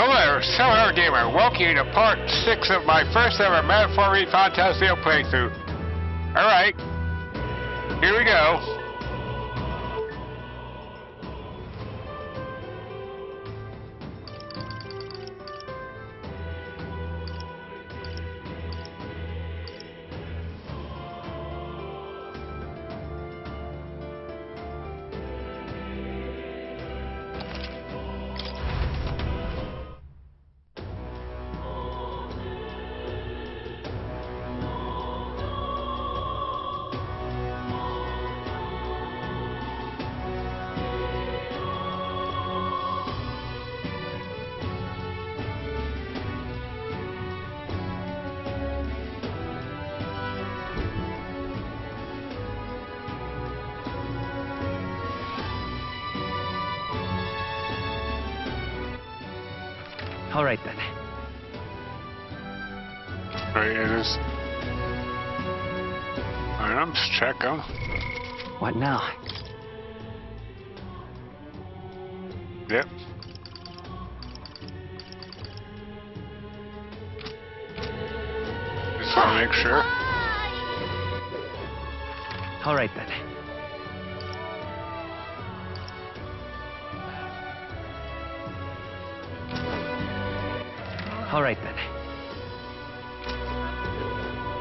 Hello, Solar Gamer. Welcome you to part 6 of my first ever Metaphor ReFantazio playthrough. Alright, here we go. All right, then. Right, it is. Items, check them. What now? Yep. Just want to make sure. All right, then. All right, then.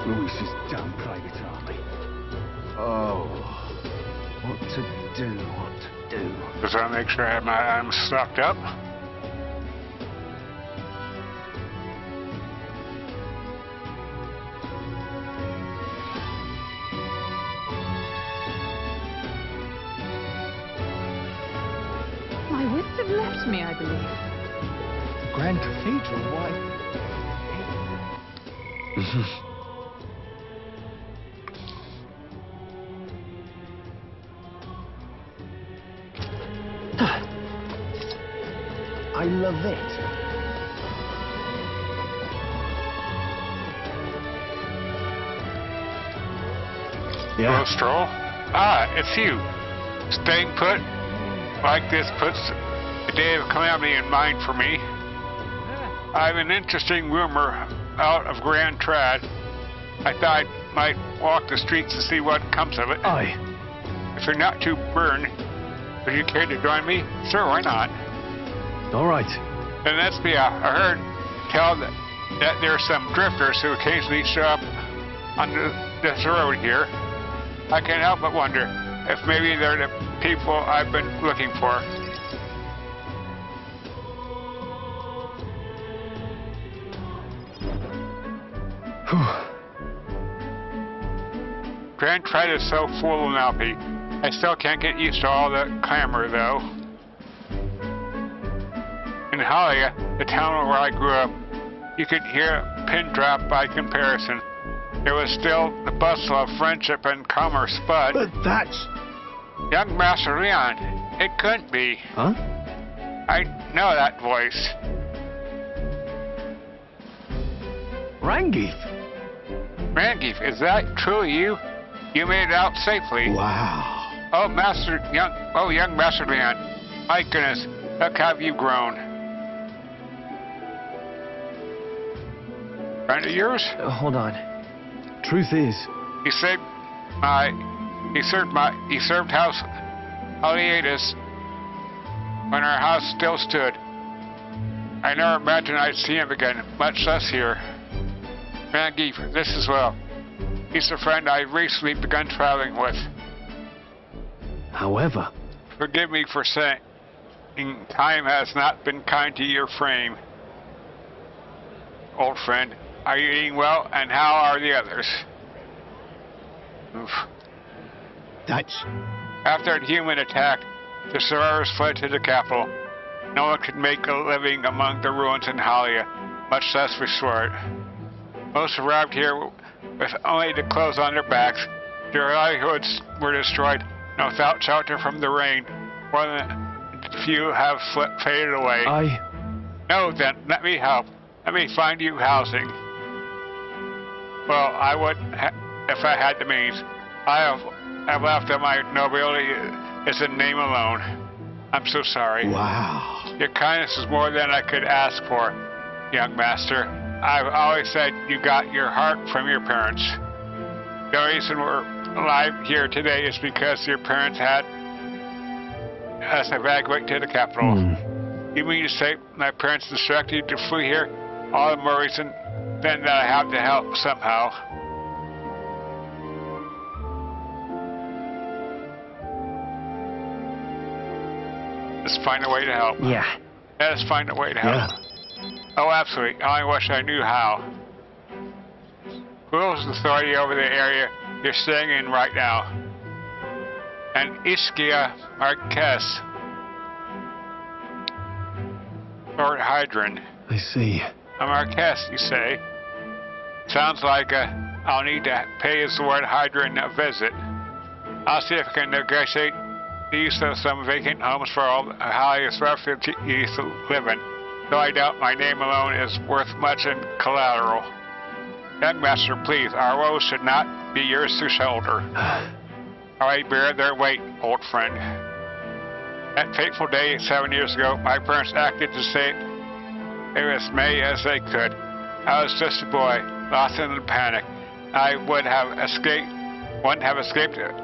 Louis's damn private army. Oh, what to do, what to do. Just want to make sure I have my items stocked up. My wits have left me, I believe. Grand Cathedral, why? I love it. Yeah. Little stroll. Ah, it's you. Staying put like this puts the day of Calamity in mind for me. I have an interesting rumor out of Grand Trad. I thought I might walk the streets to see what comes of it. Aye. If you're not too burned, would you care to join me? Sure, why not? All right. Then let's be I heard tell that there's some drifters who occasionally show up on this road here. I can't help but wonder if maybe they're the people I've been looking for. Grand Trad is so full and uppy. I still can't get used to all the clamor, though. In Halia, the town where I grew up, you could hear a pin drop by comparison. There was still the bustle of friendship and commerce, but that's... Young Master Leon, it couldn't be. Huh? I know that voice. Rangeef. Rangeef, is that truly you? You made it out safely. Wow. Oh, young Master Leon. My goodness, look how you've grown. Friend of yours? Hold on. Truth is... He served House Aliatus when our house still stood. I never imagined I'd see him again, much less here. Rangeef, this as well. He's a friend I've recently begun traveling with. However... Forgive me for saying time has not been kind to your frame. Old friend, are you eating well, and how are the others? Oof. That's... After the human attack, the survivors fled to the capital. No one could make a living among the ruins in Halia, much less restore it. Most arrived here with only the clothes on their backs. Their livelihoods were destroyed, and without shelter from the rain, more than a few have faded away. No, then, let me help. Let me find you housing. Well, I would if I had the means. I have left that my nobility is in name alone. I'm so sorry. Wow. Your kindness is more than I could ask for, young master. I've always said you got your heart from your parents. The reason we're alive here today is because your parents had us evacuate to the capital. You mean to say my parents instructed you to flee here? All the more reason then that I have to help somehow. Let's find a way to help. Yeah. Let us find a way to help. Oh, absolutely. I only wish I knew how. Who owns authority over the area you're staying in right now? And Ischia Marquez. Lord Hydron. I see. A Marquez, you say? Sounds like I'll need to pay his Lord Hydron a visit. I'll see if I can negotiate the use of some vacant homes for all the highest refugees to live in, though I doubt my name alone is worth much in collateral. Young master, please, our woes should not be yours to shoulder. I bear their weight, old friend. That fateful day 7 years ago, my parents acted to save as many as they could. I was just a boy, lost in the panic. I wouldn't have escaped it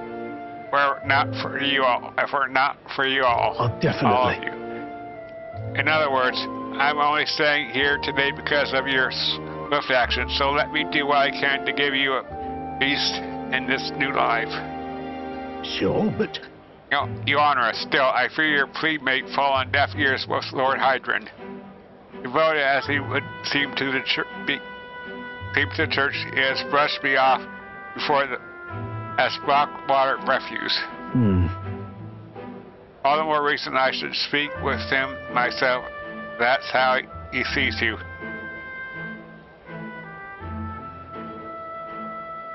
were it not for you all. If it were not for you all. Oh, definitely. All of you. In other words, I'm only staying here today because of your swift action. So let me do what I can to give you a feast in this new life. Sure, but... You honor us still. I fear your plea may fall on deaf ears with Lord Hydron. Devoted as he would seem to the church, he has brushed me off before as block-water refuse. All the more reason I should speak with him myself. That's how he sees you.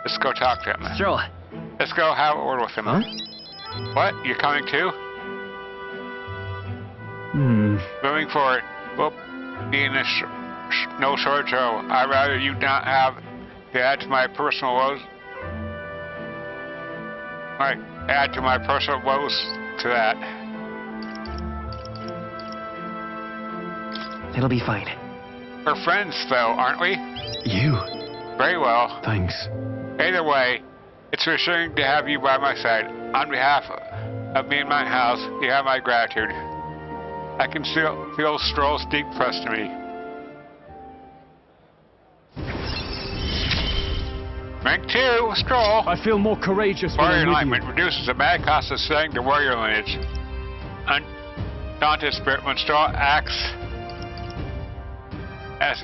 Let's go talk to him. Stroll. Let's go have a word with him. Huh? What? You're coming too? Moving forward, we'll be in no shortage of. I'd rather you not have to add to my personal woes. Add to my personal woes to that. It'll be fine. We're friends, though, aren't we? You. Very well. Thanks. Either way, it's reassuring to have you by my side. On behalf of me and my house, you have my gratitude. I can still feel Stroll's deep trust in me. Rank 2, Stroll. I feel more courageous when Warrior I'm with alignment reduces the mad cost of setting the warrior lineage. Undaunted spirit, when Stroll acts as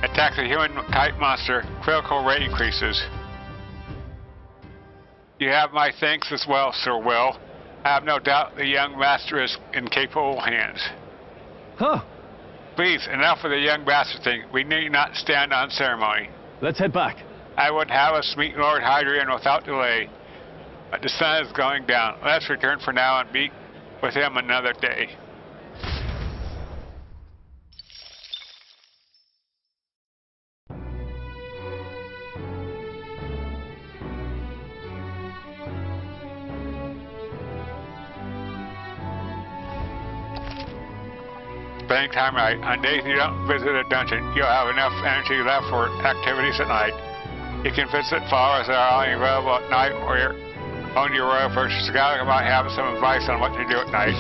attacks a human type monster, critical rate increases. You have my thanks as well, Sir Will. I have no doubt the young master is in capable hands. Huh. Please, enough of the young master thing. We need not stand on ceremony. Let's head back. I would have us meet Lord Hydrian without delay. But the sun is going down. Let's return for now and meet with him another day. Spending time right. On days you don't visit a dungeon, you'll have enough energy left for activities at night. You can visit followers that are only available at night or own your royal purchase. You gotta about having some advice on what to do at night.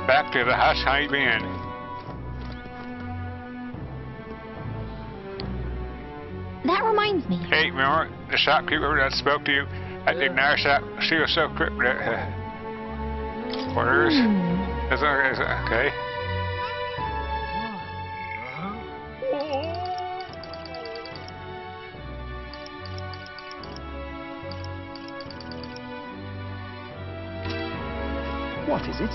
Back to the Hush Honeybee Inn. That reminds me. Hey, remember the shopkeeper that spoke to you at the Ignite shop? She was so cryptic. Orders? Is that okay? What is it?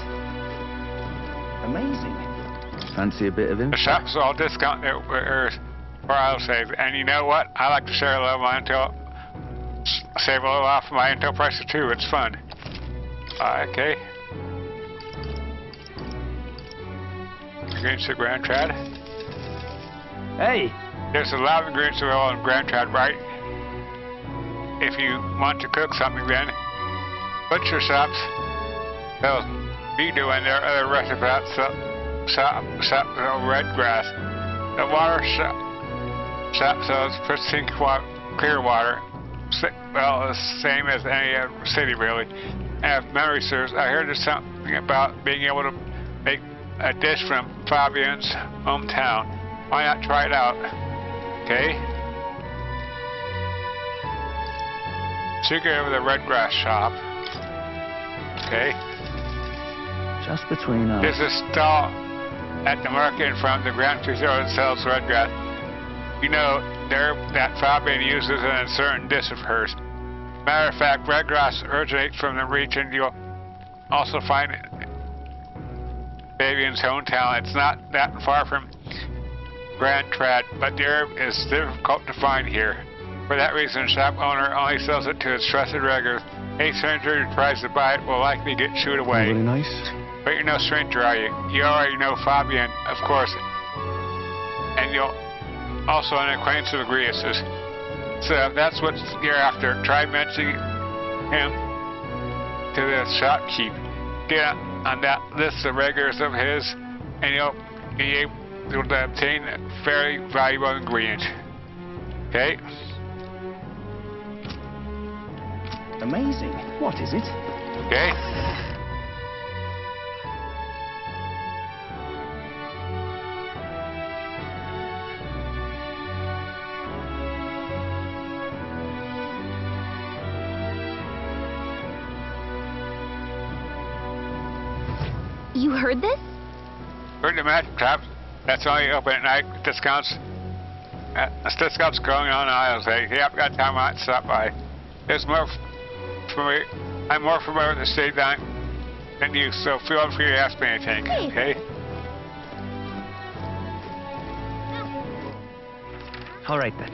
Amazing. Fancy a bit of The info? shop's all discount where I'll save. And you know what? I like to share a little of my intel. Save a little off of my intel prices too. It's fun. Okay. Ingredients of Grand Trad. Hey! There's a lot of ingredients available in Grand Trad, right? If you want to cook something then, butcher shops sell be doing there the rest of that red grass. The water so it's pristine clear water. Well, it's the same as any city really. And if memory serves, I heard there's something about being able to make a dish from Fabian's hometown. Why not try it out? Okay. Secret of the red grass shop. Okay. Just between us. There's a stall at the market in front of the Grand Casino that sells red grass. You know, that Fabian uses in a certain dish of hers. Matter of fact, red grass originates from the region you'll also find it in Fabian's hometown. It's not that far from Grand Trad, but the herb is difficult to find here. For that reason, the shop owner only sells it to its trusted regulars. Any stranger who tries to buy it will likely get shooed away. Really nice. But you're no stranger, are you? You already know Fabian, of course. And you'll also an acquaintance of Agrius's. So if that's what you're after, try mentioning him to the shopkeep. Get on that list of regulars of his, and you'll be able to obtain a very valuable ingredient. Okay? Amazing. What is it? Okay? You heard this? Heard the magic shop. That's only open at night. Discounts. Discounts going on. I'll say, yep, got time on it. Stop by. There's more for me. I'm more familiar with the state than you, so feel free to ask me anything. Okay? All right then.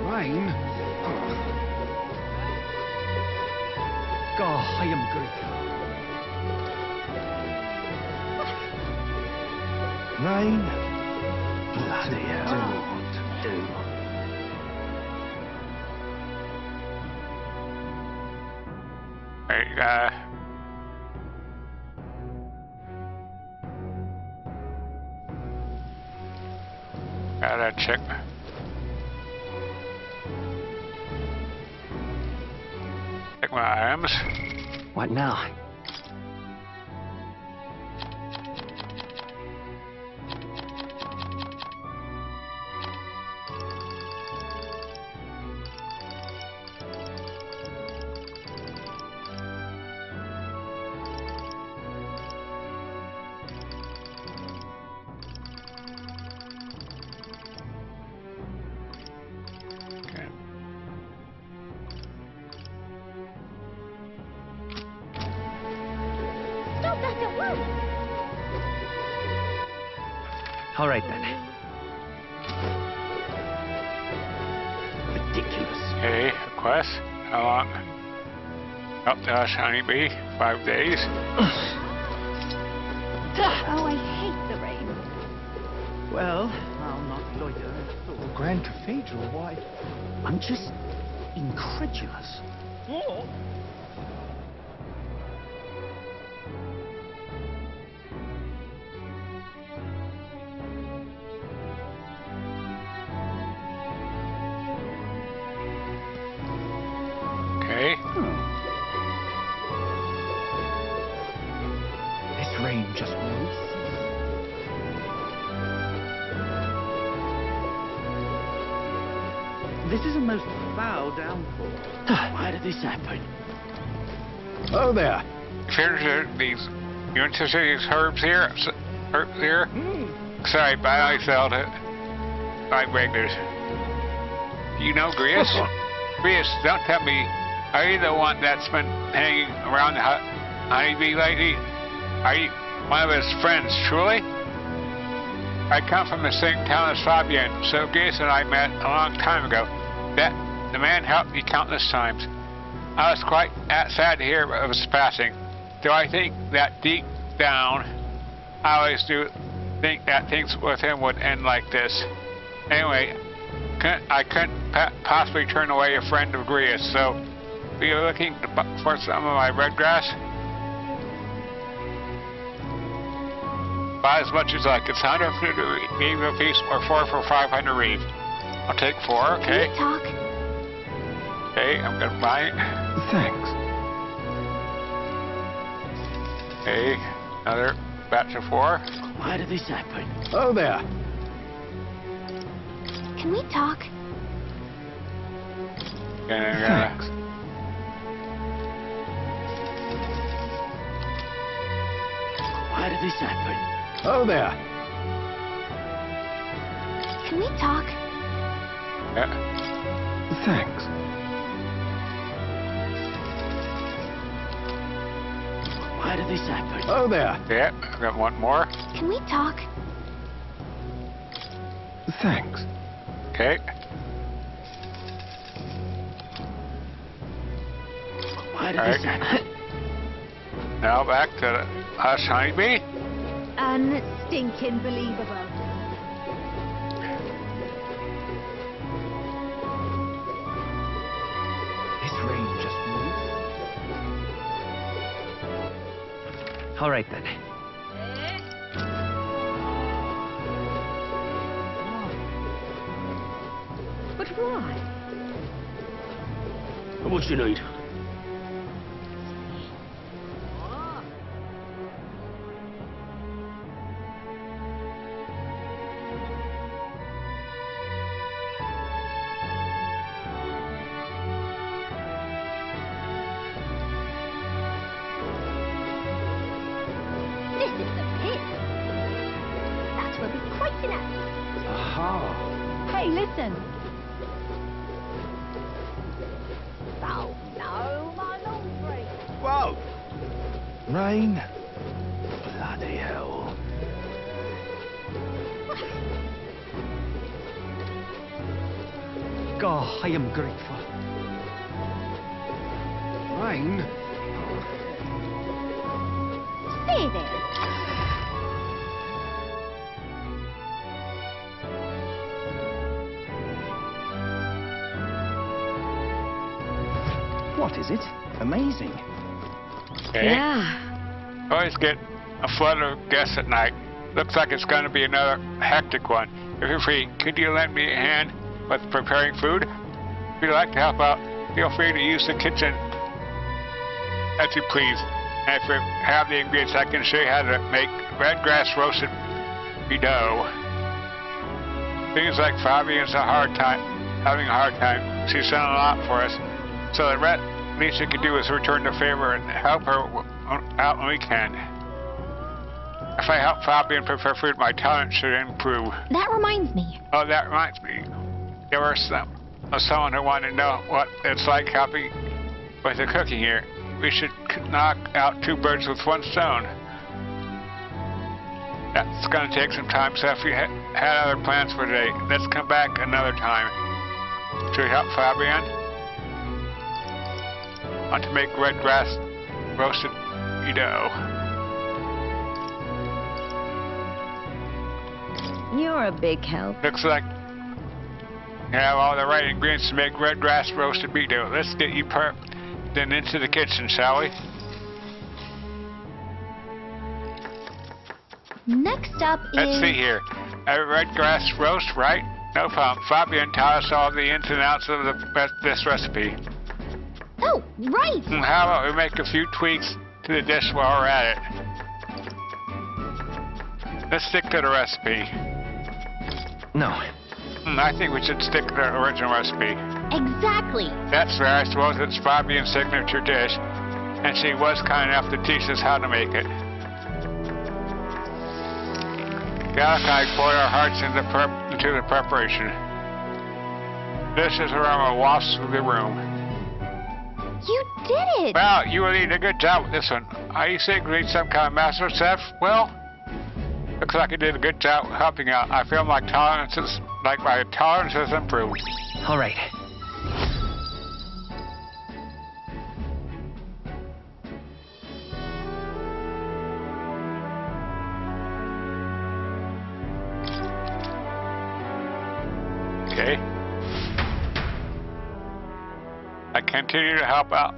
Rain? God, I am good. Rain? Bloody hell. What to do? Right, gotta check. Check my items. What now? Okay. Stop that at once! All right then. Ridiculous. Okay, request. How long? Up to us, honeybee. 5 days. Oh, I hate the rain. Well, I'll not loiter. The Grand Cathedral, why? I'm just incredulous. Okay. This rain just won't cease. This is a most foul downpour. Why did this happen? Oh there. Here's these. You interested in these herbs here? Herbs here? Sorry, but I only sell to my regulars. You know Grius? Grius, don't tell me. Are you the one that's been hanging around the honeybee lately? Are you one of his friends, truly? I come from the same town as Fabian, so Gaze and I met a long time ago. The man helped me countless times. I was quite sad to hear of his passing, though I think that deep down, I always do think that things with him would end like this. Anyway, I couldn't possibly turn away a friend of Gria's, so be looking for some of my red grass? Buy as much as like it's 100 reeve a piece or 4 for 500 reeve. I'll take 4, okay? Can we talk? Okay, I'm gonna buy it. Thanks. Okay, another batch of 4. Why did this happen? Oh there. Can we talk? And Thanks. Why did this happen? Oh there. Can we talk? yeah. Thanks. Why did this happen? Oh there. Yeah, I've got 1 more. Can we talk? Thanks. Okay. Why did Alright. this happen? Now back to the last honeybee. Unstinking believable. This rain just moved. All right then. But why? What you need? This is the pit. That's where we crichton at. Aha. Hey, listen. Oh no, my laundry. Whoa. Rain. Bloody hell. God, I am grateful. Rain? Stay there. What is it? Amazing. Okay. Yeah. Always get a flood of guests at night. Looks like it's going to be another hectic one. If you're free, could you lend me a hand with preparing food? If you'd like to help out, feel free to use the kitchen as you please. And if you have the ingredients, I can show you how to make red grass roasted dough. Things like Fabian's having a hard time. She's done a lot for us. So the least you can do is return the favor and help her out when we can. If I help Fabian prepare food, my talent should improve. That reminds me. Oh, that reminds me. There was someone who wanted to know what it's like helping with the cooking here. We should knock out 2 birds with 1 stone. That's going to take some time, so if you had other plans for today, let's come back another time. Should we help Fabian? Want to make red grass roasted dough. You're a big help. Looks like you have all the right ingredients to make red grass roasted dough. Let's get you then into the kitchen, shall we? Next up Let's see is... here. A red grass roast, right? No problem. Fabian taught us all the ins and outs of this recipe. Oh, right. How about we make a few tweaks to the dish while we're at it? Let's stick to the recipe. No. I think we should stick to the original recipe. Exactly. That's fair. I suppose it's Fabian's signature dish, and she was kind enough to teach us how to make it. Calamity poured our hearts into the preparation. Delicious aroma wafts through the room. You did it. Well, you really did a good job with this one. Are you secretly some kind of master chef? Well, Looks like you did a good job helping out. I feel my tolerances, like my tolerance has improved. All right. Okay. I continue to help out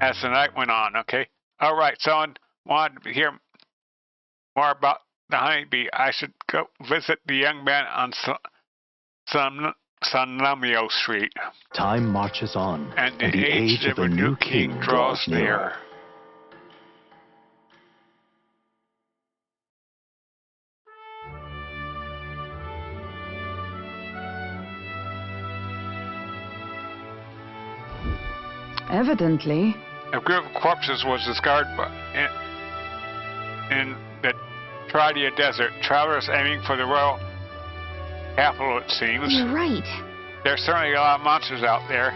as the night went on, okay? Alright, someone wanted to hear more about the honeybee. I should go visit the young man on Sunlamio Street. Time marches on, And the age of a new king draws near. Evidently. A group of corpses was discovered in the Tridia Desert. Travelers aiming for the royal capital, it seems. You're right. There's certainly a lot of monsters out there.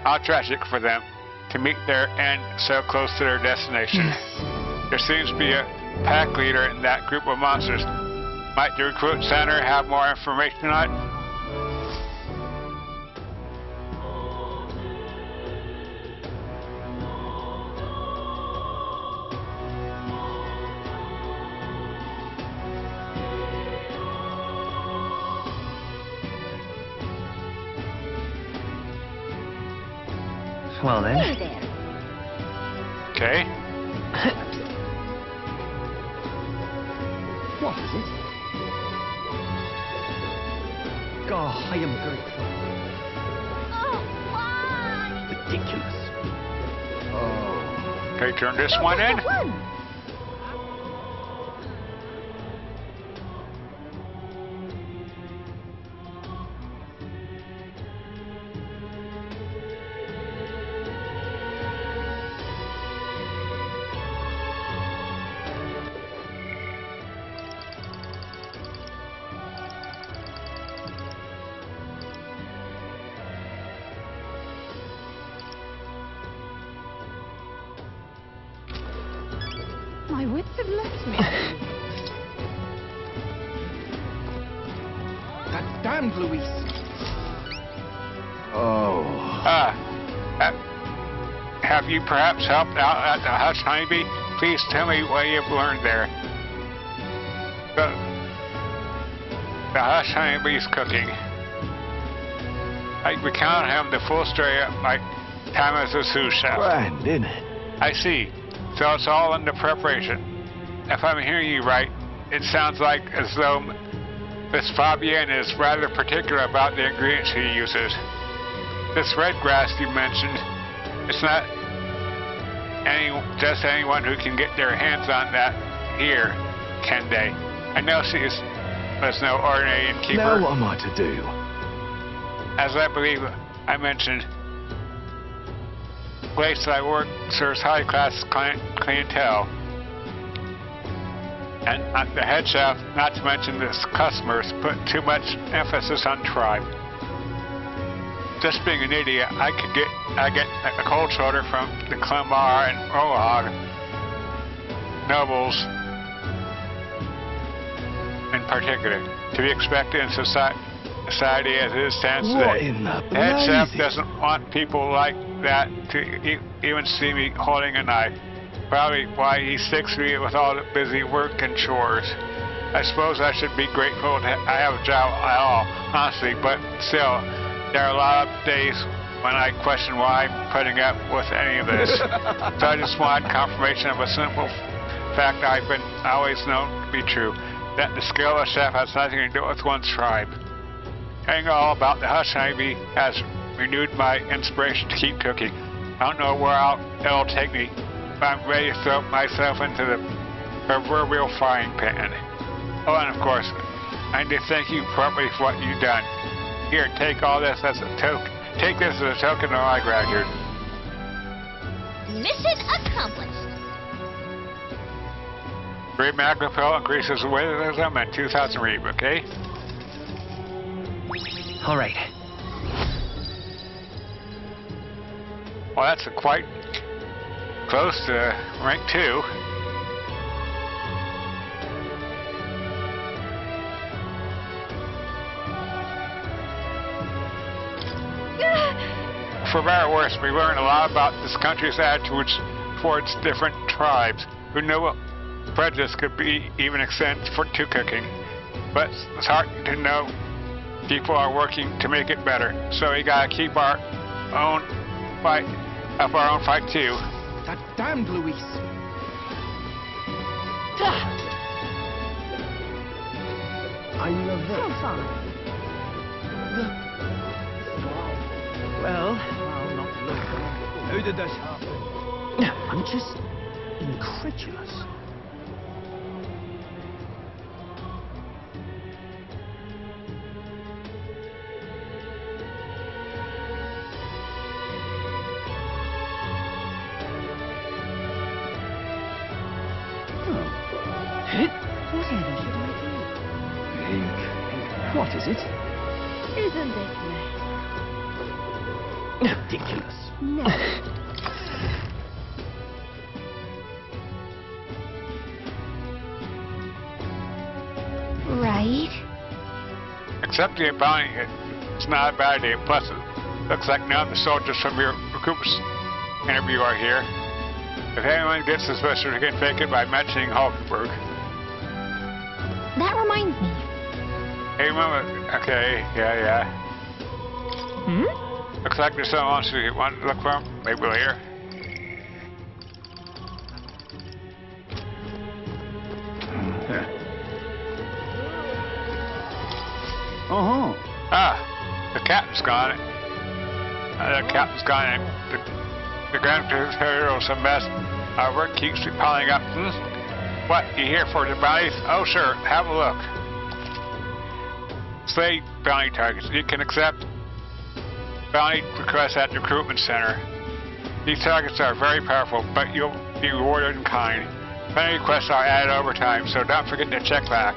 How tragic for them to meet their end so close to their destination. There seems to be a pack leader in that group of monsters. Might the recruit center have more information on it? Well then. Hey there. Okay. What is it? Oh, I am very Oh, why? ridiculous. Oh. Okay, turn this one in. Run. My wits have left me. That damned Luis. Oh. Have you perhaps helped out at the Hush Honeybee? Please tell me what you've learned there. The Hush Honeybee's cooking. I recounted him the full story of my time as a sous chef. Grand, isn't it? I see. So it's all in the preparation. If I'm hearing you right, it sounds like as though Miss Fabienne is rather particular about the ingredients she uses. This red grass you mentioned, it's not just anyone who can get their hands on that here, can they? I know she's no ordinary innkeeper. Now what am I to do? As I believe I mentioned, the place I work serves high-class clientele. And the head chef, not to mention the customers, put too much emphasis on tribe. Just being an idiot, I get a cold shoulder from the Clemar and Rohag nobles in particular, to be expected in society as it stands What today. in the The head chef blazes? doesn't want people like that to even see me holding a knife. Probably why he sticks me with all the busy work and chores. I suppose I should be grateful that I have a job at all, honestly, but still, there are a lot of days when I question why I'm putting up with any of this. So I just want confirmation of a simple fact I've been always known to be true, that the skill of a chef has nothing to do with one's tribe. Hearing all about the Hush Honeybee has renewed my inspiration to keep cooking. I don't know where it'll take me, but I'm ready to throw myself into the proverbial frying pan. Oh, and of course, I need to thank you properly for what you've done. Here, take all this as a token. Take this as a token of my gratitude. Mission accomplished. Great Macropel increases wisdom and 2,000 reap, okay? All right. Well, that's quite close to rank 2. For better or worse, we learn a lot about this country's attitudes towards different tribes who know prejudice could be even extended to cooking. But it's heartening to know people are working to make it better. So we gotta keep our own fight up, our own fight too. That damned Luis. I love So it. far. Well, I'll not look. How did this happen? I'm just incredulous. Whatever should I Ink. What is it? do? Isn't this nice? Ridiculous. No. Right? Accepting a bounty, it's not a bad idea. Plus, it looks like none of the soldiers from your recruitment interview are here. If anyone gets suspicious, we can fake it by mentioning Hulkenberg. That reminds me. Hey, remember? Okay, yeah. Hmm? Looks like there's someone else you want to look for. Maybe later. Uh-huh. Ah, the captain's gone. The captain's gone. And the Grand Imperial's a mess. Our work keeps piling up. What, you here for the bounties? Oh, sure. Have a look. Slay bounty targets. You can accept bounty requests at the recruitment center. These targets are very powerful, but you'll be rewarded in kind. Bounty requests are added over time, so don't forget to check back.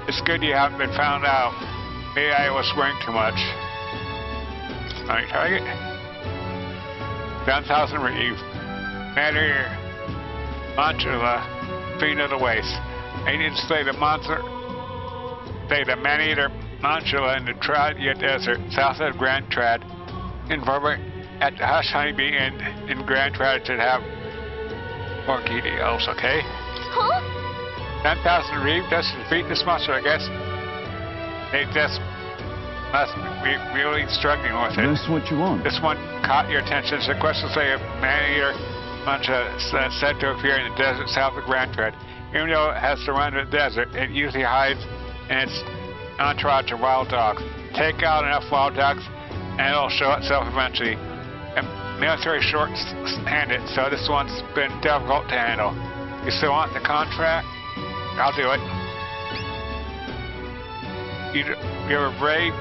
It's good you haven't been found out. Maybe I was wearing too much. Bounty target. 10,000 Reeve. Matter Montula, Fiend of the Waste. I need to slay the monster. Slay the man-eater Montula in the Tradia Desert, south of Grand Trad. In Zorba, at the Hush Honeybee Inn in Grand Trad should have more details, okay? Huh? 10,000 Reeve just to defeat this monster, I guess. They just must be really struggling with it. That's what you want. This one caught your attention. It's a quest to say a man-eater mantra said to appear in the desert south of Grand Trad. Even though it has to run in the desert, it usually hides in its entourage of wild dogs. Take out enough wild dogs, and it'll show itself eventually. And military short-handed, so this one's been difficult to handle. You still want the contract? I'll do it. You're brave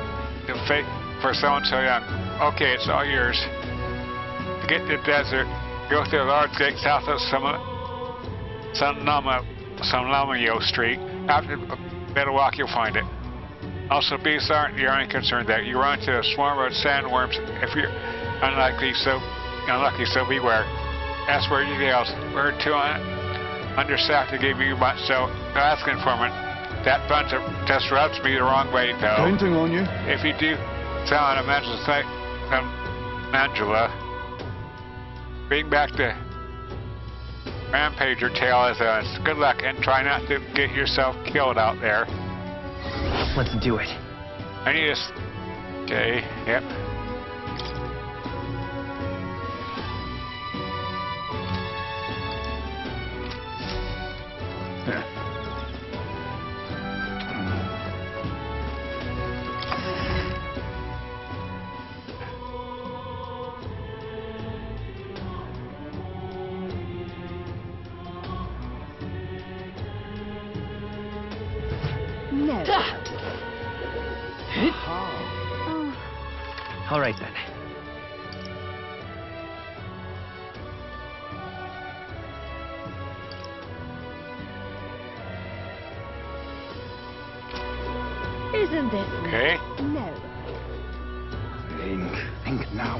to fake for someone so young. Okay, it's all yours. To get to the desert, go through a large gate south of Sanlamio Street. After a bit of walk, you'll find it. Also, beasts aren't your only concern there. You run into a swarm of sandworms if you're unlucky, so beware. Ask for details. We're too understaffed to give you much, so no asking for it. That bunch of just rubs me the wrong way, though. Counting on you. If you do sound a Mandula, bring back the Rampager tail as a good luck and try not to get yourself killed out there. Let's do it. I need this. Okay, yep. No. All right then. Isn't this Okay. No. Think now.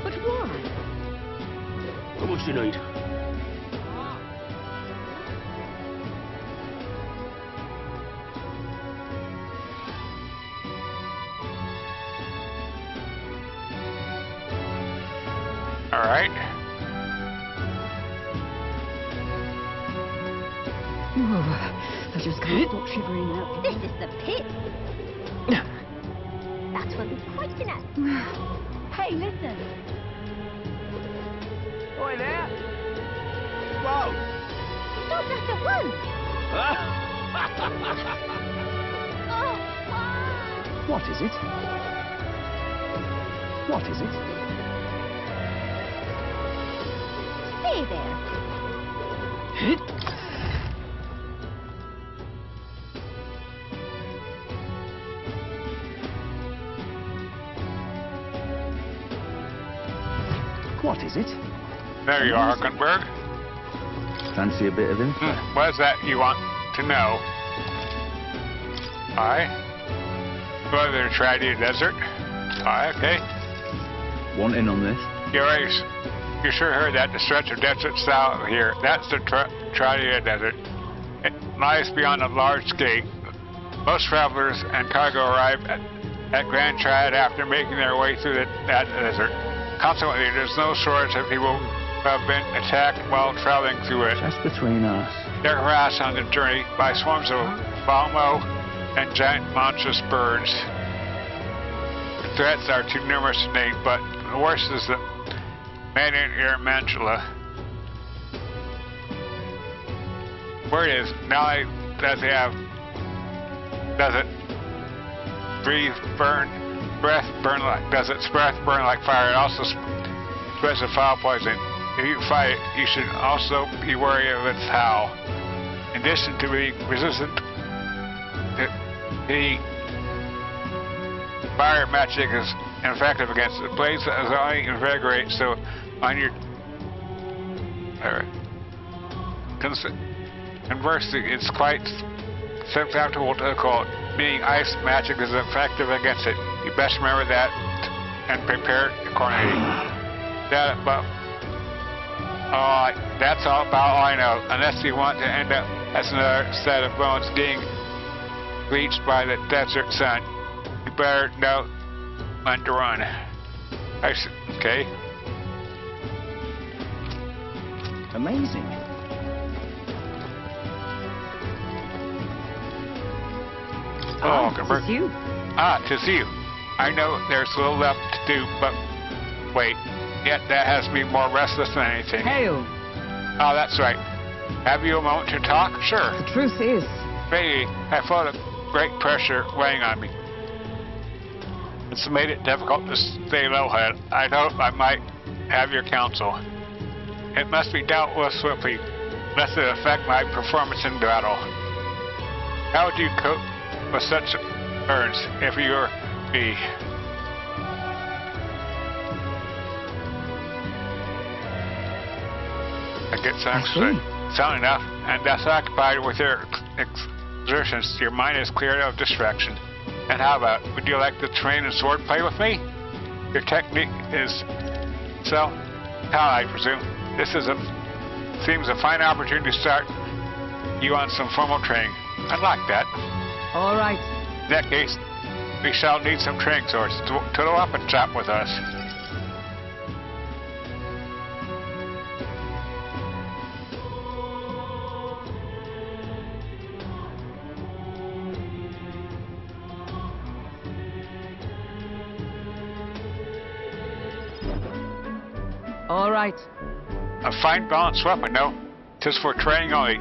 But why? How much you need? Alright. I just can't stop shivering now. This is the pit. That will be quite enough. Hey, listen. Oi there! Whoa! Stop that at once. Oh, ah. What is it? What is it? Stay there. What is it? There you are, Hockenberg. Fancy a bit of info? What is that you want to know? Aye. Go to the Tradia Desert. Aye, okay. Want in on this? You sure heard that, the stretch of desert south here. That's the Tradia Desert. It lies beyond a large gate. Most travelers and cargo arrive at Grand Triad after making their way through that desert. Consequently, there's no shortage of people who have been attacked while traveling through it. Just between us. They're harassed on the journey by swarms of Balmo and giant monstrous birds. The threats are too numerous to name, but the worst is the man-eater Mantula. Word is, not only does it breathe, does its breath burn like fire, it also spreads a foul poison. If you fight it, you should also be wary of its howl. In addition to being resistant to the fire magic is ineffective against it. The blaze is only invigorate, so on your conversely, it's quite susceptible to occult, meaning ice magic is effective against it. You best remember that and prepare accordingly. That's all about all I know. Unless you want to end up as another set of bones getting bleached by the desert sun, you better know when to run. Okay. Amazing. Oh, It's you. tis you. I know there's a little left to do, but wait. Yet that has me more restless than anything. Hail. Oh, that's right. Have you a moment to talk? Sure. The truth is, Maybe I felt a great pressure weighing on me. It's made it difficult to stay level-headed. I hope I might have your counsel. It must be dealt with swiftly, lest it affect my performance in battle. How would you cope with such burns if you were me? I get sound enough, and thus occupied with your exertions, your mind is cleared of distraction. And how about, would you like to train in swordplay with me? Your technique is how I presume. This seems a fine opportunity to start you on some formal training. I'd like that. all right. In that case, we shall need some training swords to the weapon shop with us. All right. A fine balanced weapon, no? 'Tis for training only,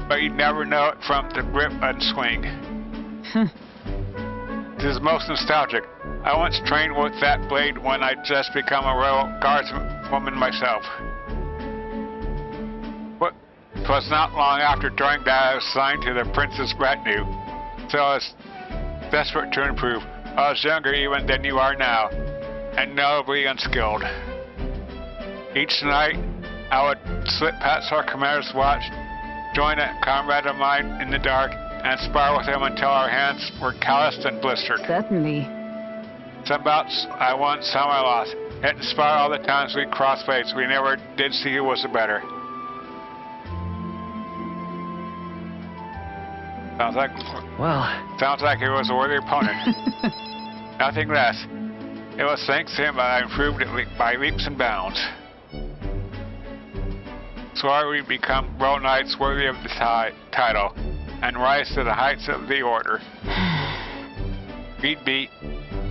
but you'd never know it from the grip and swing. It is most nostalgic. I once trained with that blade when I'd just become a royal guardswoman myself. But 'twas not long after joining that I was assigned to the prince's retinue, so I was desperate to improve. I was younger even than you are now, and notably unskilled. Each night, I would slip past our commander's watch, join a comrade of mine in the dark, and spar with him until our hands were calloused and blistered. Certainly. Some bouts I won, some I lost. Yet despite all the times we crossed blades, we never did see who was the better. Sounds like he was a worthy opponent. Nothing less. It was thanks to him that I improved it by leaps and bounds. so we become world knights worthy of the title and rise to the heights of the order. Beat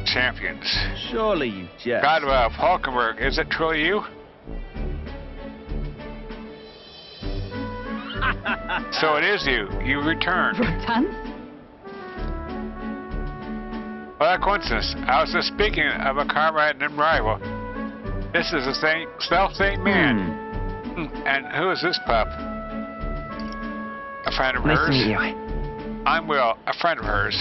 champions. Surely you jest. God love, Hulkenberg, is it truly you? So it is you. You returned. Rotan? What a coincidence. I was just speaking of a comrade and rival. This is the self-same man. And who is this pup? A friend of hers? Nice to meet you. I'm Will, a friend of hers.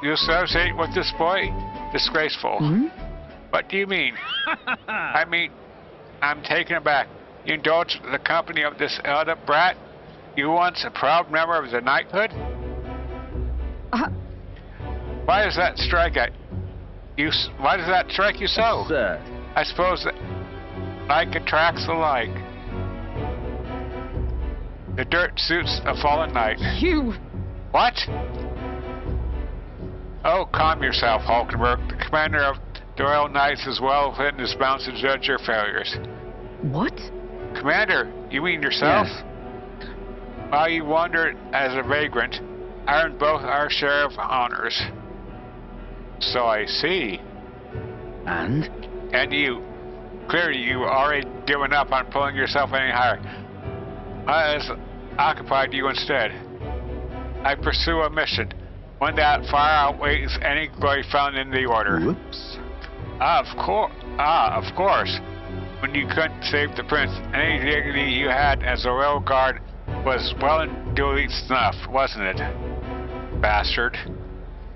You associate with this boy? Disgraceful. What do you mean? I mean, I'm taken aback. You indulge the company of this elder brat? You once a proud member of the knighthood? Why does that strike Why does that strike you so? Absurd. I suppose that like attracts the like. The dirt suits a fallen knight. You! What? Oh, calm yourself, Hulkenberg. The commander of the Royal Knights is well within his bounds to judge your failures. What? Commander, you mean yourself? Yes. While you wandered as a vagrant, I earned both our share of honors. So I see. And? And you. Clearly you already given up on pulling yourself any higher. I has occupied you instead. I pursue a mission, one that far outweighs any glory found in the order. Whoops. Of course. When you couldn't save the prince, any dignity you had as a royal guard was well and duly snuffed, wasn't it? Bastard.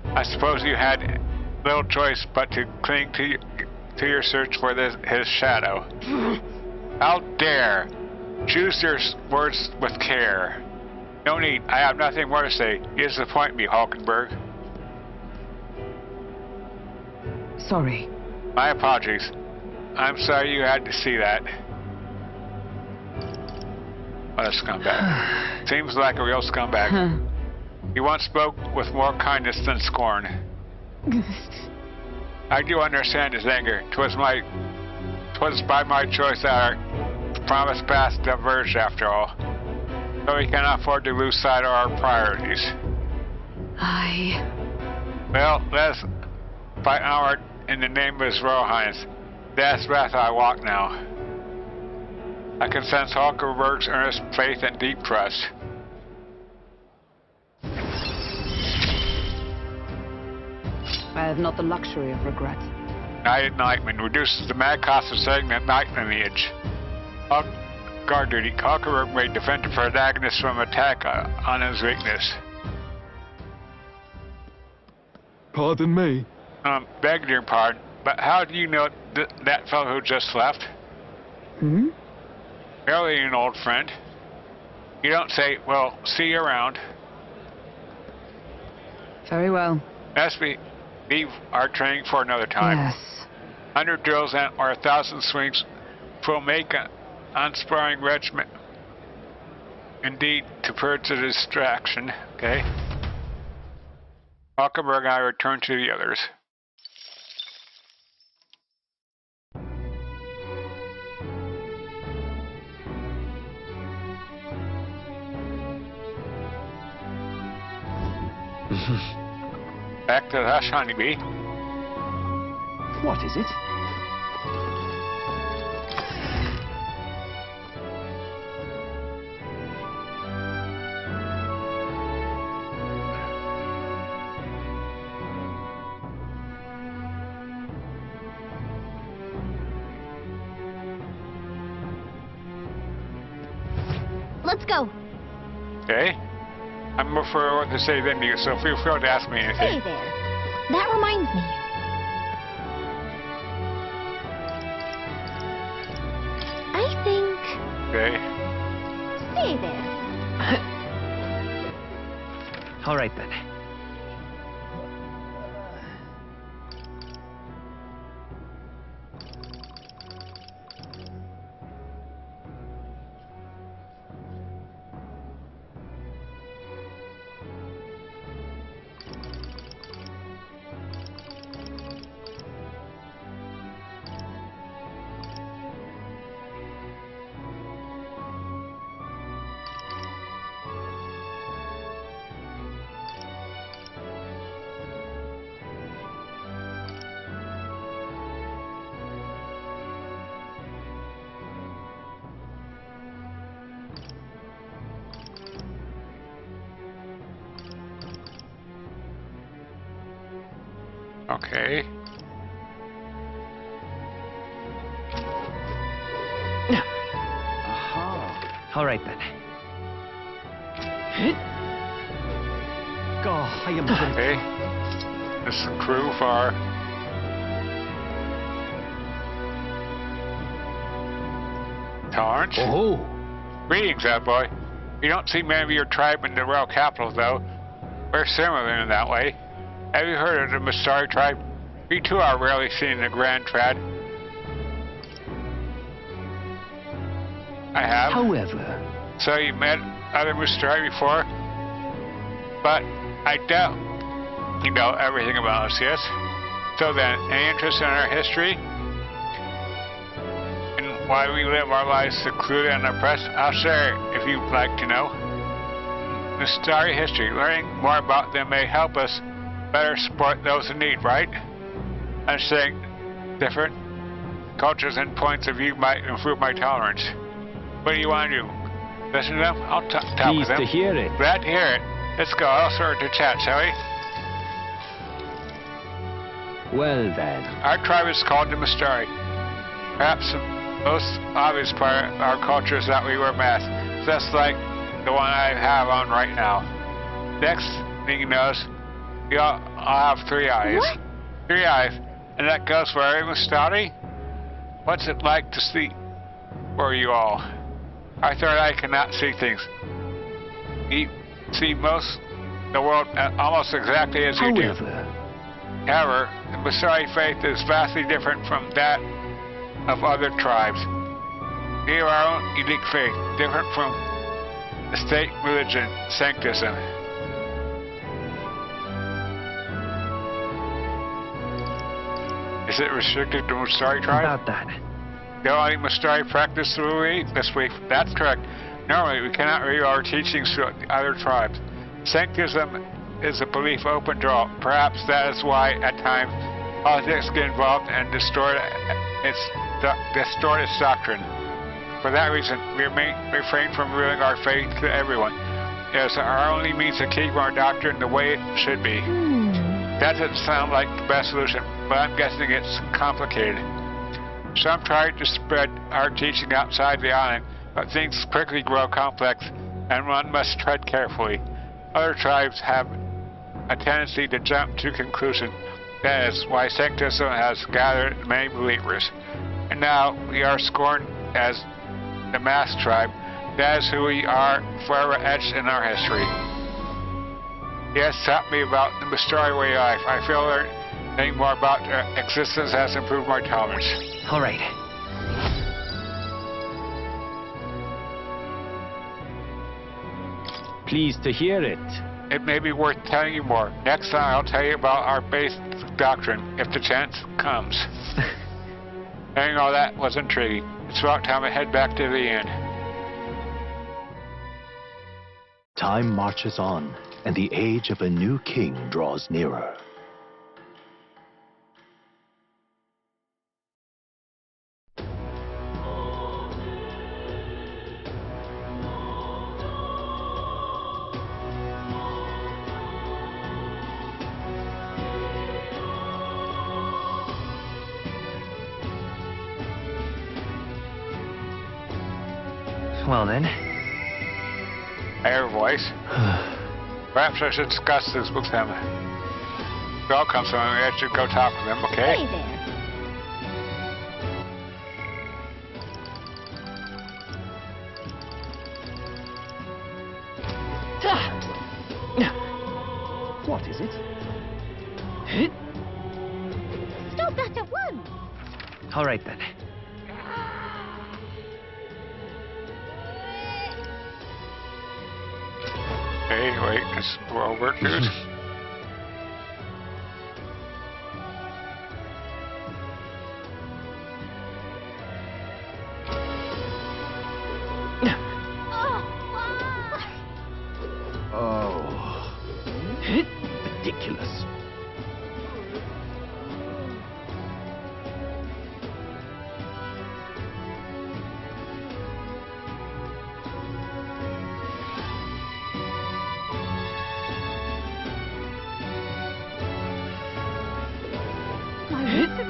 I suppose you had little choice but to cling to your search for his shadow. How dare! Choose your words with care. No need, I have nothing more to say. You disappoint me, Hulkenberg. Sorry. My apologies. I'm sorry you had to see that. What a scumbag. Seems like a real scumbag. He once spoke with more kindness than scorn. I do understand his anger. 'Twas by my choice that our promised path diverged after all. So we cannot afford to lose sight of our priorities. Well, let's fight onward in the name of His Royal Highness. That's path I walk now. I can sense Hulkenberg's earnest faith and deep trust. I have not the luxury of regret. Knighted Knightman reduces the mad cost of setting the knight lineage. Guard duty. Hulkenberg may defend the protagonist from attack on his weakness. Pardon me. Beg your pardon, but how do you know that fellow who just left? Barely an old friend. You don't say, well, see you around. Very well. Let's leave our training for another time. Yes. 100 drills or 1,000 swings will make an unsparing regiment. Indeed, to purge the distraction, okay? Hulkenberg and I return to the others. Back to the hush, honeybee. What is it? Let's go. Okay? I'm more for what to say than you, so feel free to ask me anything. Hey there. That reminds me. I think... Okay? Stay there. All right then. Okay. Aha. All right then. Go, I am Okay. This is crew for Torrance. Oh. Greetings, that boy. You don't see many of your tribe in the royal capital, though. We're similar in that way. Have you heard of the Mastari tribe? We too are rarely seen in the Grand Trad. I have. However, So you met other Mastari before? But I doubt you know everything about us, yes? So then, any interest in our history? And why we live our lives secluded and oppressed? I'll share it if you'd like to know. Mastari history. Learning more about them may help us better support those in need, right? Understanding different cultures and points of view might improve my tolerance. What do you want to do? Listen to them? I'll talk with pleased them. to hear it. Glad to hear it. Let's go. I'll start to chat, shall we? Well then. Our tribe is called the Mastari. Perhaps the most obvious part of our culture is that we wear masks, just like the one I have on right now. Next thing you notice, we all have 3 eyes. What? 3 eyes. And that goes for every Mastari? What's it like to see for you all? Our third eye cannot see things. We see most of the world almost exactly as you do. However, the Mastari faith is vastly different from that of other tribes. We have our own unique faith, different from the state religion, Sanctism. Is it restricted to Mastari tribe? About that. The only Mastari practice this week. That's correct. Normally, we cannot reveal our teachings to other tribes. Sanctism is a belief open to all. Perhaps that is why, at times, politics get involved and distort its doctrine. For that reason, we refrain from revealing our faith to everyone. It is our only means to keep our doctrine the way it should be. That doesn't sound like the best solution, but I'm guessing it's complicated. Some try to spread our teaching outside the island, but things quickly grow complex, and one must tread carefully. Other tribes have a tendency to jump to conclusion. That is why Sanctism has gathered many believers. And now we are scorned as the masked tribe. That is who we are, forever etched in our history. Yes, taught me about the Mastari way of life. I feel learning more about their existence has improved my tolerance. All right. Pleased to hear it. It may be worth telling you more. Next time I'll tell you about our basic doctrine, if the chance comes. Hearing all that was intriguing. It's about time I head back to the inn. Time marches on, and the age of a new king draws nearer. Well then. I hear a voice. Perhaps I should discuss this with them. They'll come, so I should go talk to them, okay? Hey there. What is it? Stop that at once. All right then. Hey, wait, it's well work, dude. Oh. Ridiculous.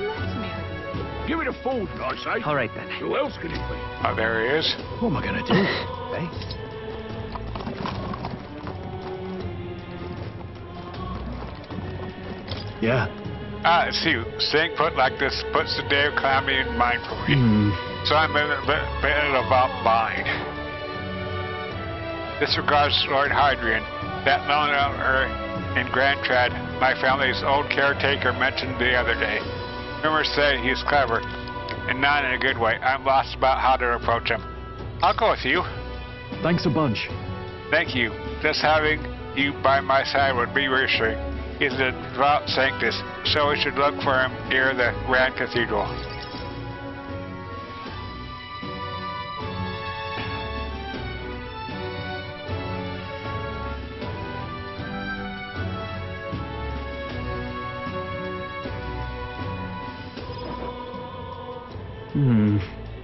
have left me. Give it a fold, I say. All right, then. Who else could it be? Oh, there he is. What am I gonna do? Eh? Yeah. Ah, it's you. Staying put like this puts the day of Calamity in mind for me. So I'm a bit about bind. This regards Lord Hadrian, that lone owner in Grand Trad my family's old caretaker mentioned the other day. Rumors say he's clever, and not in a good way. I'm lost about how to approach him. I'll go with you. Thanks a bunch. Thank you. Just having you by my side would be reassuring. He's a devout sanctus, so we should look for him near the Grand Cathedral.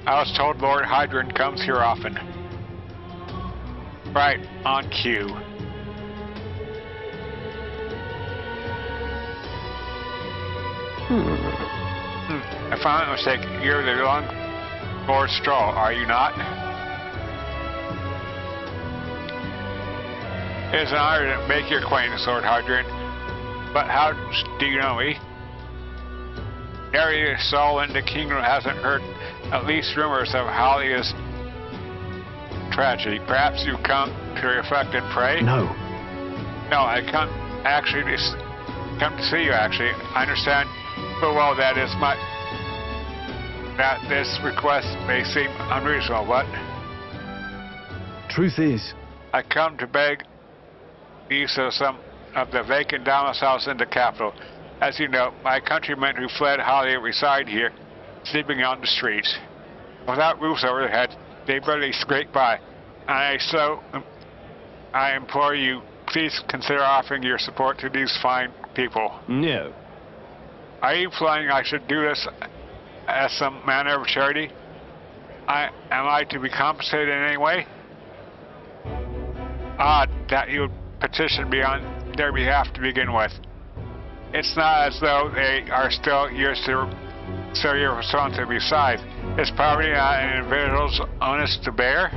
I was told Lord Hadrian comes here often. Right, on cue. If I'm not mistaken, you're the long Lord Straw, are you not? It is an honor to make your acquaintance, Lord Hadrian. But how do you know me? Every soul in the kingdom hasn't heard at least rumors of Halia's tragedy. Perhaps you've come to reflect and pray? No. No, I come to see you, actually. I understand full well that this request may seem unreasonable, but Truth is, I come to beg use of some of the vacant domiciles in the capital. As you know, my countrymen who fled Halia reside here, sleeping on the streets. Without roofs over their heads, they barely scrape by. I implore you, please consider offering your support to these fine people. no. Are you implying I should do this as some manner of charity? Am I to be compensated in any way? Odd that you would petition me on their behalf to begin with. It's not as though they are still yours to so you're responsible. Besides, is poverty not an individual's onus to bear?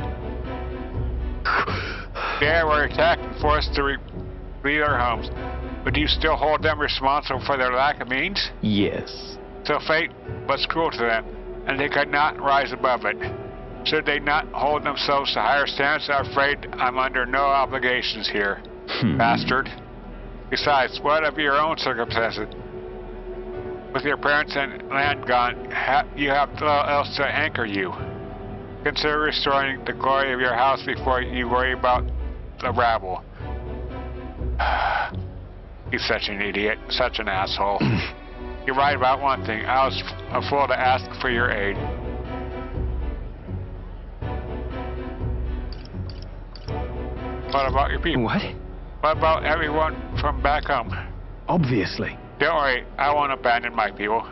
They were attacked and forced to leave their homes. Would you still hold them responsible for their lack of means? Yes. So fate was cruel to them, and they could not rise above it. Should they not hold themselves to higher standards, I'm afraid I'm under no obligations here. Bastard. Besides, what of your own circumstances? With your parents and land gone, you have little else to anchor you. Consider restoring the glory of your house before you worry about the rabble. He's such an idiot, such an asshole. You're right about one thing. I was a fool to ask for your aid. What about your people? What? What about everyone from back home? Obviously. Don't worry, I won't abandon my people.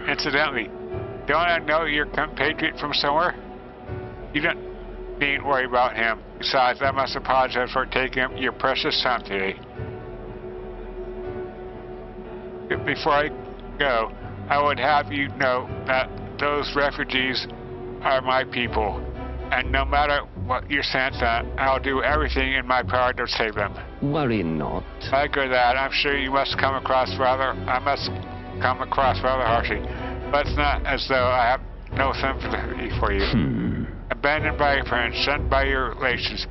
Incidentally, don't I know your compatriot from somewhere? You don't needn't worry about him. Besides, I must apologize for taking your precious time today. Before I go, I would have you know that those refugees are my people, and no matter what your stance on, I'll do everything in my power to save them. Worry not. Like that, I'm sure I must come across rather harshly, but it's not as though I have no sympathy for you. Abandoned by your friends, shunned by your relations,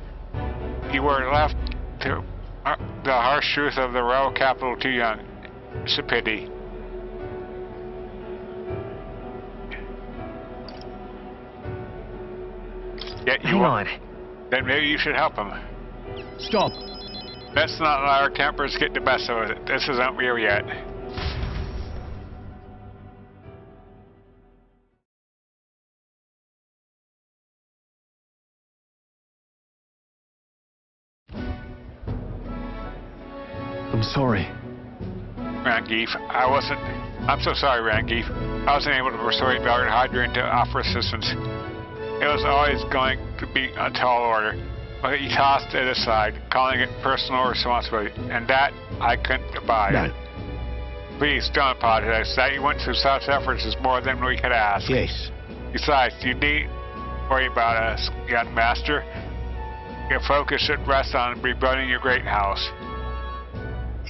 you were left to the harsh truth of the royal capital too young. It's a pity. Yet you Hang on. Then maybe you should help him. Stop. Let's not let our tempers get the best of it. This isn't real yet. I'm sorry. Rangeef, I'm so sorry, Rangeef. I wasn't able to persuade Lord Hadrian to offer assistance. It was always going to be a tall order, but he tossed it aside, calling it personal responsibility, and that I couldn't abide. No. Please don't apologize. That you went through such efforts is more than we could ask. Yes. Besides, you need worry about us, young master. Your focus should rest on rebuilding your great house.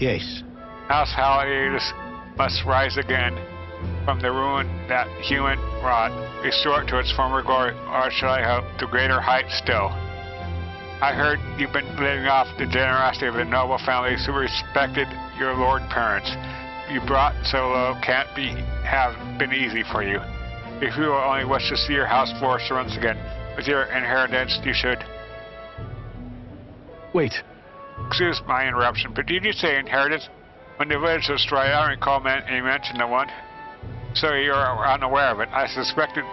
Yes. House Hallius must rise again from the ruin that human wrought, restore it to its former glory, or should I hope, to greater heights still. I heard you've been living off the generosity of the noble families who respected your lord parents. You brought so low can't have been easy for you. If you only wish to see your house flourish once again, with your inheritance, you should. Wait. Excuse my interruption, but did you say inheritance? When the village was destroyed, I don't recall you mentioned the one. So you're unaware of it. I suspected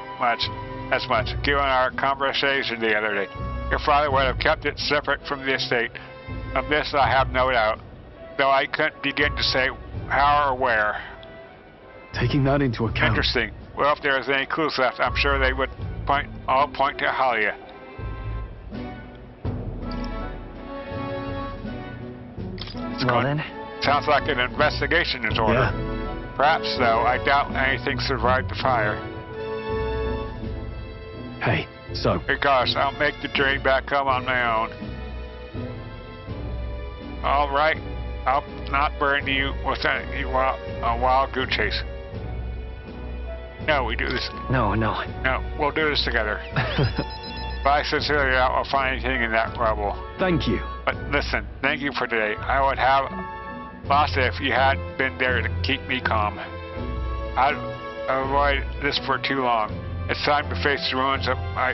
as much, given our conversation the other day. Your father would have kept it separate from the estate. Of this I have no doubt, though I couldn't begin to say how or where. Taking that into account. Interesting. Well, if there's any clues left, I'm sure they would all point to Halia. Well then. Sounds like an investigation is ordered. Yeah. Perhaps, though, I doubt anything survived the fire. Hey, so. Because I'll make the journey back home on my own. All right, I'll not burden you with a wild goose chase. No, we do this. No. No, we'll do this together. If I sincerely doubt we'll find anything in that rubble. Thank you. But listen, thank you for today. I would have lost it if you hadn't been there to keep me calm. I'd avoid this for too long. It's time to face the ruins of my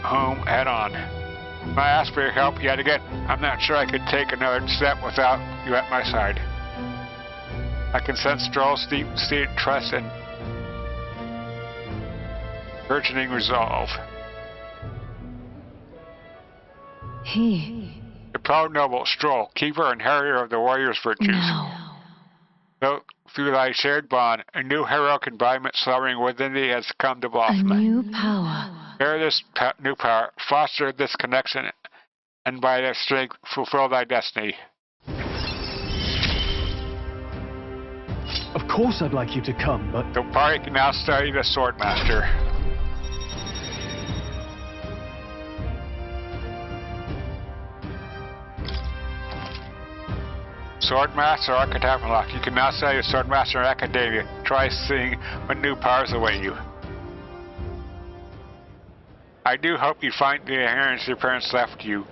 home head on. When I ask for your help yet again, I'm not sure I could take another step without you at my side. I can sense Stroll's deep-seated trust and burgeoning resolve. The proud noble Stroll, keeper and inheritor of the warrior's virtues. Though through thy shared bond, a new heroic embodiment slumbering within thee has come to blossom. A new power. Bear this new power, foster this connection, and by their strength fulfill thy destiny. Of course I'd like you to come, but... The party can now study the Swordmaster. Swordmaster Archetype Unlocked. You can now study the Swordmaster in Academia. Try seeing what new powers await you. I do hope you find the inheritance your parents left you.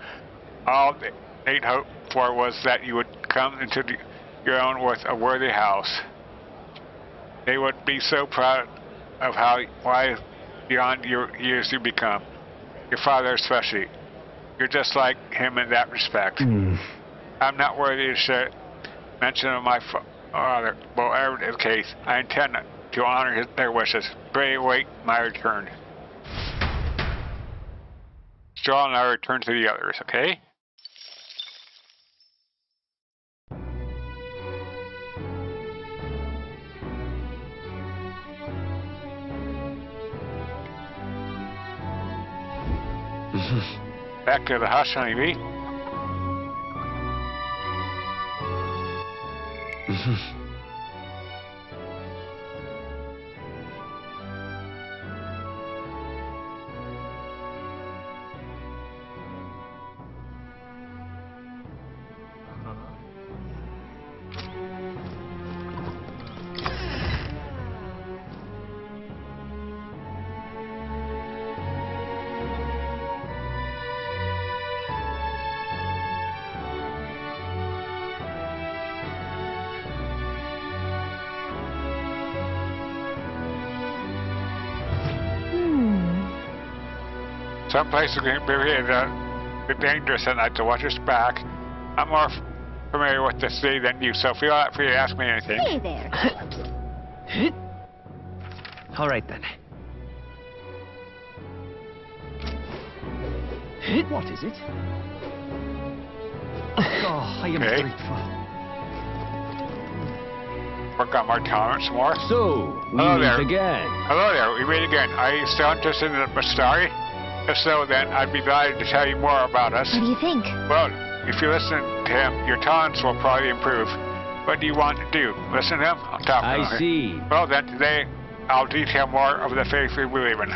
All they'd hoped for was that you would come into your own with a worthy house. They would be so proud of how wise beyond your years you become. Your father especially. You're just like him in that respect. I'm not worthy to share mention of my father, but whatever the case, I intend to honor their wishes. Pray await my return. Straw and I return to the others, okay? Back to the hush, honeybee. Some places can be dangerous at night, so watch your back. I'm more familiar with the city than you, so feel free to ask me anything. Hey there. All right then. What is it? Oh, I am Okay. grateful. Work on my tolerance more. So, we Hello meet there. again. Hello there, we meet again. Are you still interested in the story? If so, then I'd be glad to tell you more about us. What do you think? Well, if you listen to him, your tolerance will probably improve. What do you want to do? Listen to him? I'll talk to him. I see. Well then, today I'll detail more of the faith we believe in.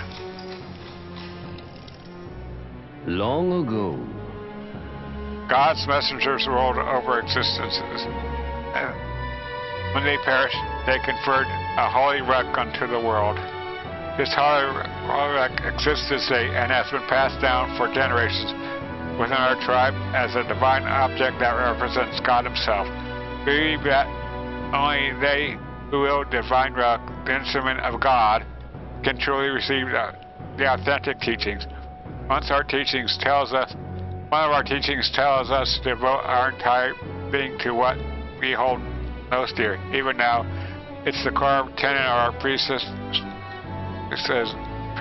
Long ago. God's messengers ruled over existences. And when they perished, they conferred a holy relic unto the world. This holy relic exists this day and has been passed down for generations within our tribe as a divine object that represents God himself. We believe that only they who wield divine relic, the instrument of God, can truly receive the authentic teachings. One of our teachings tells us to devote our entire being to what we hold most dear. Even now, it's the core tenet of our priestess. It says, our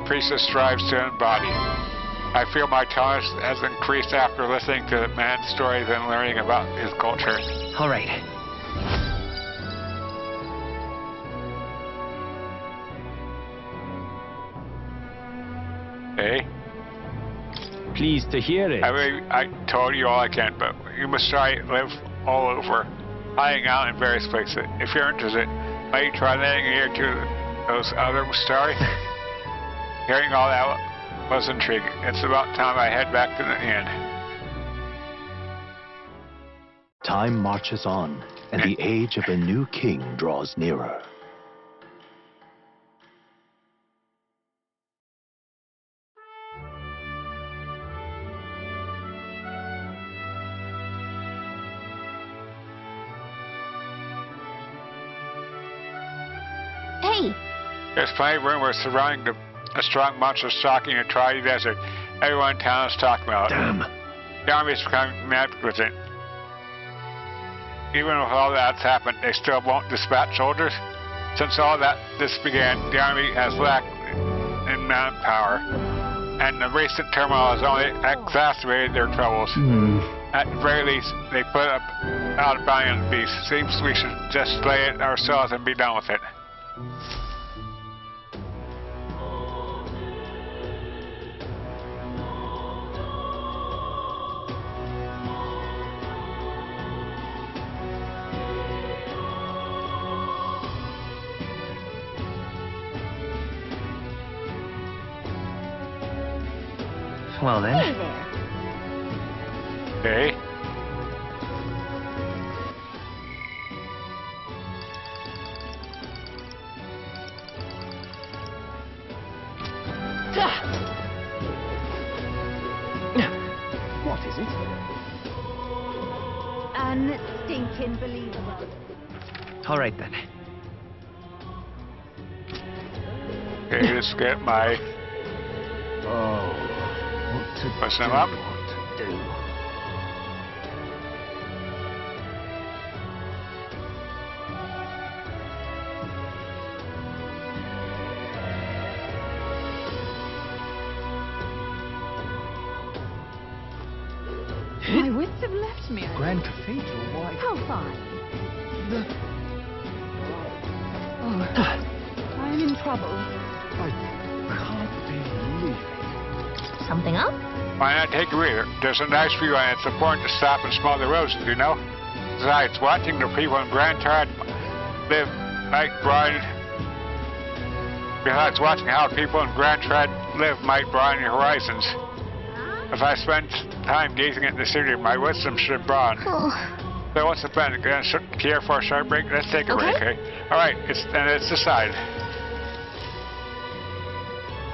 priestess strives to embody. I feel my tolerance has increased after listening to the man's stories and learning about his culture. All right. Hey? Pleased to hear it. I mean, I told you all I can, but you must try to live all over, hiding out in various places. If you're interested, might you try landing here to those other stories? Hearing all that was intriguing. It's about time I head back to the inn. Time marches on, and the age of a new king draws nearer. Hey, There's plenty of rumors surrounding a strong monster stalking a troddy desert. Everyone in town is talking about it. Damn. The army's becoming magnificent. Even with all that's happened, they still won't dispatch soldiers. Since all this began, the army has lacked in manpower, and the recent turmoil has only exacerbated their troubles. At the very least, they put up out a bounty on the beast. Seems we should just slay it ourselves and be done with it. Well hey then. there. Okay? What is it? Unstinking believable. All right then. Okay, let's get my... Oh, what to Push do? them up. What to do? My wits have left me. Grand Cathedral, why? How fine. Oh, I am in trouble. I can't believe it. Something up? Why not take a breather? There's a nice view and it's important to stop and smell the roses, you know? Besides, watching the people in Grand Tide live might broaden... Besides, watching how people in Grand Tide live might broaden your horizons. If I spend time gazing at the city, my wisdom should broaden. Oh. So what's the plan? Care for a short break? Let's take a break, okay? Alright, it's decided.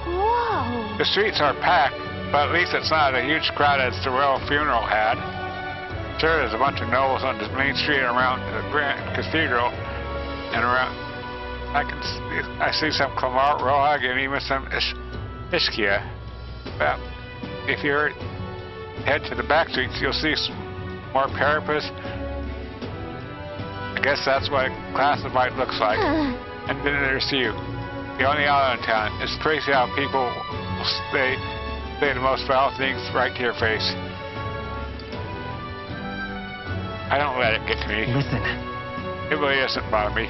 Whoa. The streets are packed, but at least it's not a huge crowd as the royal funeral had. Sure, there's a bunch of nobles on the main street around the Grand Cathedral, and around. I see some Clamart Rohag and even some Ischia. Well, if you head to the back streets, you'll see some more parapets. I guess that's what classified looks like. And then there's you, the only island in town. It's crazy how people say the most foul things right to your face. I don't let it get to me. Listen. It really doesn't bother me.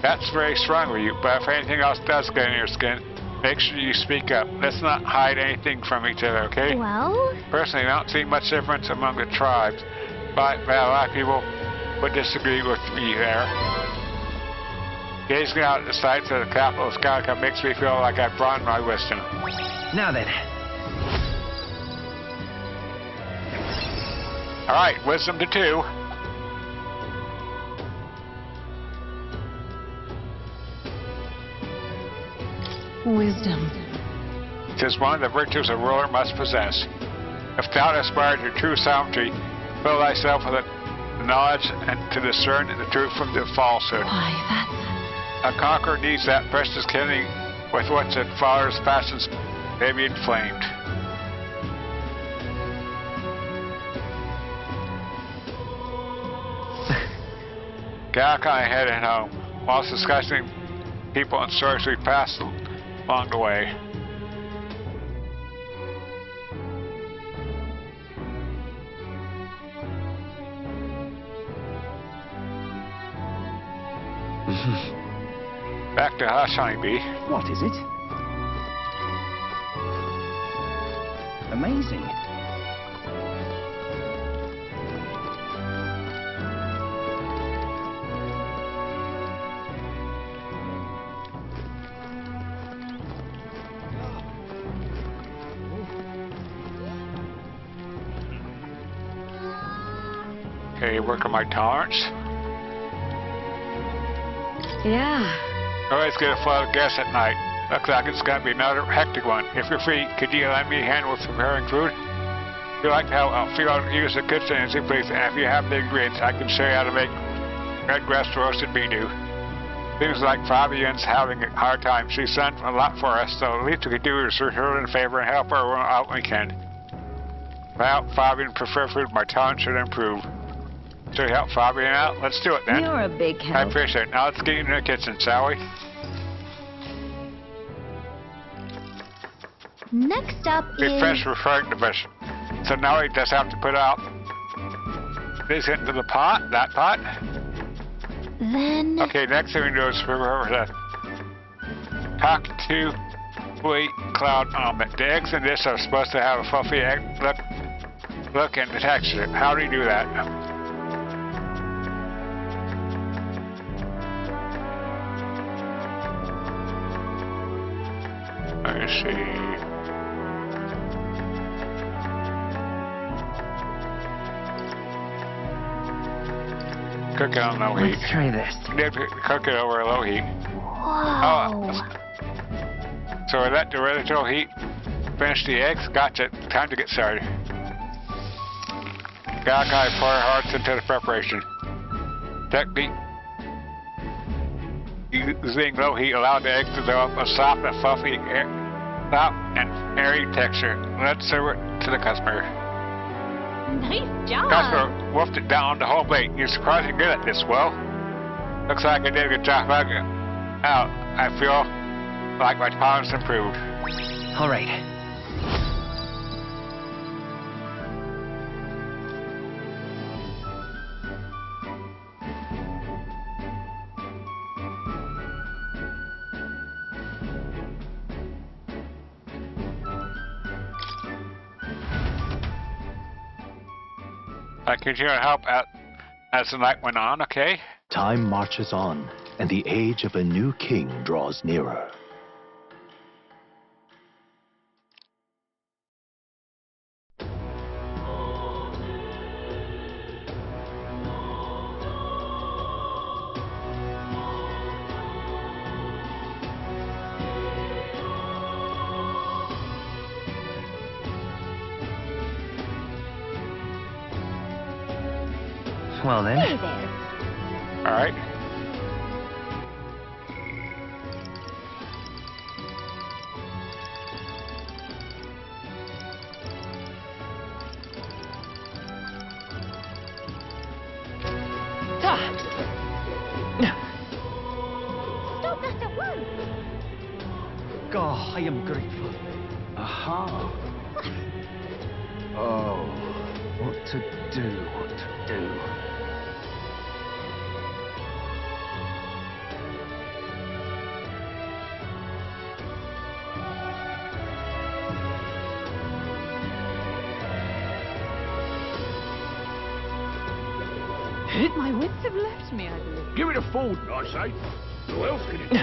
That's very strong with you, but if anything else does get in your skin, make sure you speak up. Let's not hide anything from each other, okay? Well? Personally, I don't see much difference among the tribes. But a lot of people would disagree with me there. Gazing out at the sights of the capital of Skyca makes me feel like I've broadened my wisdom. Now then. Alright, wisdom to 2. Wisdom. Tis one of the virtues a ruler must possess. If thou aspire to true sovereignty, fill thyself with the knowledge and to discern the truth from the falsehood. Why, that's... A conqueror needs that precious kindling with which its father's passions may be inflamed. Galka and I headed home, whilst discussing people and stories we passed along the way. Back to Hush, Honeybee. What is it? Amazing. Okay, work on my tolerance. Yeah. Always get a flood of guests at night. Looks like it's going to be another hectic one. If you're free, could you lend me a hand with preparing food? If you like to help, I'll feel out use the kitchen as you please. And if you have the ingredients, I can show you how to make red grass roasted bean-do. Seems like Fabian's having a hard time. She's done a lot for us, so the least we can do is do her in favor and help her out when we can. Without Fabian prefer food, my talent should improve. So help Fabian out? Let's do it then. You're a big I help. appreciate it. Now let's get into the kitchen, shall we? Next up We is... finished referring to fish. So now we just have to put out this into the pot, that pot. Then... Okay, next thing we do is prepare the cockatoo wheat cloud omelet. The eggs in this are supposed to have a fluffy egg look and texture. How do you do that? Let me see. Cook it on low heat. Let's try this. Cook it over low heat. Whoa. So we let the relative heat finish the eggs. Gotcha. Time to get started. Galkai pour hearts into the preparation. Technique. Using low heat allowed the eggs to develop a soft and fluffy, soft and airy texture. Let's serve it to the customer. Nice job. Customer wolfed it down the whole plate. You're surprisingly good at this, Will. Looks like I did a good job figuring it out. I feel like my tolerance improved. All right. I continue to help out as the night went on, okay? Time marches on, and the age of a new king draws nearer. Well then. Hey there. All right. Stop that at once. Oh, I am grateful. Aha. Oh, what to do, what to do. My wits have left me, I believe. Give it a Forden, I say. Who else can it be?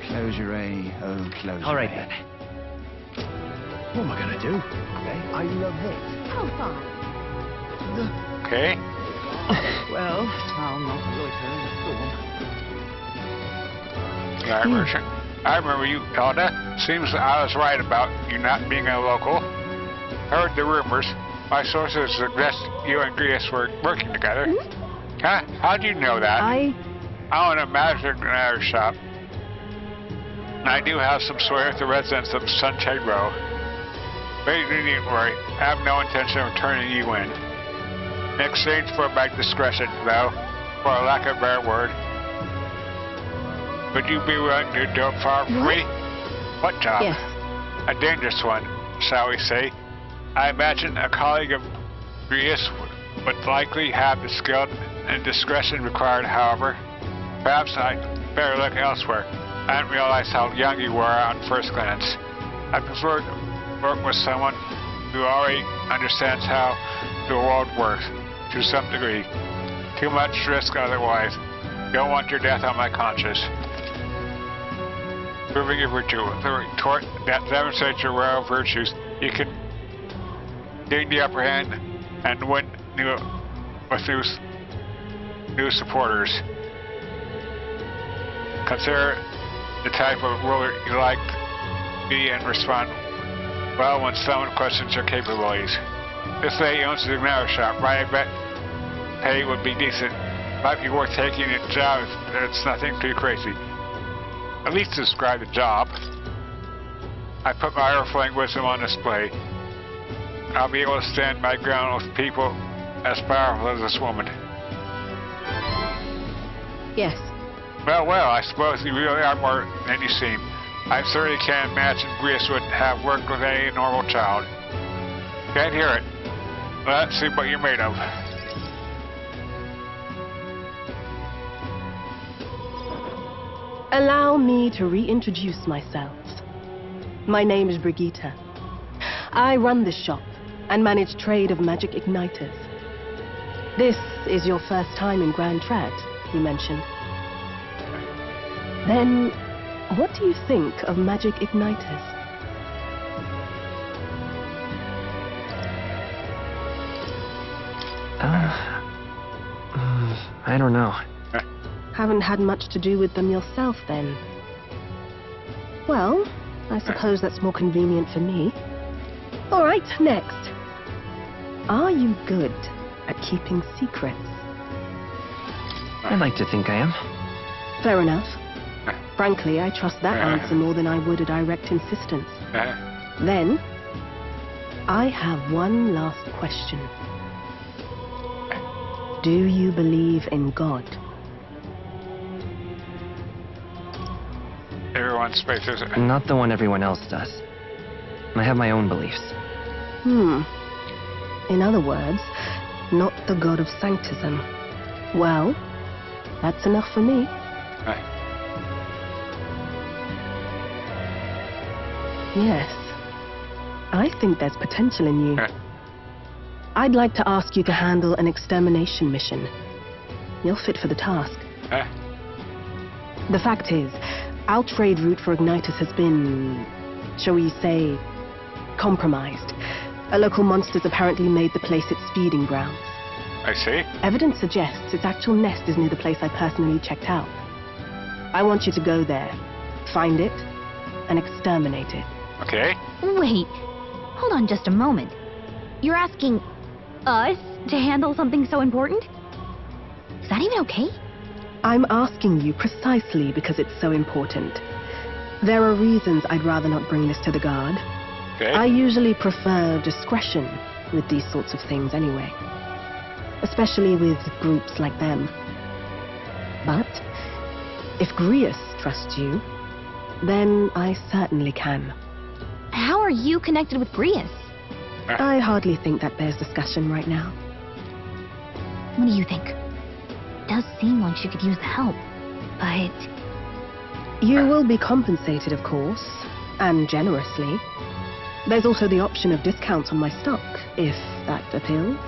Close your A, oh, close All your right, A. then. What am I going to do? I love it. How fine. Okay. Well, I'll not loiter in the storm. Yeah, I remember you, Elda. Seems I was right about you not being a local. Heard the rumors. My sources suggest you and Grius were working together. Huh? How'd you know that? I own a magic shop. And I do have some sway with the residents of Sunshade Row. But you needn't worry. I have no intention of turning you in. In exchange for my discretion, though, for a lack of a better word, would you be willing to do it for free? What job? Yes. A dangerous one, shall we say. I imagine a colleague of Grius would likely have the skill and discretion required, however. Perhaps I'd better look elsewhere. I didn't realize how young you were on first glance. I prefer to work with someone who already understands how the world works, to some degree. Too much risk otherwise. Don't want your death on my conscience. Proving your virtue, the retort that demonstrates your royal virtues, you can gain the upper hand and win new supporters. Consider the type of ruler you like to be and respond well when someone questions your capabilities. This lady owns the Igniter shop, right? I bet pay would be decent. Might be worth taking a job if it's nothing too crazy. At least describe the job. I put my overflowing wisdom on display. I'll be able to stand my ground with people as powerful as this woman. Yes. Well, I suppose you really are more than you seem. I certainly can't imagine Grius would have worked with any normal child. Can't hear it. Let's see what you're made of. Allow me to reintroduce myself. My name is Brigitte. I run this shop and manage trade of magic igniters. This is your first time in Grand Trad, you mentioned. Then, what do you think of magic igniters? I don't know. Haven't had much to do with them yourself, then? Well, I suppose that's more convenient for me. All right, next. Are you good at keeping secrets? I'd like to think I am. Fair enough. Frankly, I trust that answer more than I would a direct insistence. Then, I have one last question. Do you believe in God? Everyone's faces. Not the one everyone else does. I have my own beliefs. In other words, not the god of sanctism. Well, that's enough for me. Yes. I think there's potential in you. I'd like to ask you to handle an extermination mission. You're fit for the task. The fact is, our trade route for igniters has been, shall we say, compromised. A local monster's apparently made the place its feeding grounds. I see. Evidence suggests its actual nest is near the place I personally checked out. I want you to go there, find it, and exterminate it. Okay. Wait, hold on just a moment. You're asking us to handle something so important? Is that even okay? I'm asking you precisely because it's so important. There are reasons I'd rather not bring this to the guard. Okay. I usually prefer discretion with these sorts of things anyway. Especially with groups like them. But if Grius trusts you, then I certainly can. How are you connected with Grius? I hardly think that bears discussion right now. What do you think? It does seem like she could use the help, but... You will be compensated, of course, and generously. There's also the option of discounts on my stock, if that appeals.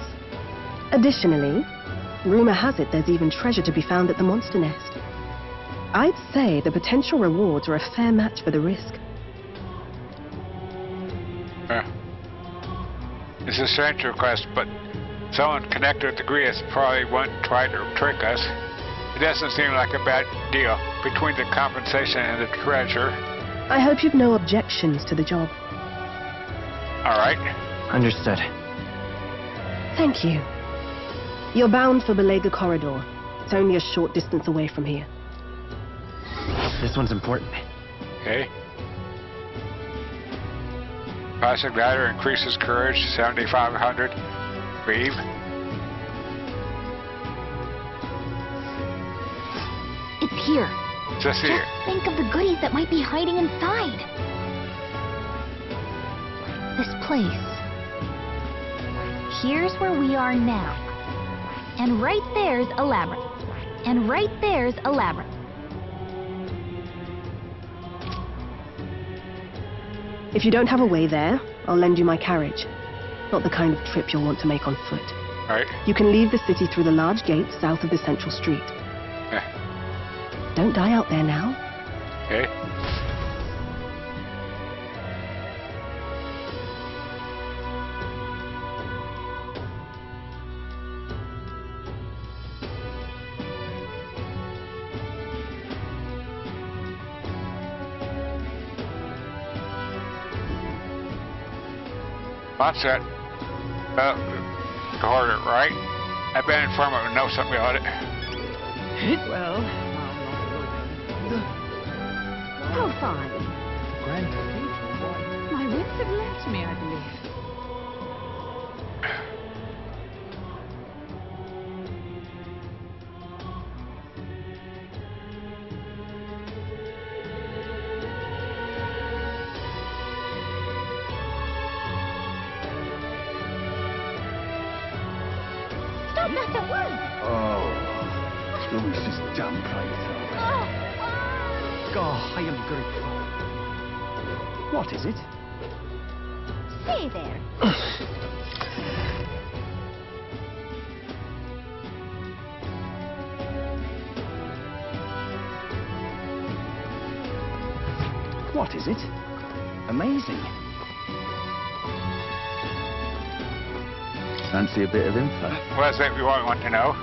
Additionally, rumor has it there's even treasure to be found at the monster nest. I'd say the potential rewards are a fair match for the risk. It's a strange request, but someone connected with the Grius probably won't try to trick us. It doesn't seem like a bad deal between the compensation and the treasure. I hope you've no objections to the job. Alright. Understood. Thank you. You're bound for Belega Corridor. It's only a short distance away from here. This one's important. Okay. Classic ladder increases courage 7,500. Leave. It's here. Just here. Just think of the goodies that might be hiding inside. This place. Here's where we are now. And right there's a labyrinth. And right there's a labyrinth. If you don't have a way there, I'll lend you my carriage. Not the kind of trip you'll want to make on foot. Alright. You can leave the city through the large gate south of the central street. Yeah. Don't die out there now. Okay. What's that? Order, right? I've been informed I would know something about it. Well, how fine. Grand Cathedral, why? My wits have left me, I believe. Stop, that's a word! Oh, this is damn private. God, I am grateful. What is it? Stay there. What is it? Amazing. Fancy a bit of info? What is it we want to know?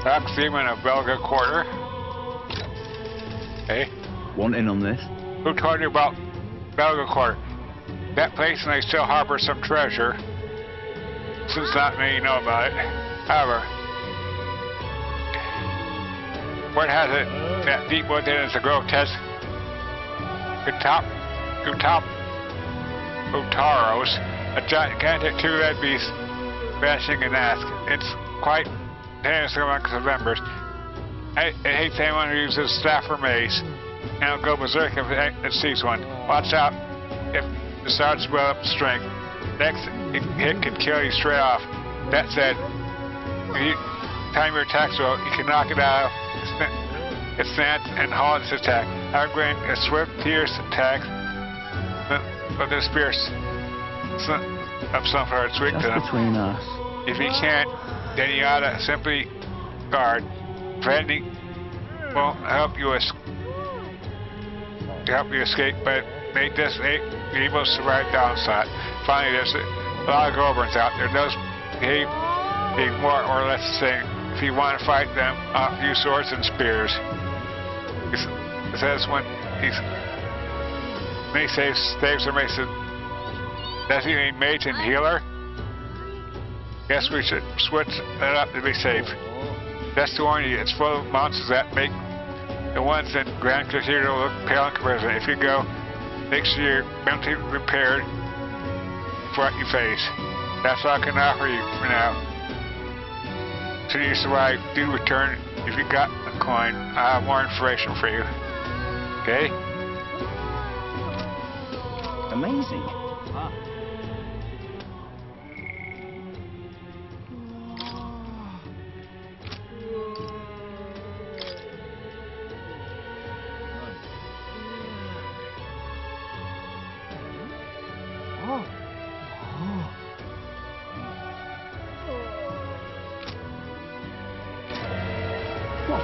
Back seaman of Belga Quarter. Hey, Want in on this? who told you about Belga Quarter? That place and they still harbor some treasure. Since not many know about it. However, word has it that deep within is a grotesque Utaros, a gigantic two-red beast vanishing in ask. It's quite dangerous amongst the members. I hate anyone who uses staff or mace, and it'll go berserk if it sees one. Watch out if it starts to build up strength. Next hit can kill you straight off. That said, if you time your attacks well, you can knock it out of its stance and halt its attack. Outgoing a swift, fierce attack with this fierce of some sort. It's weak to them. Between us. If you can't, then you oughta simply guard. Defending won't help you escape, but make this evil survive downside. Finally, there's a lot of goblins out there. Those behave more or less the same. If you want to fight them, use swords and spears. It says when he's many saves or makes it. Does he mean mage and healer? Guess we should switch that up to be safe. Just to warn you, it's full of monsters that make the ones in Grand Cathedral look pale in comparison. If you go, make sure you're mentally prepared for what you face. That's all I can offer you for now. Should you survive, do return if you got a coin. I have more information for you. Okay? Amazing.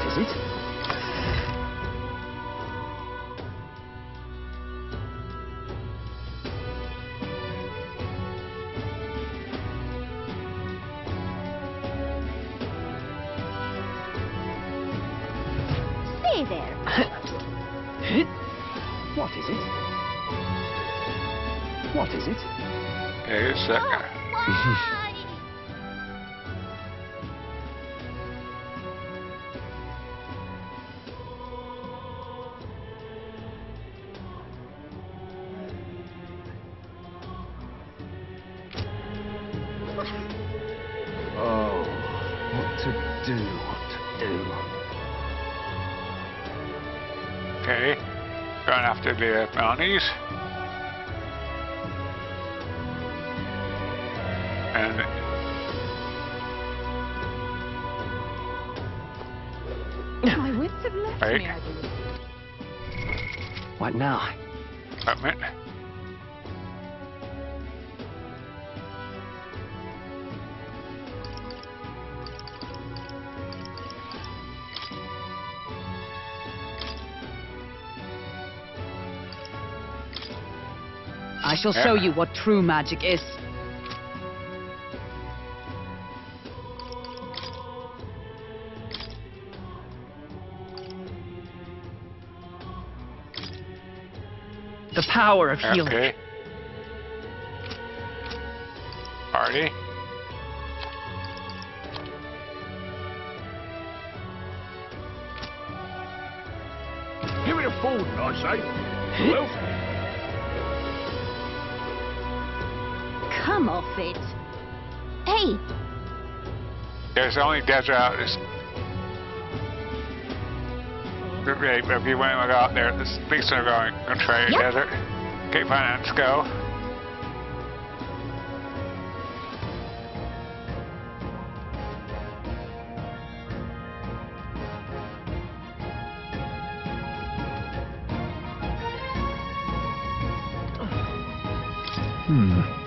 is it? Stay there. What is it? What is it? Okay, a second. Why? Oh, what to do, what to do. Okay, going after the bounties. And My wits have left Right. me, I believe. What now? equipment. I shall show you what true magic is. The power of healing. Okay. Party. Give it a food, I say. Who else can Come off it. Hey, There's only desert out. It's great, but if you want to go out there, this police are going to try a Yep. desert. Okay, fine, let's go.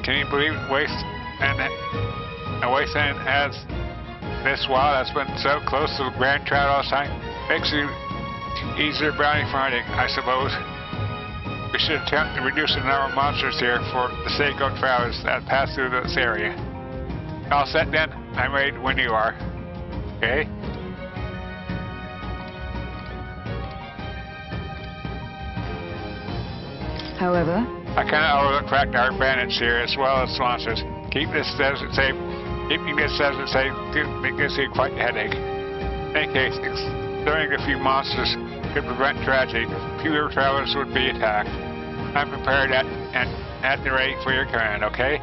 Can you believe Wasteland has this wall that's been so close to the Grand Trout all the time? Makes you easier bounty finding, I suppose. We should attempt to reduce the number of monsters here for the sake of travelers that pass through this area. All set then? I'm ready when you are. Okay? However, I cannot overlook the fact our bandits here as well as monsters. Keeping this desert safe gives you quite a headache. In any case, exterminating a few monsters could prevent tragedy. Fewer travelers would be attacked. I'm prepared at the rate for your command, okay?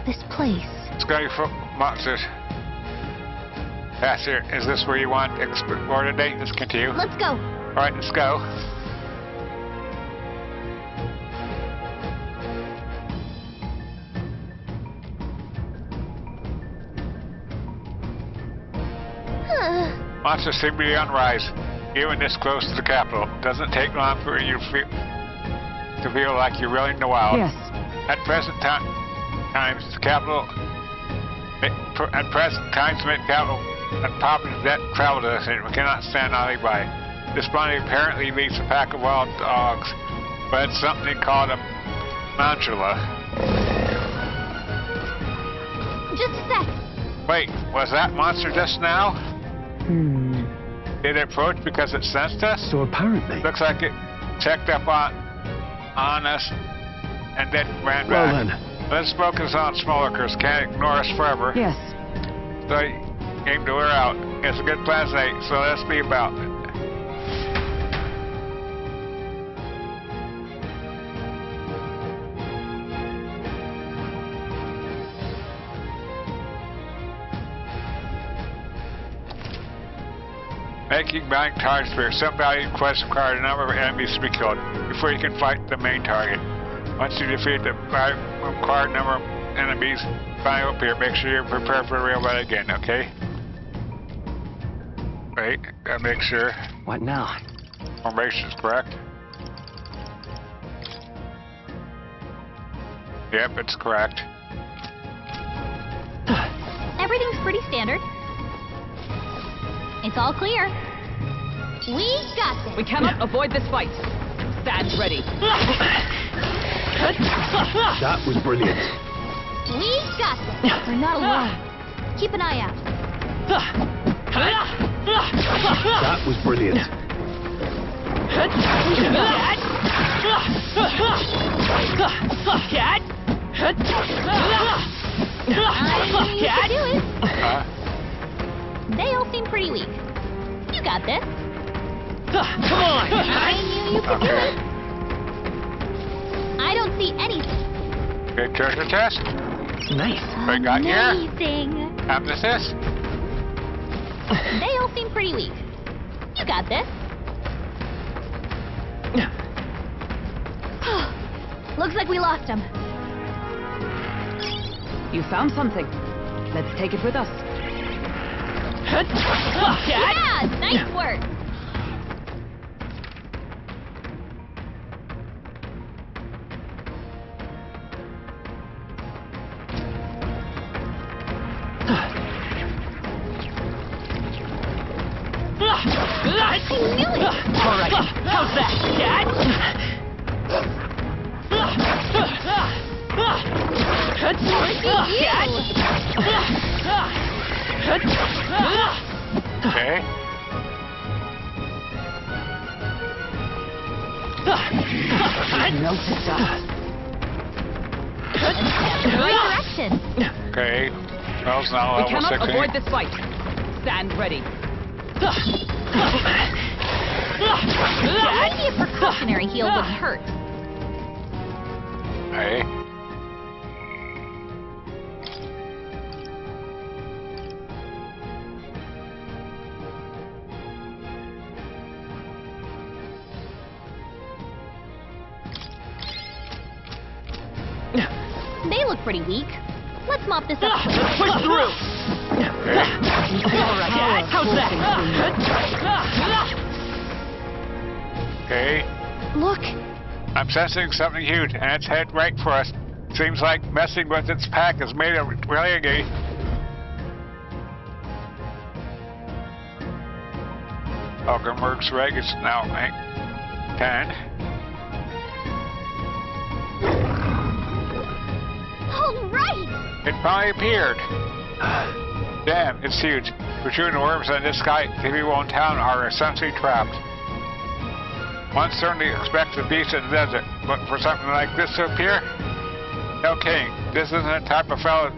this place. Let's go for monsters. Pastor, is this where you want to explore today? Let's continue. Let's go. Alright, let's go. Monsters seem to be on rise, even this close to the capital. Doesn't take long for you to feel like you're really in the wild. yes. At present times, the capital. At present times, the capital and populace that travel to us, and we cannot stand idly by. This bounty apparently leads a pack of wild dogs, but it's something called a mantula. Just a sec. Wait, was that monster just now? Did it approach because it sensed us? So apparently... Looks like it checked up on us and then ran Well back. then, Let's focus on smokers. Can't ignore us forever. Yes. So you aim to lure out. It's a good plan, Snake, so let's be about it. Making blank targets for some value quest requires a number of enemies to be killed before you can fight the main target. Once you defeat the required number of enemies, finally up here, make sure you're prepared for the real fight again, okay? Wait, gotta make sure What now? formation is correct. Yep, it's correct. Everything's pretty standard. It's all clear. We got this. We cannot avoid this fight. Stand ready. That was brilliant. We got this. We're not alone. Keep an eye out. That was brilliant. I knew you could do it. They all seem pretty weak. You got this. Come on! I knew you could do it. I don't see anything. Good treasure chest. Nice. We got here. Amazing. Amethyst. They all seem pretty weak. You got this. Looks like we lost him. You found something. Let's take it with us. Yeah, nice work. I knew it. All right. How's that, Dad? Okay. Noticed us. In the right direction. Okay. Smells now We level cannot 16. avoid this fight. Stand ready. Maybe a precautionary heal wouldn't hurt. Okay. They look pretty weak. Let's mop this up. Let's push through. All right. How's that? Okay. Look, I'm sensing something huge, and it's headed right for us. Seems like messing with its pack has made it really gay. Ogrenberg's reg is now 10. all right. It finally appeared. Damn, it's huge. Protruding worms in this sky, people in town are essentially trapped. One certainly expects a beast in the desert, but for something like this to appear? No kidding. This isn't the type of fellow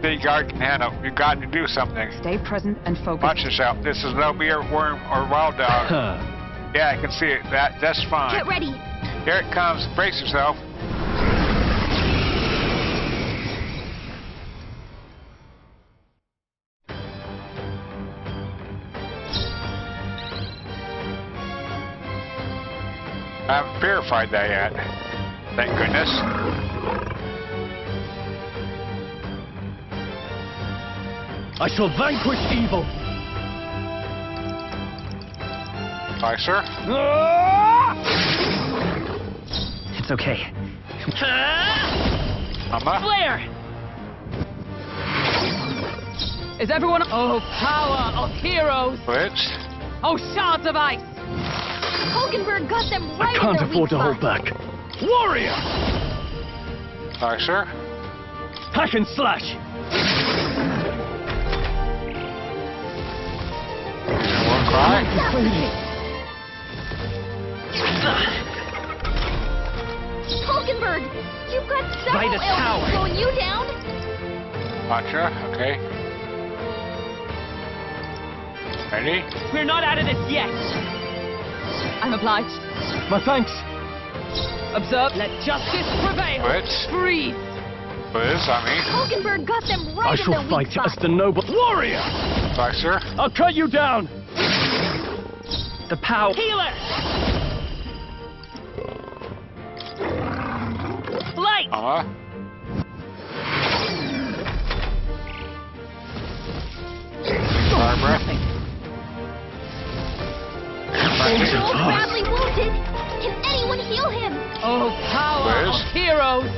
the guard can handle. You've got to do something. Stay present and focused. Watch yourself. This is no mere worm or wild dog. Yeah, I can see it. That's fine. Get ready. Here it comes. Brace yourself. I haven't purified that yet. Thank goodness. I shall vanquish evil. Hi, sir. It's okay. Mama? Flare! Is everyone... Oh, power of heroes! Blitz? Oh, shards of ice! Hulkenberg got them I right in can't their afford to weak hold spot. back. Warrior! Hi, sir. Hack and slash! One cry? Hulkenberg, you've got By several the tower. ailments slowing you down. Gotcha. Okay. Ready? We're not out of this yet! I'm obliged. My thanks. Observe. Let justice prevail. Blitz? Freeze. Blitz, I mean. Hulkenberg got them right I in shall their fight weak spot. as the noble warrior. Hi, sir. I'll cut you down. The power. Healer. Light. Barbara. Joel's badly wounded. Can anyone heal him? Oh, power Where's? of heroes.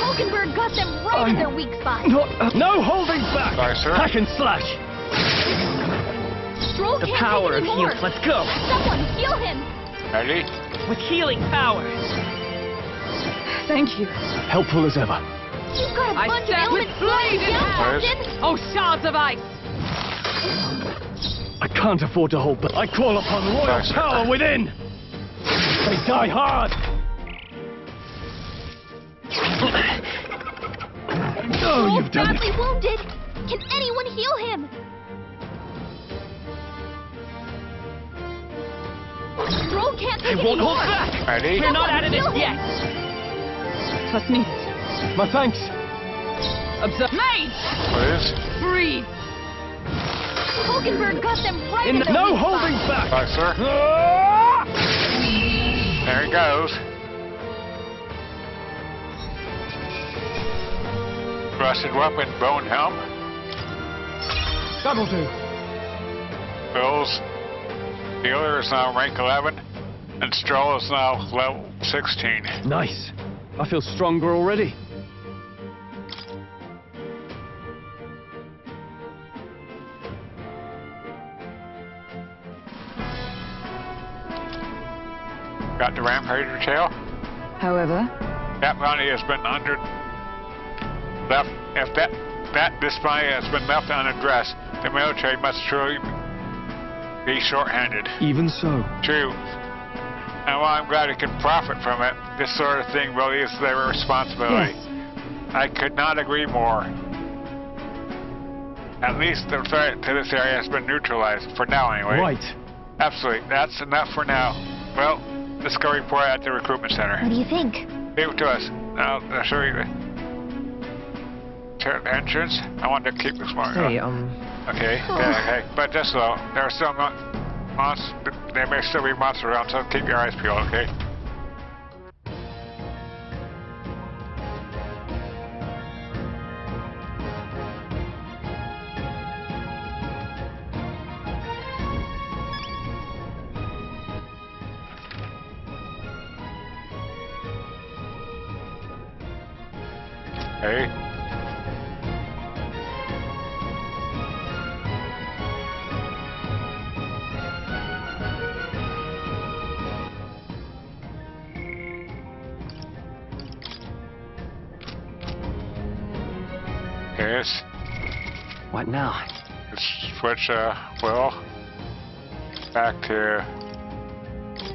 Hulkenberg got them right in their weak spot. No holding back. Sorry, sir. Hack and slash. Stroll The can't power take of anymore. heals. Let's go. Someone heal him. Ready? With healing powers. Thank you. Helpful as ever. You've got a I bunch of step with elements flying blade in down, hand. Captain. Oh, shards of ice. I can't afford to hold back. I call upon royal Thanks, sir. power within. They die hard. Oh, Stroll's you've done badly it. wounded. Can anyone heal him? Stroll can't I take won't anymore. hold back. Ready? We're not Someone out of this heal him. yet. Trust me. My thanks. Observe. Mage! Please. Breathe. Hulkenberg got them right in the No weak spot. holding back. Bye, sir. Ah! There he goes. Rusted weapon, bone helm. That'll do. Bill's healer is now rank 11, and Stroll is now level 16. Nice. I feel stronger already. Got the Rampager tail. However, That bounty has been left. If this bounty has been left unaddressed, the military must truly be short-handed. Even so. True. And while I'm glad it can profit from it, this sort of thing really is their responsibility. yes. I could not agree more. At least the threat to this area has been neutralized, for now anyway. Right. Absolutely. That's enough for now. Well, let's go report at the recruitment center. What do you think? Leave it to us. Now, I'll show you the entrance. I want to keep this one. Hey, Okay, okay. But just slow. There are still monsters. There may still be monsters around, so keep your eyes peeled, okay? Hey. Yes. what now? Let's switch, Will, back to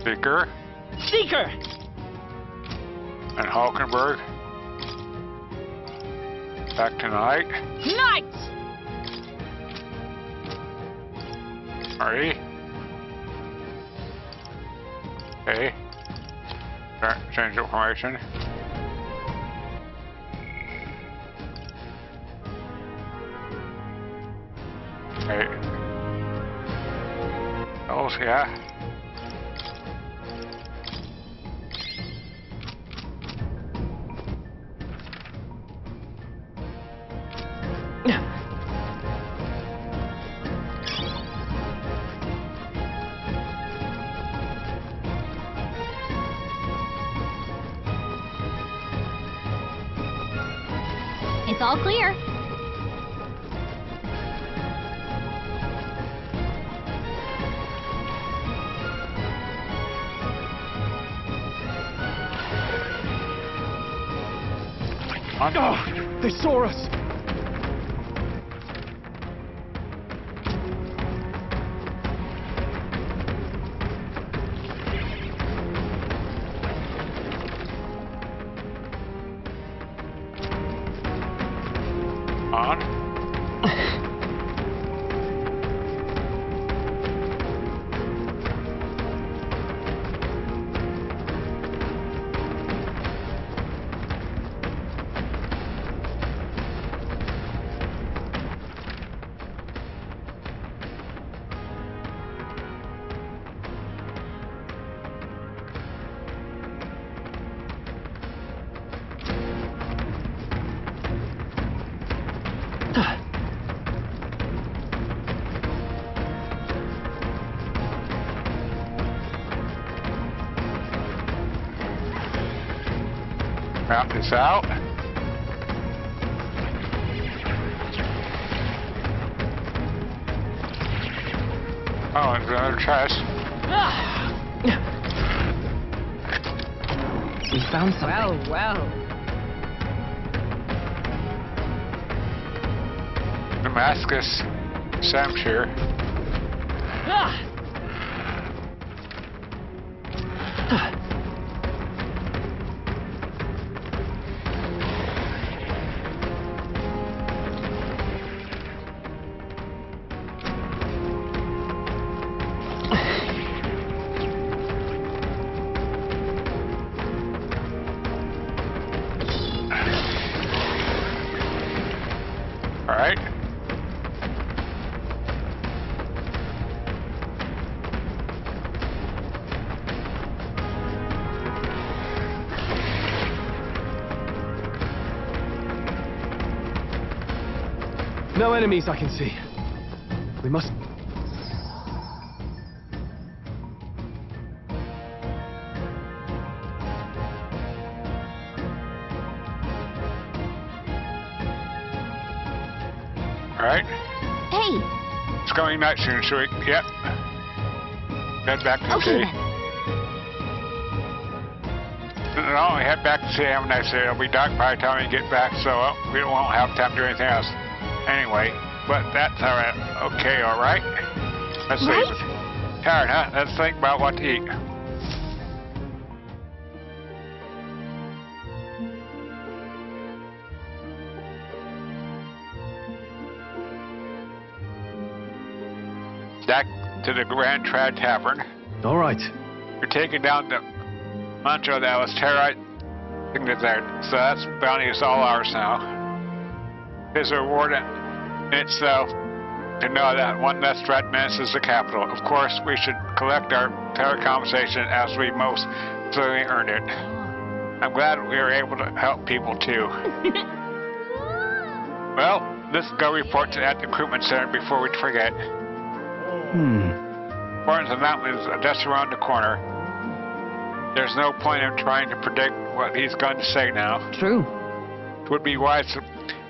Seeker Seeker! and Hulkenberg. Back to Knight. Knight! Marty. Okay. Change the formation. Hey. Oh, yeah. It's all clear. Oh, they saw us. On. Map this out. Oh, there's another chest. We found something. Well. Damascus Samshire. All right. No enemies I can see. We must... All right. Hey, It's coming night soon, so we... Yep. Head back to the okay city. then. No, we head back to the city. Have a nice day. It'll be dark by the time we get back, so we won't have time to do anything else. Anyway, but that's all right. Okay, all right. Let's see. Right? Tired, huh? Let's think about what to eat. Back to the Grand Trad Tavern. All right. We're taking down the mantra that was terrorizing the there. So that's bounty is all ours now. It's a reward in itself to know that one less threat menaces the capital. Of course, we should collect our fair compensation as we most certainly earned it. I'm glad we were able to help people too. Well, let's go report to at the recruitment center before we forget. Fortin's the mountain is just around the corner. There's no point in trying to predict what he's going to say now. True. It would be wise to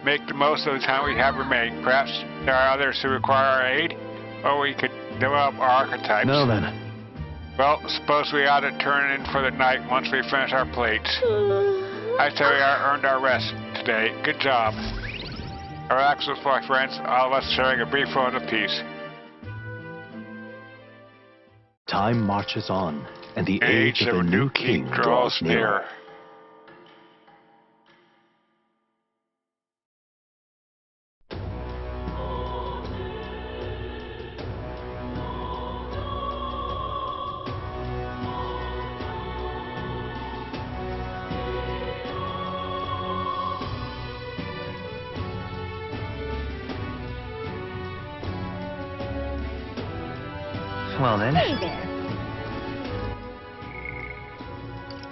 make the most of the time we have remaining. Perhaps there are others who require our aid, or we could develop our archetypes. Now then. Well, suppose we ought to turn in for the night once we finish our plates. I say we earned our rest today. Good job. Relax with my friends, all of us sharing a brief moment of peace. Time marches on, and the age of a new king draws nearer. Well then. Hey there.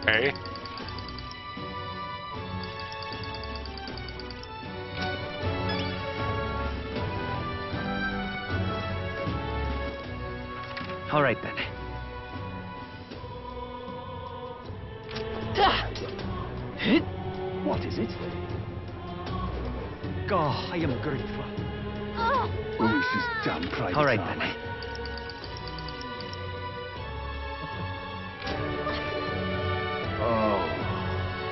Hey. All right then. What is it? God, I am grateful. Oh, Oh, this is damn private. All right army. then. Oh,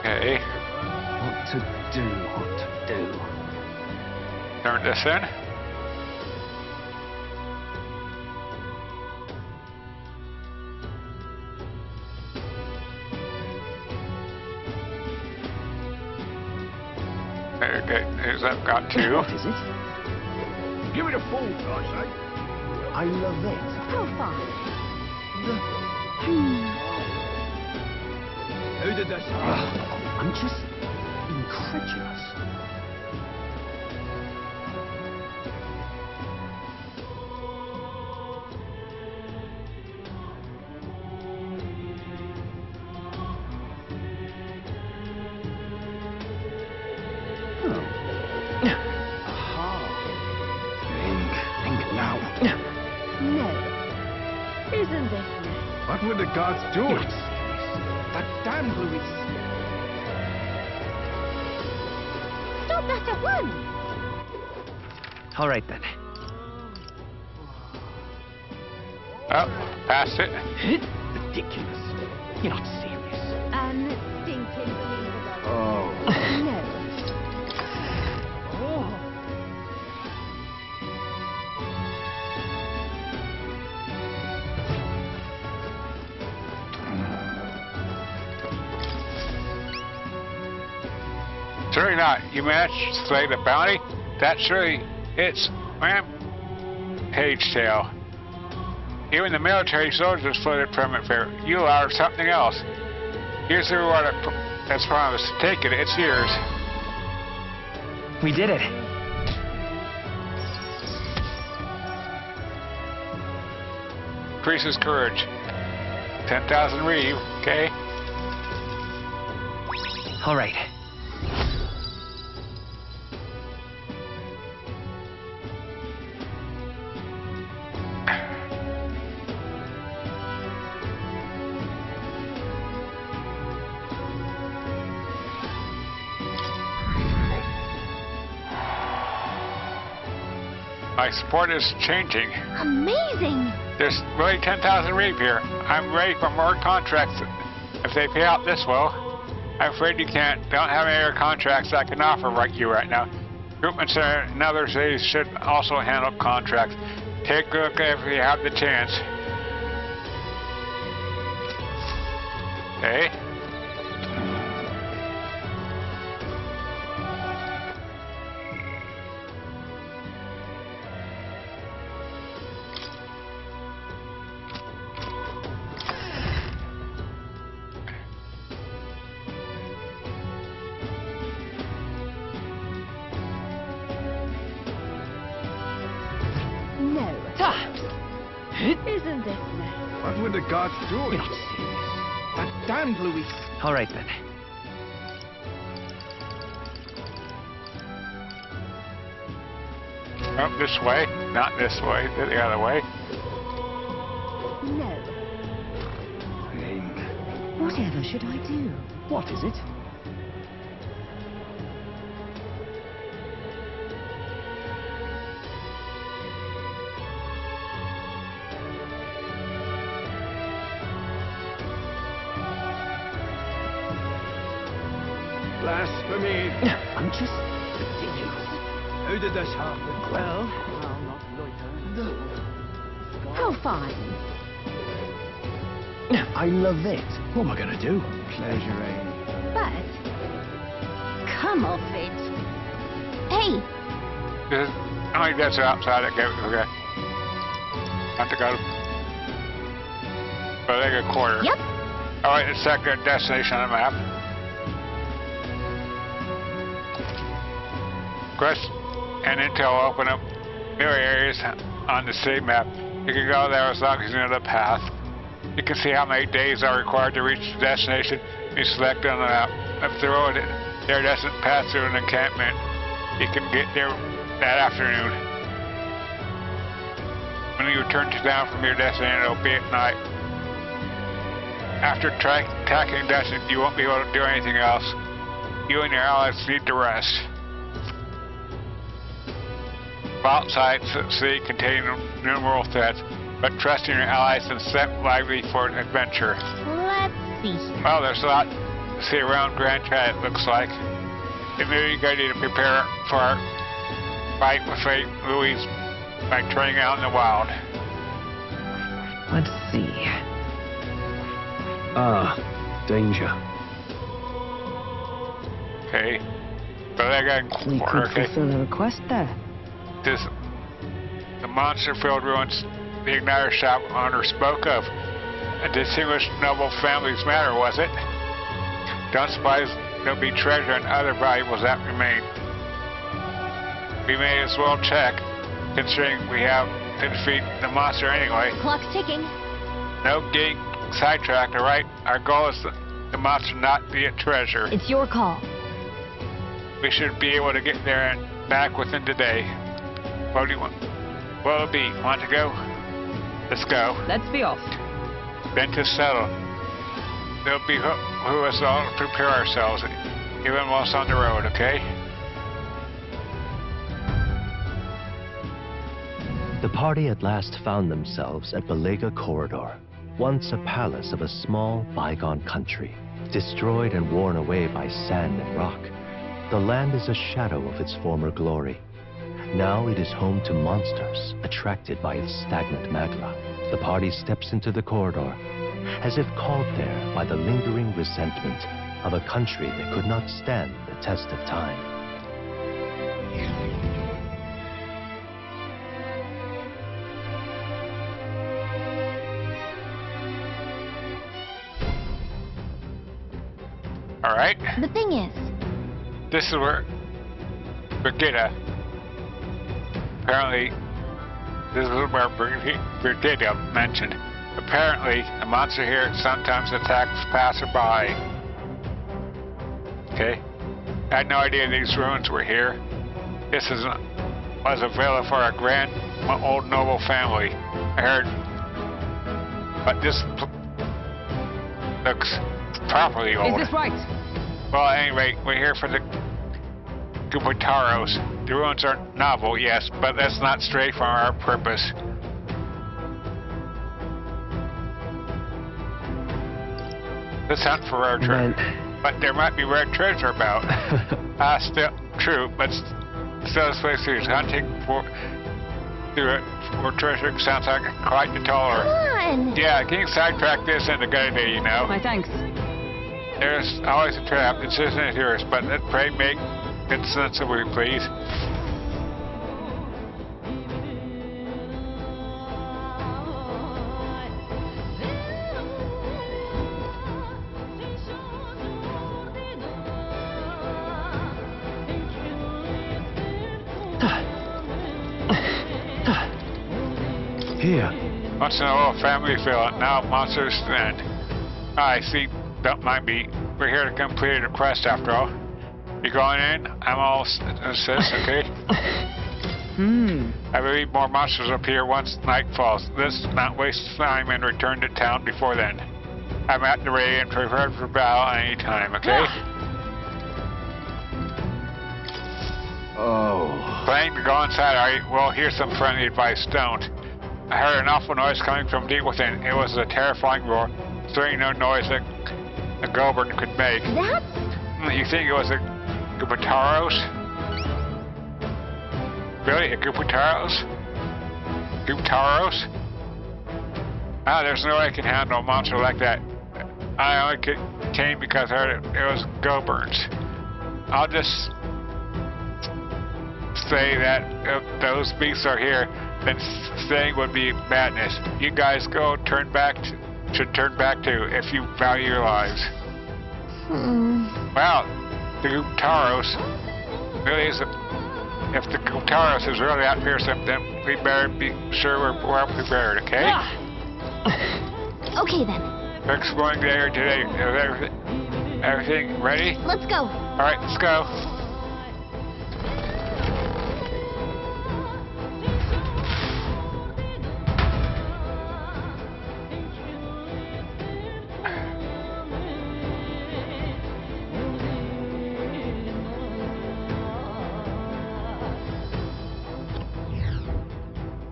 Hey. what to do, what to do. Turn this in. Okay, here's that got two. What is it? Give it a full, I say. I love it. profile. Who did this? I'm just incredulous. Think now. No. Isn't this nice? What would the gods do? Yes. That damn Louis. Stop that at once! All right then. Oh, past it. Ridiculous. You're not serious. Unstinking believable. Oh. No. Certainly not. You managed to slay the bounty? That's surely it's page tale. Even the military soldiers floated from it for you are something else. Here's the reward that's promised. Take it, it's yours. We did it. Increases courage. 10,000 reeve, okay? All right. My support is changing. Amazing! There's really 10,000 reeve here. I'm ready for more contracts if they pay out this well. I'm afraid you don't have any other contracts I can offer you right now. Recruitment Center and other cities should also handle contracts. Take a look if you have the chance. Okay. No. Isn't this nice? What would the gods do? You're not serious. That damned Louis. All right then. Up this way, not this way, the other way. No. Whatever should I do? What is it? Blasphemy! I'm just ridiculous. How did this happen? Well, I'll not loiter. How fine. I love it. What am I gonna do? Pleasure, eh? But come off it. Hey, How many deaths are outside that gate? Okay. Have to go to Bodega Quarter. yep. Alright, let's check their destination on the map. Quest and intel open up new areas on the city map. You can go there as long as you know the path. You can see how many days are required to reach the destination. You select on the map. If the road there doesn't pass through an encampment, you can get there that afternoon. When you return to town from your destination, it'll be at night. After attacking Dustin, you won't be able to do anything else. You and your allies need to rest. Outside sea containing numerous threats, but trust in your allies and set lively for an adventure. Let's see here. Well, there's a lot to see around Grand Chat, it looks like. Maybe you guys need to prepare for our fight with Fate Louise by training out in the wild. Let's see. Danger. Okay. But I got We could okay. fulfill a request there. The monster-filled ruins the Igniter shop owner spoke of. A distinguished noble family's matter, was it? Don't suppose there'll be treasure and other valuables that remain. We may as well check, considering we have to defeat the monster anyway. Clock's ticking. No getting sidetracked, alright? Our goal is the monster not be a treasure. It's your call. We should be able to get there and back within the day. What do you want? What'll it be? Want to go? Let's go. Let's be off. Then to settle. There'll be who us all to prepare ourselves, even whilst on the road, okay? The party at last found themselves at Belega Corridor, once a palace of a small, bygone country, destroyed and worn away by sand and rock. The land is a shadow of its former glory. Now it is home to monsters attracted by its stagnant magma. The party steps into the corridor, as if called there by the lingering resentment of a country that could not stand the test of time. All right. The thing is, This is where Brigida. Apparently, this is where Brigida mentioned. Apparently, the monster here sometimes attacks passerby. Okay? I had no idea these ruins were here. This was a villa for a grand old noble family. I heard. But this looks properly old. Is this right? Well, anyway, we're here for the Gupitaros. The ruins are novel, yes, but that's not straight from our purpose. Let's hunt for rare treasure. But there might be rare treasure about. Still true, but still especially hunting for treasure sounds like quite the taller. come on! Yeah, getting sidetracked isn't a good idea, you know. My thanks. There's always a trap. It's isn't yours, but pray make it sensibly, please. Here. Once in a while, family feel now monsters stand. I see. Don't mind me. We're here to complete a quest after all. You going in? I'm all assist, okay? I believe more monsters appear once night falls. Let's not waste time and return to town before then. I'm at the ready and prepared for battle any time, okay? Oh. Planning to go inside, we'll hear some friendly advice. Don't. I heard an awful noise coming from deep within. It was a terrifying roar. Certainly no noise that a goblin could make. That's... You think it was a Gupitaros? Really? A Gupitaros? Gupitaros? Ah, there's no way I can handle a monster like that. I only came because I heard it was goblins. I'll just say that if those beasts are here, then staying would be madness. You guys go turn back to if you value your lives. Well, the Gupitaros really is. If the Gupitaros is really out here, then we better be sure we're well prepared, okay? Okay then. We're exploring the area today. Is everything ready? Let's go. All right, let's go.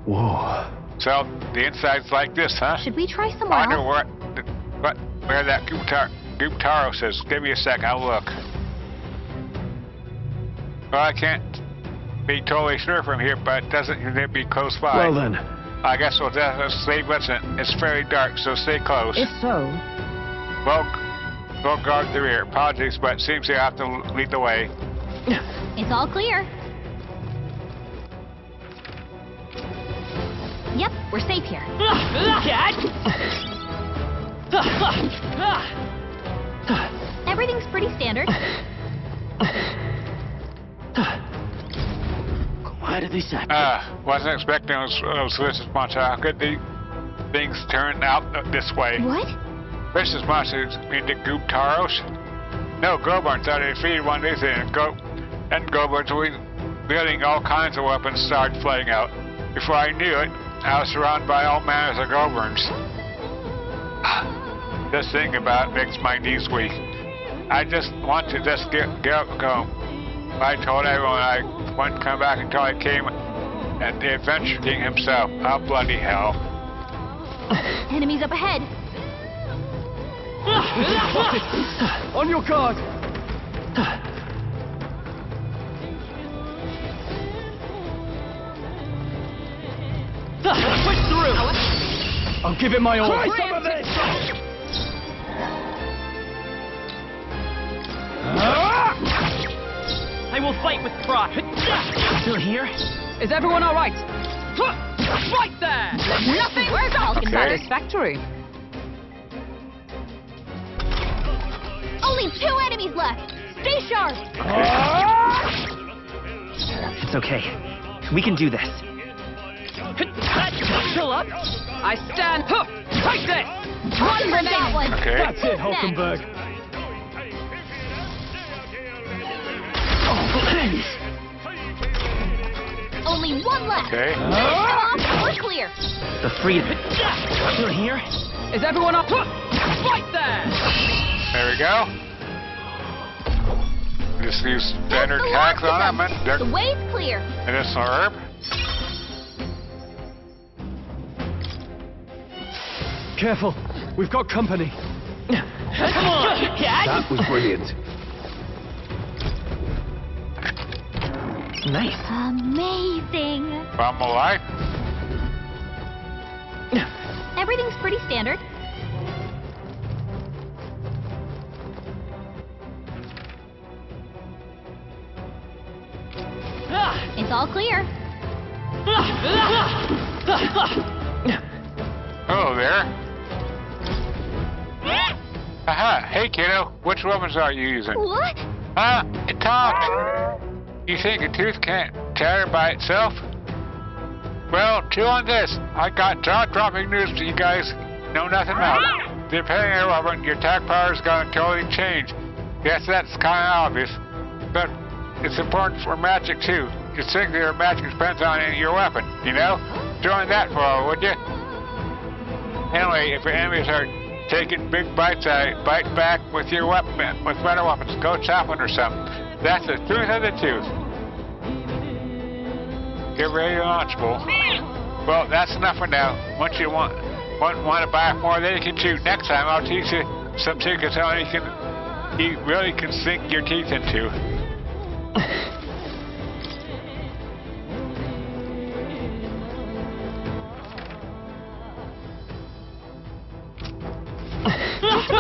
Whoa. So the inside's like this, huh? Should we try somewhere I wonder else? where that Gupitaros is. Give me a sec, I'll look. Well, I can't be totally sure from here, but it doesn't it be close by. Well then. I guess we'll just stay vigilant. It's fairly dark, so stay close. If so, We'll guard the rear. Apologies, but it seems you have to lead the way. It's all clear. Yep, we're safe here. Everything's pretty standard. Why did they say? Wasn't expecting those vicious monsters. How could the things turn out this way? What? Vicious monsters mean the Gupitaros? No, goblins are defeated one day and goblins wielding all kinds of weapons started flooding out. Before I knew it, I was surrounded by all manners of goblins. Just thinking about it makes my knees weak. I just want to get home. I told everyone I wouldn't come back until I came and the Adventure King himself. Oh, bloody hell. Enemies up ahead. On your guard! Push through! I'll give it my all. Try some of this! I will fight with pride. Still here? Is everyone all right? Right there! Nothing Okay. satisfactory. Only 2 enemies left. Stay sharp. It's okay. We can do this. Still up. I stand. Take this! One for that one. Okay. That's it, Hulkenberg. Only 1 left. Okay. Finish them off. We're clear. The freedom. Still here? Is everyone up? Right there! There we go. Just use standard That's the attacks last on of them, and The way's clear. medicinal herb. Careful, we've got company. Come on! That was brilliant. Nice. Amazing. I'm alive. Everything's pretty standard. It's all clear. Hello there. Aha, hey kiddo, which weapons are you using? What? Ah, it talks. You think a tooth can't chatter by itself? Well, chew on this. I got jaw-dropping news to you guys know nothing about. Depending on your weapon, your attack power is going to totally change. Yes, that's kind of obvious, but it's important for magic too. Your singular magic depends on your weapon, you know? Join that for all, would you? Anyway, if your enemies are taking big bites at it, bite back with your weapon, with better weapons. Go chopping or something. That's the truth of the tooth. Get ready to launch, bull. Well, that's enough for now. Once you want to buy more than you can chew, next time I'll teach you some secrets on you really can sink your teeth into.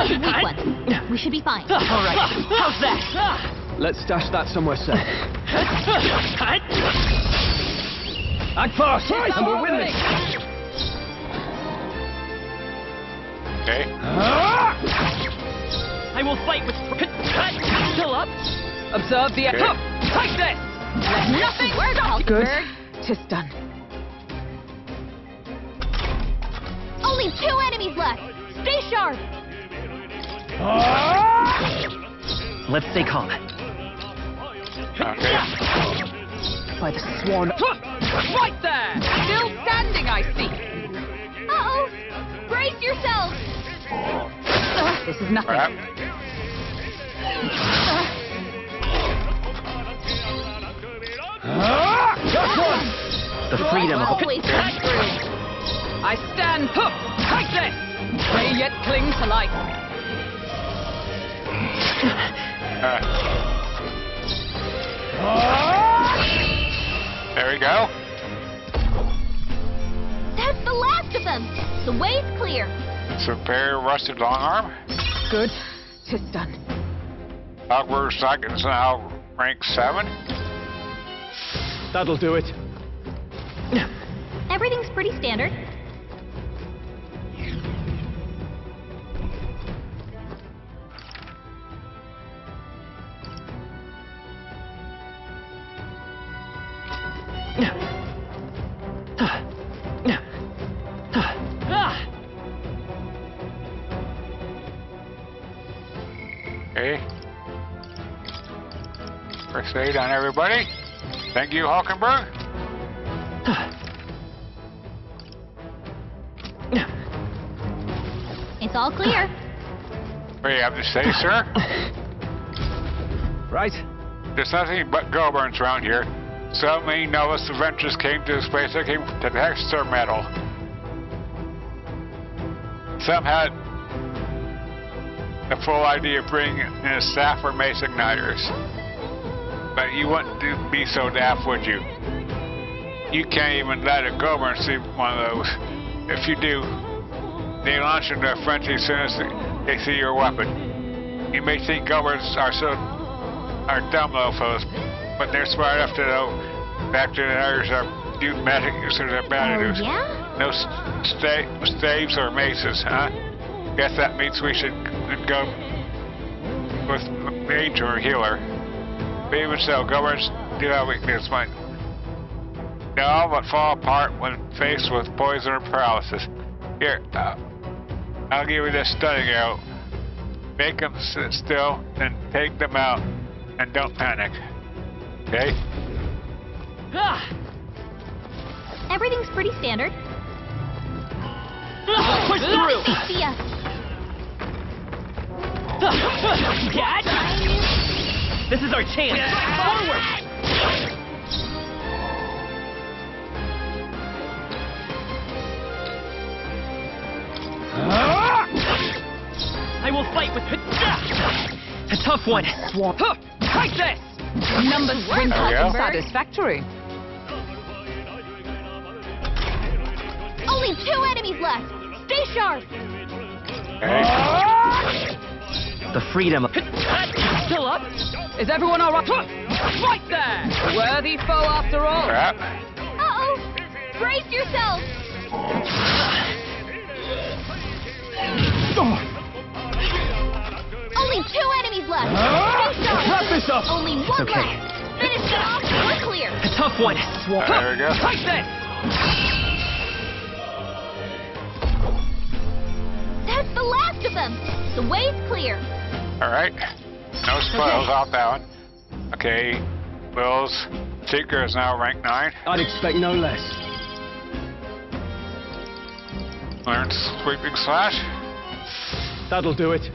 Weak one. We should be fine. All right. How's that? Let's stash that somewhere safe. Act fast! And we're winning! Okay. I will fight with Still up. Observe the... Okay. Take this! Nothing. Where's our Good. 'Tis done. Only 2 enemies left. Stay sharp. Let's stay calm. Okay. By the swan. Right there! Still standing, I see. Uh-oh. Brace yourself. This is nothing. Crap. The freedom of... Always come through. I stand. Take this! May yet cling to life. There we go. That's the last of them. The way's clear. Superior rusted long arm. Good. 'Tis done. Awkward seconds now rank 7. That'll do it. Everything's pretty standard. Okay. First aid on everybody. Thank you, Hulkenberg. It's all clear. What do you have to say, sir? Right. There's nothing but go burns around here. So many novice adventurers came to this place looking to test their metal. Some had the full idea of bringing in a staff or mace igniters. But you wouldn't be so daft, would you? You can't even let a goblin see one of those. If you do, they launch into a frenzy as soon as they see your weapon. You may think goblins are dumb little fellows, but they're smart enough to know back to the others are do magic users are bad at yeah? No staves or maces, huh? Guess that means we should go with mage or healer. But even so, goblins do have weakness, but they all but fall apart when faced with poison or paralysis. Here, I'll give you this stunning arrow. Make them sit still and take them out, and don't panic. Okay? Everything's pretty standard. Push through! See ya. This is our chance! Forward! I will fight with... A tough one! Take this! Numbers win satisfactory. Only 2 enemies left. Stay sharp. The freedom of... Still up? Is everyone all right? Right there! Worthy foe after all. Crap. Uh-oh. Brace yourself. Only 2 enemies left. Stay sharp. Wrap this up. Only 1 okay. left. Finish it off. We're clear. A tough one! There we go. Take this! That's the last of them. The way's clear. Alright. No spoils off that one. Okay. Will's Seeker is now rank 9. I'd expect no less. Learns Sweeping Slash. That'll do it.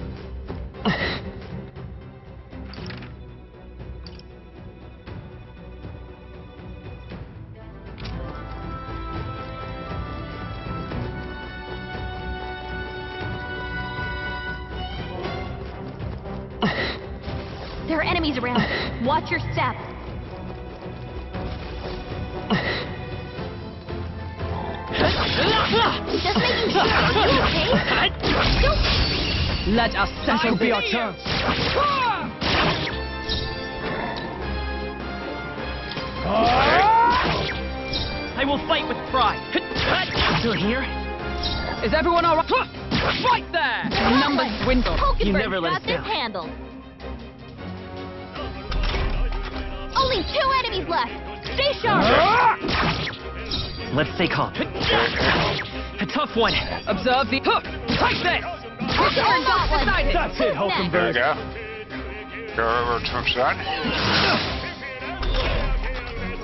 There are enemies around. Watch your step. Just making sure. Are you okay? Don't... Let us settle Be our chance. I will fight with pride. Still here? Is everyone all right? Right there! Numbers dwindle. You Pokenberg never let got us this down. handled. Only 2 enemies left. Stay sharp. Let's stay calm. A tough one. Observe the... Take this! Pokenberg got one. That's it, There we Hulkenberg. go. Go over to him, son.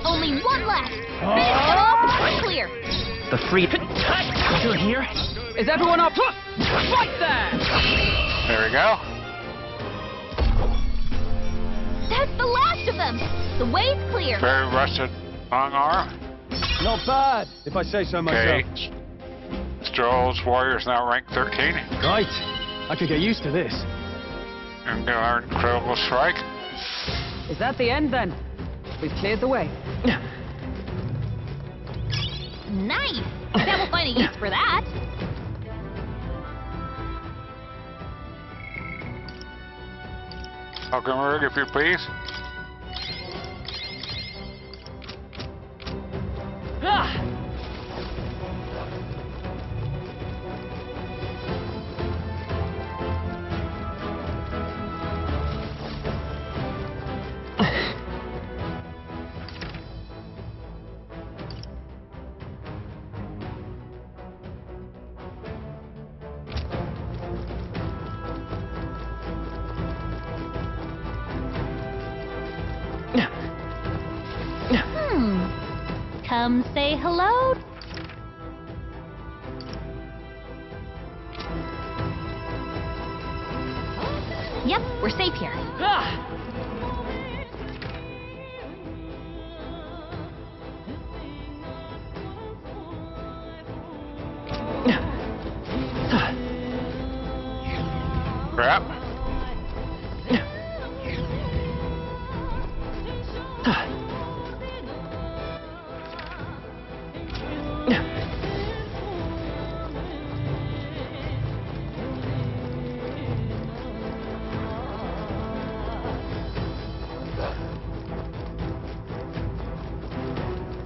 Only 1 left. Finish it off. We're clear. The freedom... Still here? Is everyone up? Right there! There we go. That's the last of them. The way's clear. Very rusted long arm. Not bad, if I say so myself. Okay. Stroll's Warrior is now rank 13. Right. I could get used to this. And our Incredible Strike. Is that the end then? We've cleared the way. Nice. Bet we'll find a use for that. Hulkenberg, if you please. Come say hello. Yep, we're safe here.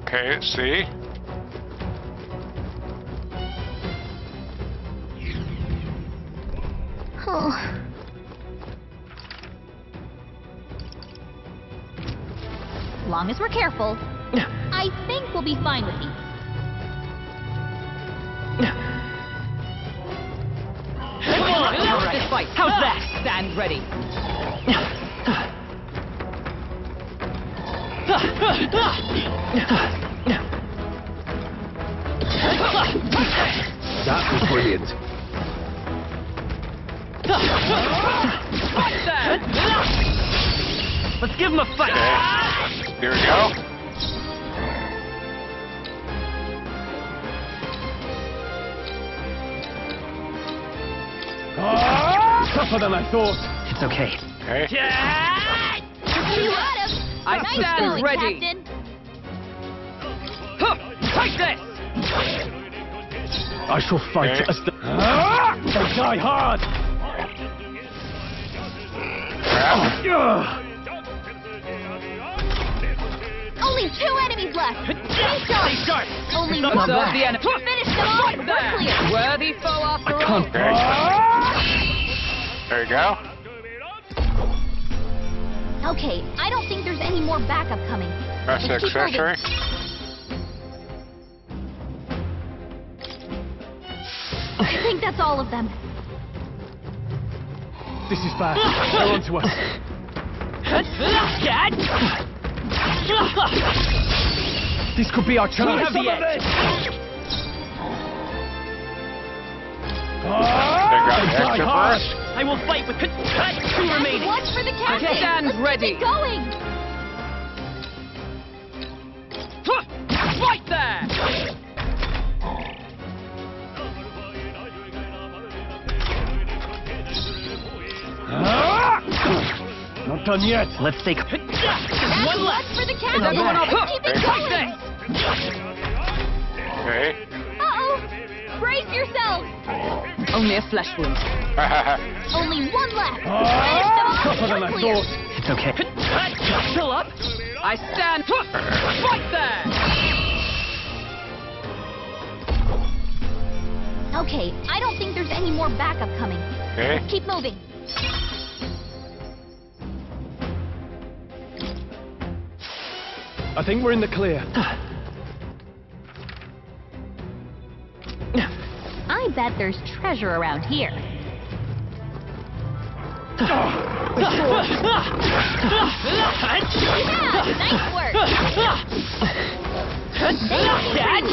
Okay, see? Oh. Long as we're careful, I think we'll be fine with these. Come on, let's this fight. How's that? Stand ready. That was brilliant. Right there. Let's give him a fight. Okay. Here we go. Tougher than I thought. It's okay. Okay. You got him! I Nice stand going, ready. Captain. Take this. I shall fight Okay. as the... They die hard! Grab. Only 2 enemies left. Stay sharp. Only one Observe left. the enemy. Finish them off. Right We're there. clear. Worthy foe after I all. can't... There you go. Okay, I don't think there's any more backup coming. That's the Let's keep moving. accessory. I think that's all of them. This is bad. They're onto us. This could be our chance. We have the edge. They got They die extra hard. first. I will fight with 2 remaining. One for the captain. Stand Let's ready. keep going. Right there. Not done yet. Let's take That's One left. for the captain. Another one up. Let's keep it Take going. Okay. Uh-oh. Brace yourselves. Only a flesh wound. Only one left. Finish them off. Tougher than We're I clear. thought. It's okay. Still up. I stand. Right there. Okay, I don't think there's any more backup coming. Okay. Let's keep moving. I think we're in the clear. I bet there's treasure around here. Yeah, nice work. Dad?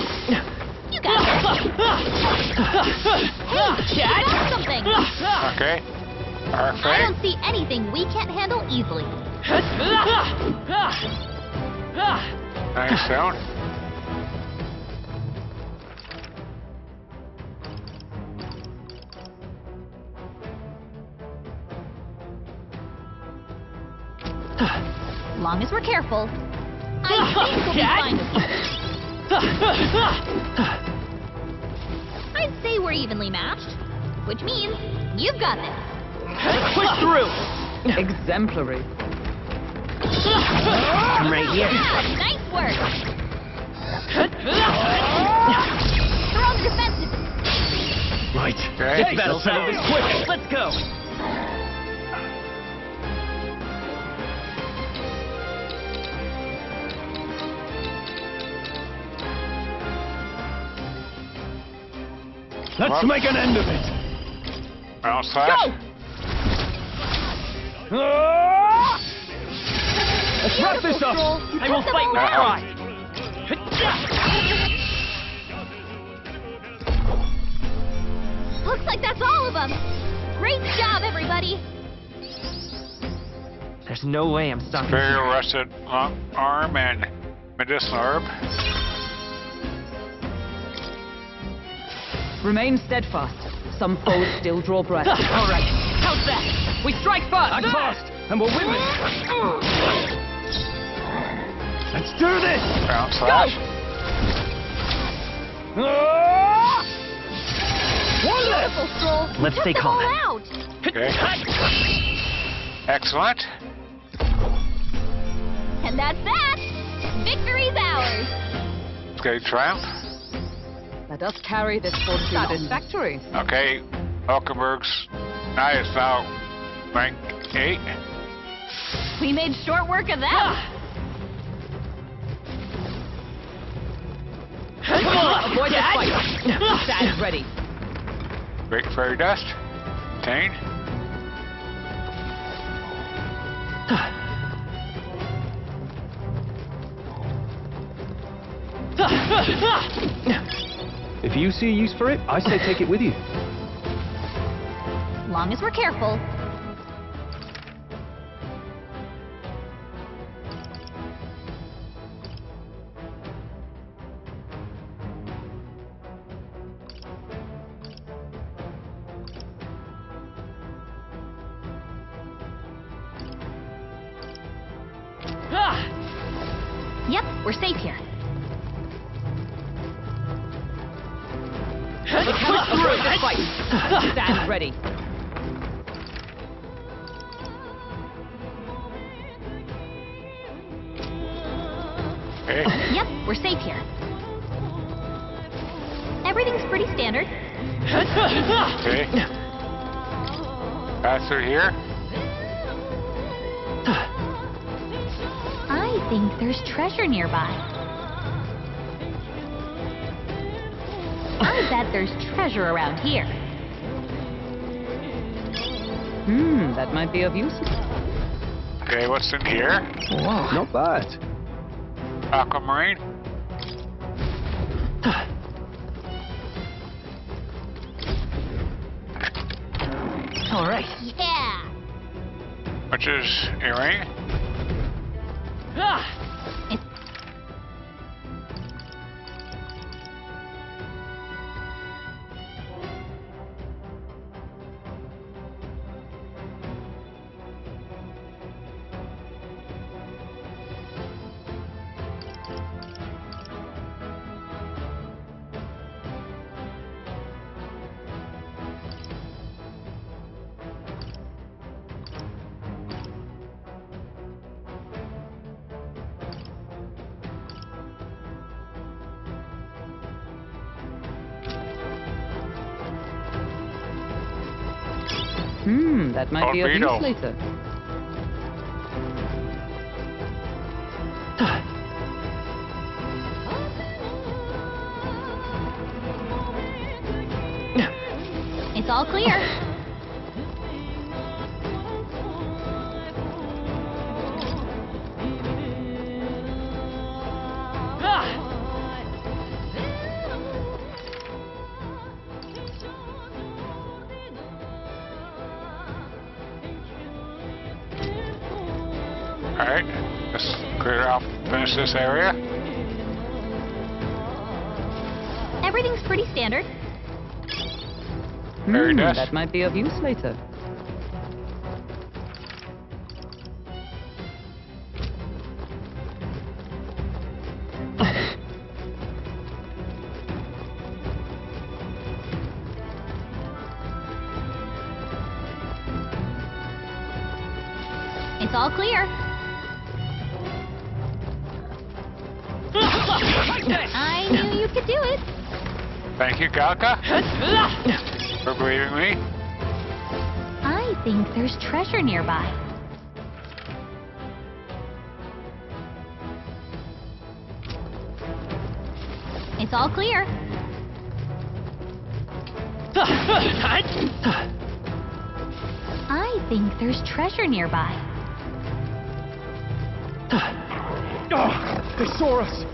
You got this. Hey, you got something. Okay. I Perfect. don't see anything we can't handle easily. Nice sound. Long as we're careful, I think we'll be fine with you. I'd say we're evenly matched, which means you've got this. Let's push through. Exemplary. I'm right here. Yeah, nice work. They're on the defensive. Right. Okay. This battle's settled this quick. Let's go. Let's make an end of it. Round slash. Let's wrap this up. I will fight with pride. Looks like that's all of them. Great job, everybody. There's no way I'm stopping. Very rusted arm and medicinal herb. Remain steadfast. Some foes still draw breath. All right. How's that? We strike first. Act fast, and we'll win this. Let's do this! Ground slash. Beautiful, Stroll. Let's stay Took them calm. all out. Okay. Excellent. And that's that! Victory's ours! Okay, triumph. Let us carry this fortune satisfactory. Okay, Hulkenberg's knight is now rank 8. We made short work of them! Come on, avoid the fight. Stand ready. Great fairy dust. Obtain. If you see a use for it, I say take it with you. Long as we're careful. Yep, we're safe here. Avoid the fight. Stand ready. Okay. Yep, we're safe here. Everything's pretty standard. Okay. Pass through here. I think there's treasure nearby. I bet there's treasure around here. That might be of use. Okay, what's in here? Wow. Not bad. Aquamarine. All right. Yeah! Which is a ring. That might be of use Torpedo. later. It's all clear. Alright. Let's clear off, finish this area. Everything's pretty standard. Fairy dust. That might be of use later. It's all clear. I knew you could do it. Thank you, Galka, for believing me. I think there's treasure nearby. It's all clear. I think there's treasure nearby. Oh, they saw us.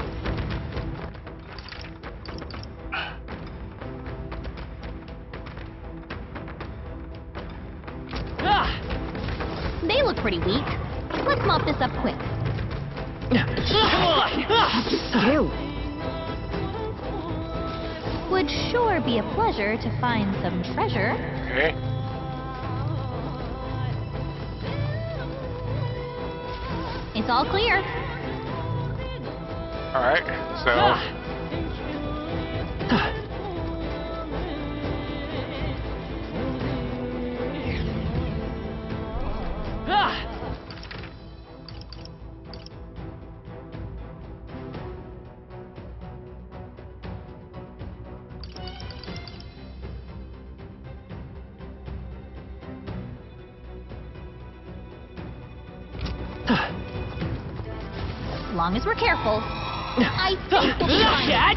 They look pretty weak. Let's mop this up quick. Still. Would sure be a pleasure to find some treasure. Okay. It's all clear. Alright, so... As long as we're careful, I think we'll be fine.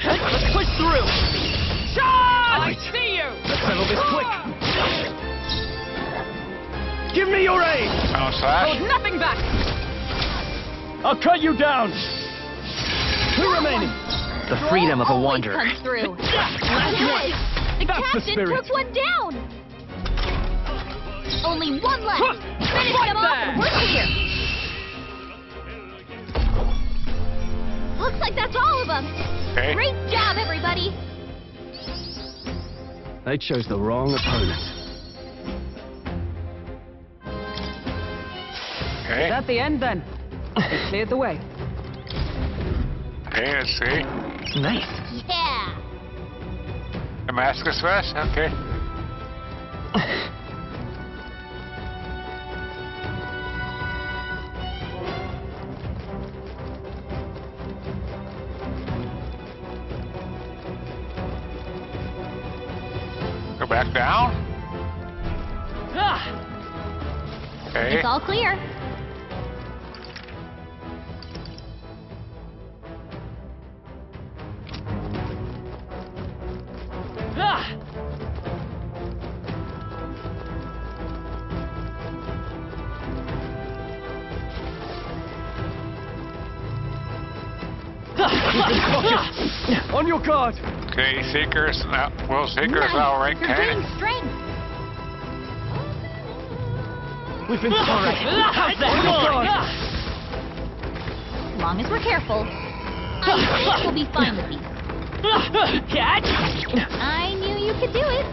Let's push through! Charge! I see you! Let's settle this quick! Give me your aid! Oh, slash. Hold nothing back! I'll cut you down! Two remaining! The freedom of a Always wanderer. comes through. Last one! The That's the captain spirit. took one down. Only one left. Finish Right them off and there. we're clear. Looks like that's all of them. Okay. Great job, everybody. They chose the wrong opponent. Okay. Is that the end then? They cleared the way. Okay, let's see. Nice. Yeah. Damascus West? Okay. Go back down. Okay. It's all clear. On your guard! Okay, Seekers, now, well, Seekers now rank You're 10. gaining strength. We've been spotted! How's that? On your guard! As long as we're careful, I think we'll be fine with these. Catch! I knew you could do it.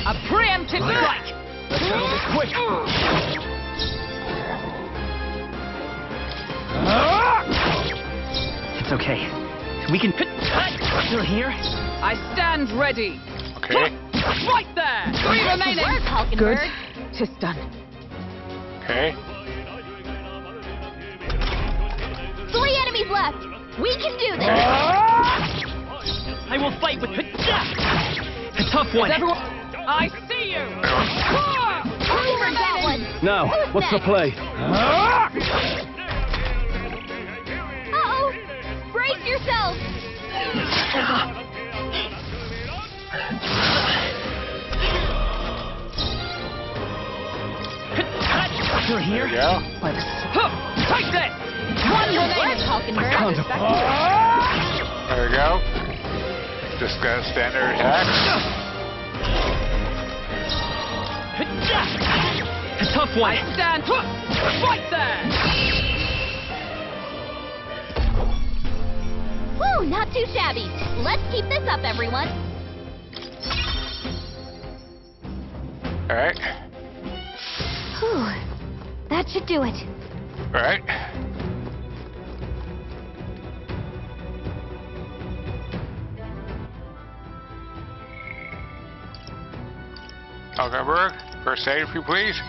A preemptive strike! Let's settle this quick! It's okay. We can... Still here? I stand ready. Okay. Right there! 3 Nice remaining! work, Good. Hulkenberg. 'Tis done. Okay. 3 enemies left. We can do this. I will fight with... A tough one. Is everyone... I see you! Hulkenberg got one. Now, Who's what's the next? play? Uh-oh. Brace yourselves. You're here? There you go. By the Take this! One remaining, Hulkenberg. There we go. Just got a standard attack. A tough one. I stand... Right there! Woo, not too shabby. Let's keep this up, everyone. Alright. Whew. That should do it. Alright. Hulkenberg, first aid if you please.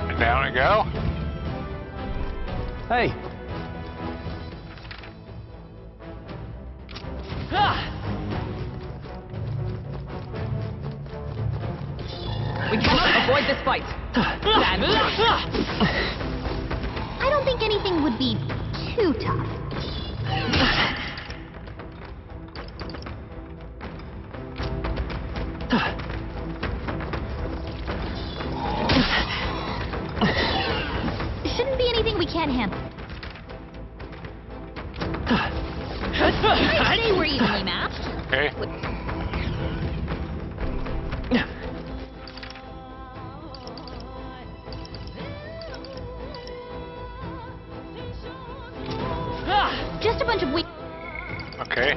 And down we go. Hey, We cannot avoid this fight. Stand I don't think anything would be too tough. Shouldn't be anything we can't handle. I'd say we're evenly matched. Okay. a bunch of weak... Okay.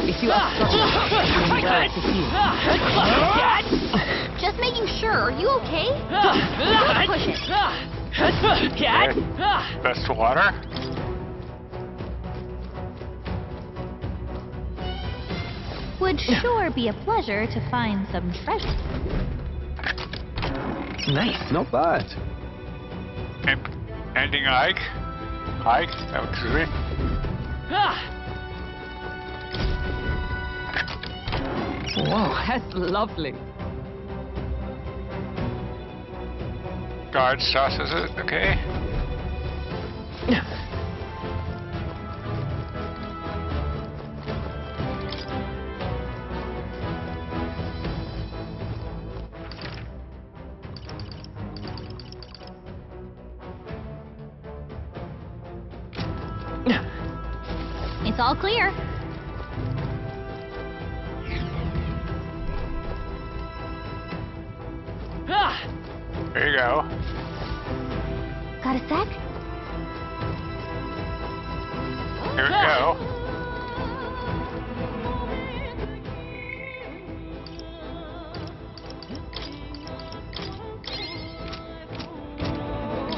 If you are Just making sure. Are you okay? Don't push it. Okay. Best water. Would sure be a pleasure to find some treasure. Nice. Not bad. Ending Ike. Ike, excuse me. Whoa, that's lovely. Guard sauces, okay. It's all clear. There you go. Got a sec? Here we go.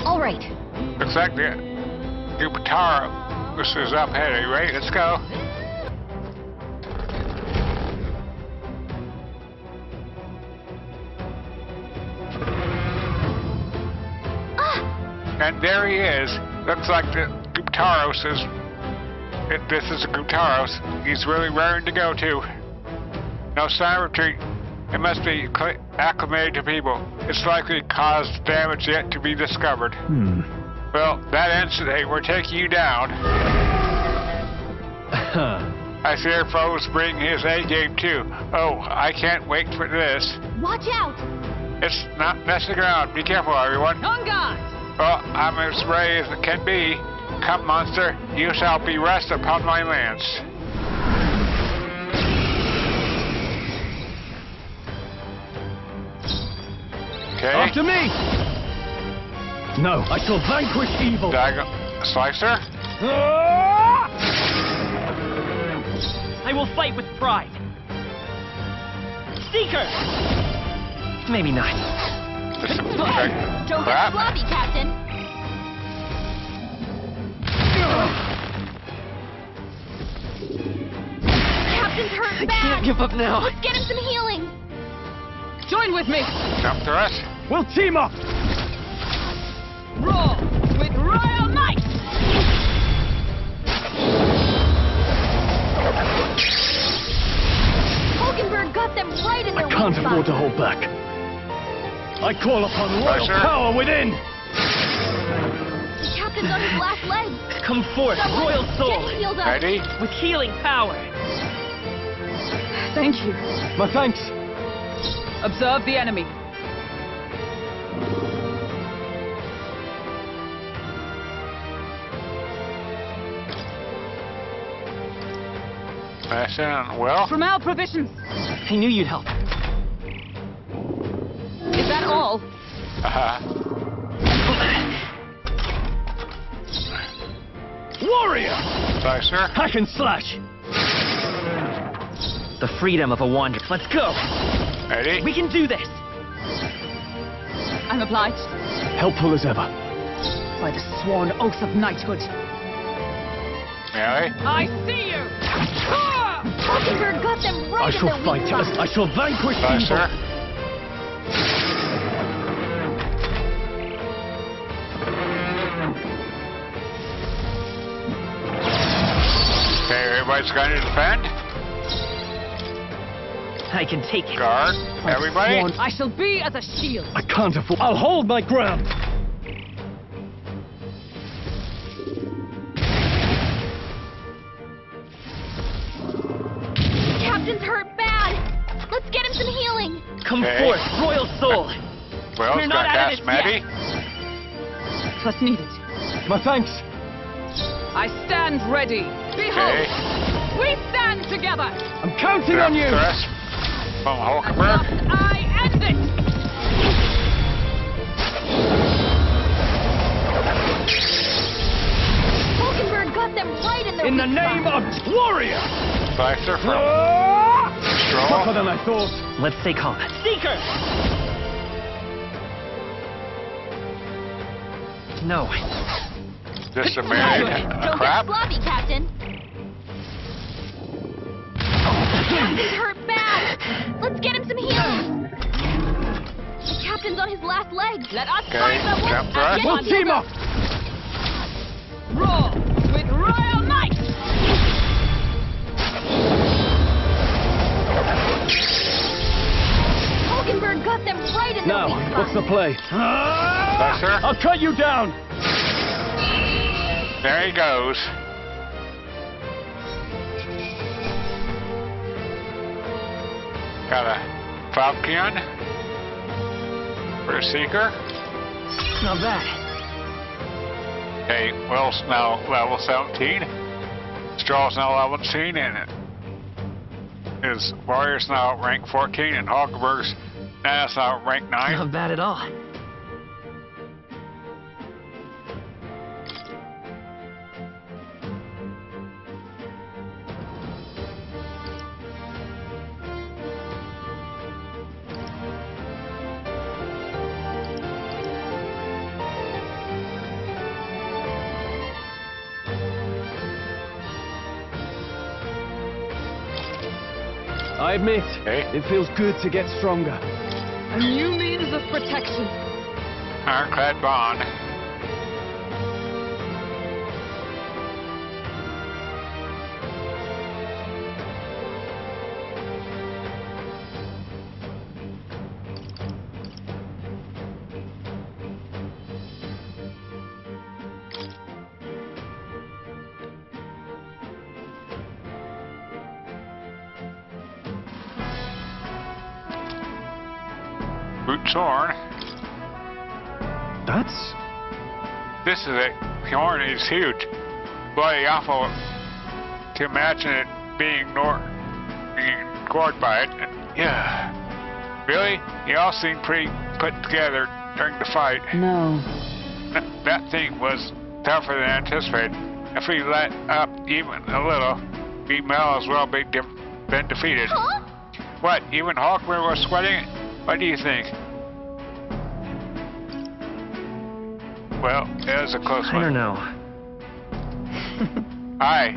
All right. Looks like the Gupatara. This is up ahead, right? Let's go. And there he is. Looks like the Guptaros is... This is a Guptaros. He's really raring to go, too. No sign of retreat. It must be acclimated to people. It's likely caused damage yet to be discovered. Well, that ends today. We're taking you down. I see our foes bring his A-game, too. Oh, I can't wait for this. Watch out! It's not messing around. Be careful, everyone. On guard! Well, I'm as brave as it can be. Come, monster, you shall be rest upon my lance. Okay. After me! No, I shall vanquish evil. Slicer? I will fight with pride. Seeker! Maybe not. This is Don't crap. get sloppy, Captain. Captain's hurt I bad. can't give up now. Let's get him some healing. Join with me. Jump thrust. We'll team up! Roar with royal might. Hulkenberg got them right in their I can't weak afford to spot. hold back. I call upon royal Sir. power within! The captain's on his last leg. Come forth, Someone royal soul, Get healed up. Ready? with healing power. Thank you. My thanks. Observe the enemy. Pass in. Well, From our provisions. I knew you'd help. Is that all? Warrior! Slicer. Hack and slash! The freedom of a wanderer. Let's go. Ready? We can do this. I'm obliged. Helpful as ever. By the sworn oath of knighthood. Melee. I see you! Ah! Hulkenberg got them right I in shall their fight weak as spot. I shall vanquish Slicer. evil. Okay, everybody's going to defend. I can take it. Guard. Everybody. Sworn I shall be as a shield. I can't afford. I'll hold my ground. Captain's hurt bad. Let's get him some healing. Come Okay. forth, royal soul. Well, We're it's not going to out of cast this Maddie. What's needed? My thanks. I stand ready. Behold, Okay. we stand together. I'm counting on you. Thrust from And Hulkenberg. thus I end it. Warrior! Slicer from Tougher Stroll. than I thought. Let's stay calm. Seeker! No. Just a minute. Don't Crap. get sloppy, Captain. Captain's hurt bad. Let's get him some healing. The Captain's on his last legs. Let us Okay, find the jump right. We'll team up! Roar with royal might! Hulkenberg got them right in the Now, weak spot. what's the play? Slicer. I'll cut you down! There he goes. Got a Falcon for a Seeker. Not bad. Okay, Will's now level 17. Straw's now level 17, and his Warrior's now rank 14, and Hulkenberg's now rank 9. Not bad at all. I admit, Okay. it feels good to get stronger. A new means of protection. Ironclad Bond. Boots horn. That's... This is a horn is huge. Bloody awful to imagine it being gored by it. Yeah. Really? You all seem pretty put together during the fight. No. That thing was tougher than anticipated. If we let up even a little, we may as well been defeated. Huh? What? Even Hulkman was sweating? What do you think? Well, it was a close I don't one. know. Aye,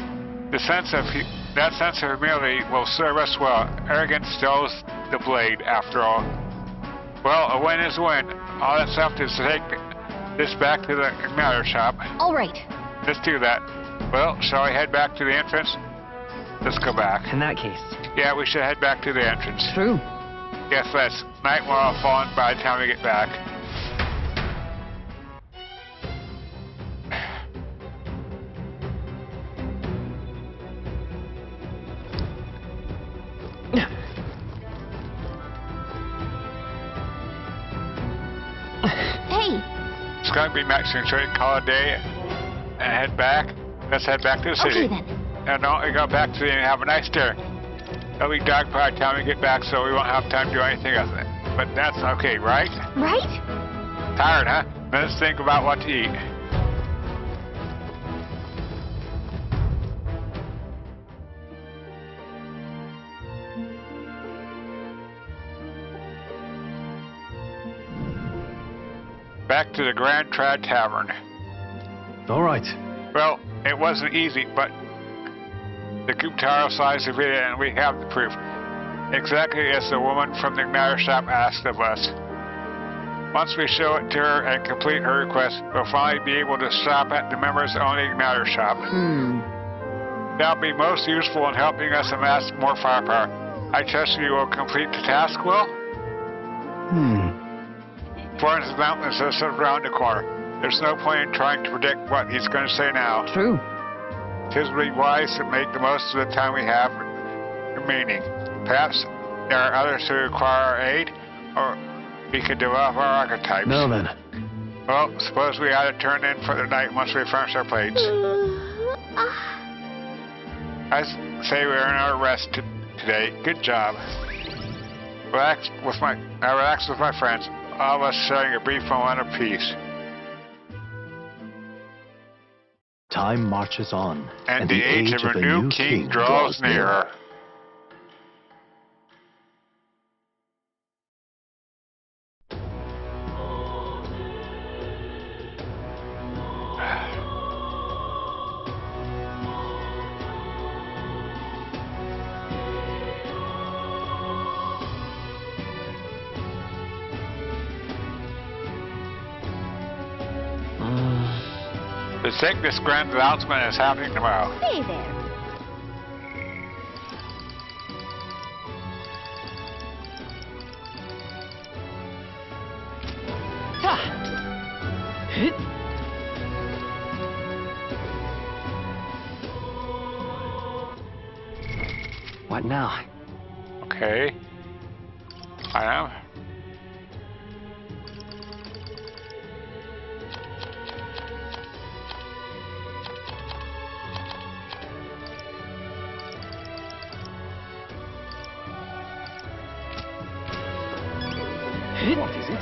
that sense of humility will serve us well. Arrogance steals the blade, after all. Well, a win is a win. All that's left is to take this back to the igniter shop. All right. Let's do that. Well, shall I head back to the entrance? Let's go back. In that case. Yeah, we should head back to the entrance. True. Yes, let's. Night will have fallen by the time we get back. Hey, It's going to be maximum trade, call a day, and head back. Let's head back to the city. okay then. And don't we go back to the and have a nice dinner. It'll be dark by the time we get back, so we won't have time to do anything else. But that's okay, right? Right? Tired, huh? Let's think about what to eat. Back to the Grand Trad Tavern. All right. Well, it wasn't easy, but the Guptaro slides the video and we have the proof. Exactly as the woman from the igniter shop asked of us. Once we show it to her and complete her request, we'll finally be able to shop at the members-only igniter shop. That'll be most useful in helping us amass more firepower. I trust you will complete the task, Will? Florence Mountain is just around the corner. There's no point in trying to predict what he's going to say now. True. Tis would be wise to make the most of the time we have remaining. Perhaps there are others who require our aid, or we could develop our archetypes. Now then. Well, suppose we ought to turn in for the night once we furnish our plates. I say we earn our rest today. Good job. I relax with my friends, all of us sharing a brief moment of peace. Time marches on, and the age of a new king draws nearer. The Cygnus grand announcement is happening tomorrow. Hey there. What now? Okay. I am. What is it?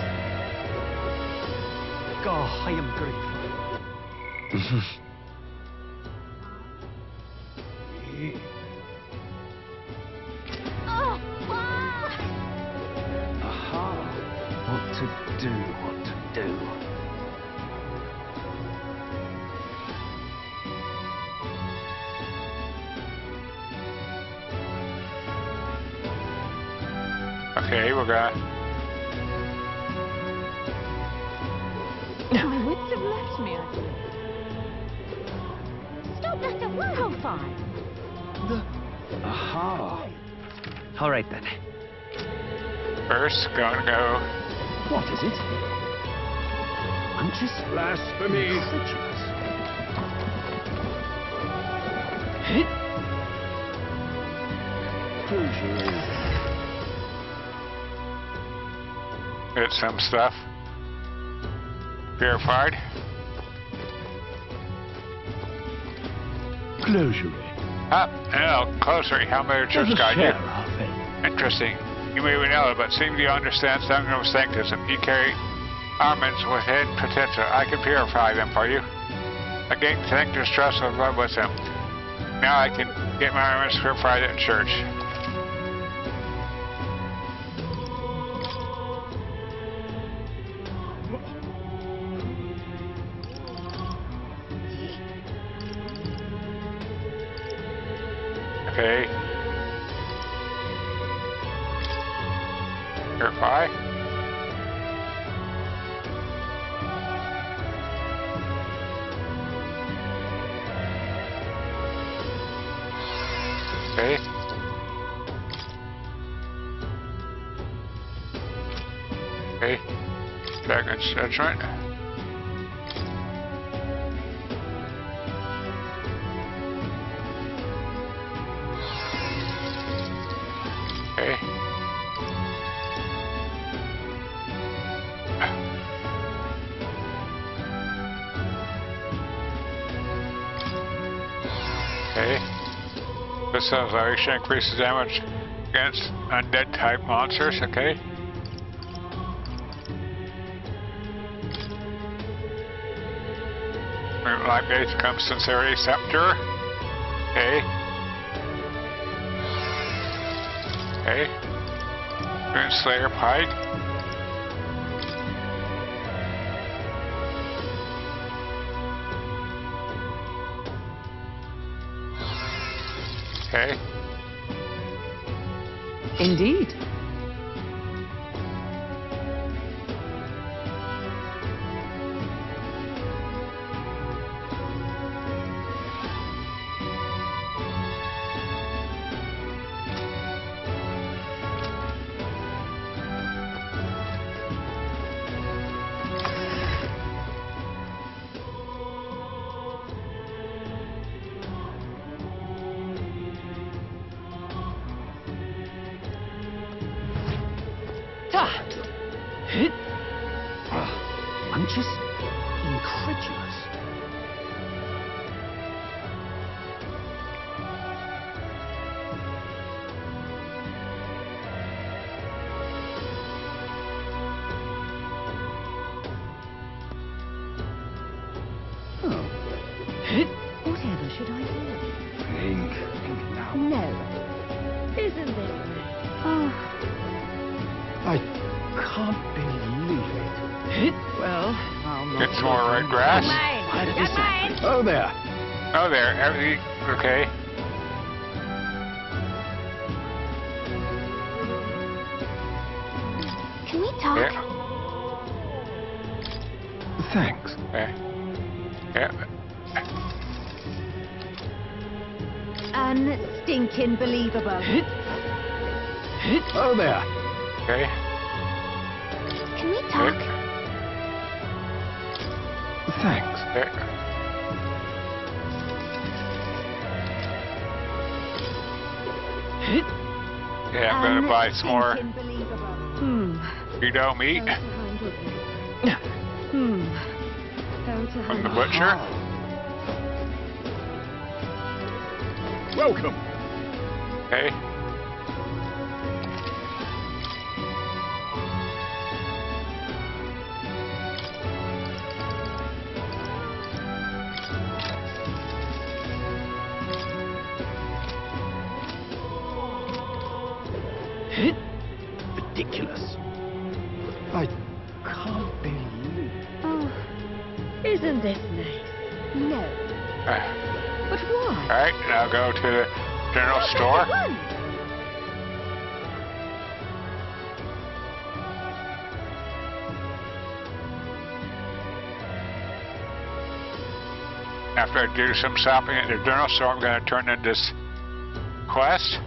Oh, I am grateful. Oh, ah! Aha! What to do, what to do. Okay, we're gonna. My wits have left me, I feel. Stop that the profile. Aha! All right then. First, gonna go. What is it? Huntress? Blasphemy! Treacherous. Closure. Get some stuff. Purified. Closure. Up and closer. How many just got you? Interesting. You may be know, but seem to understand something of sanctism. You carry armaments with hidden potential. I can purify them for you. I gained sanctus trust and love with them. Now I can get my armaments purified in church. Okay. Purify. Okay. Okay. Dragon's Judgment. Okay. Okay. This acceleration increases damage against undead type monsters, okay? Like base comes Sincerity Scepter. Okay. Okay. Rune Slayer Pike. Okay. Indeed. Huntress? Incredulous. Oh. No. Isn't this nice? Oh, I can't believe it. Well, I'll not. Get some more red grass. Why did Got this mine. happen? Oh, there. Oh, there. Everything. Okay. can we talk? Yeah. Thanks. Okay. Yeah. Unstinking believable. Oh, there. Okay. Can we talk? Thanks. Okay. Yeah, I'm gonna buy some more Unstinking believable. keto meat from the butcher. Welcome. Okay. Ridiculous. I can't believe it. Oh, isn't this nice? No. But why? Alright, now go to the general store. Run. After I do some shopping at the general store, I'm going to turn in this quest.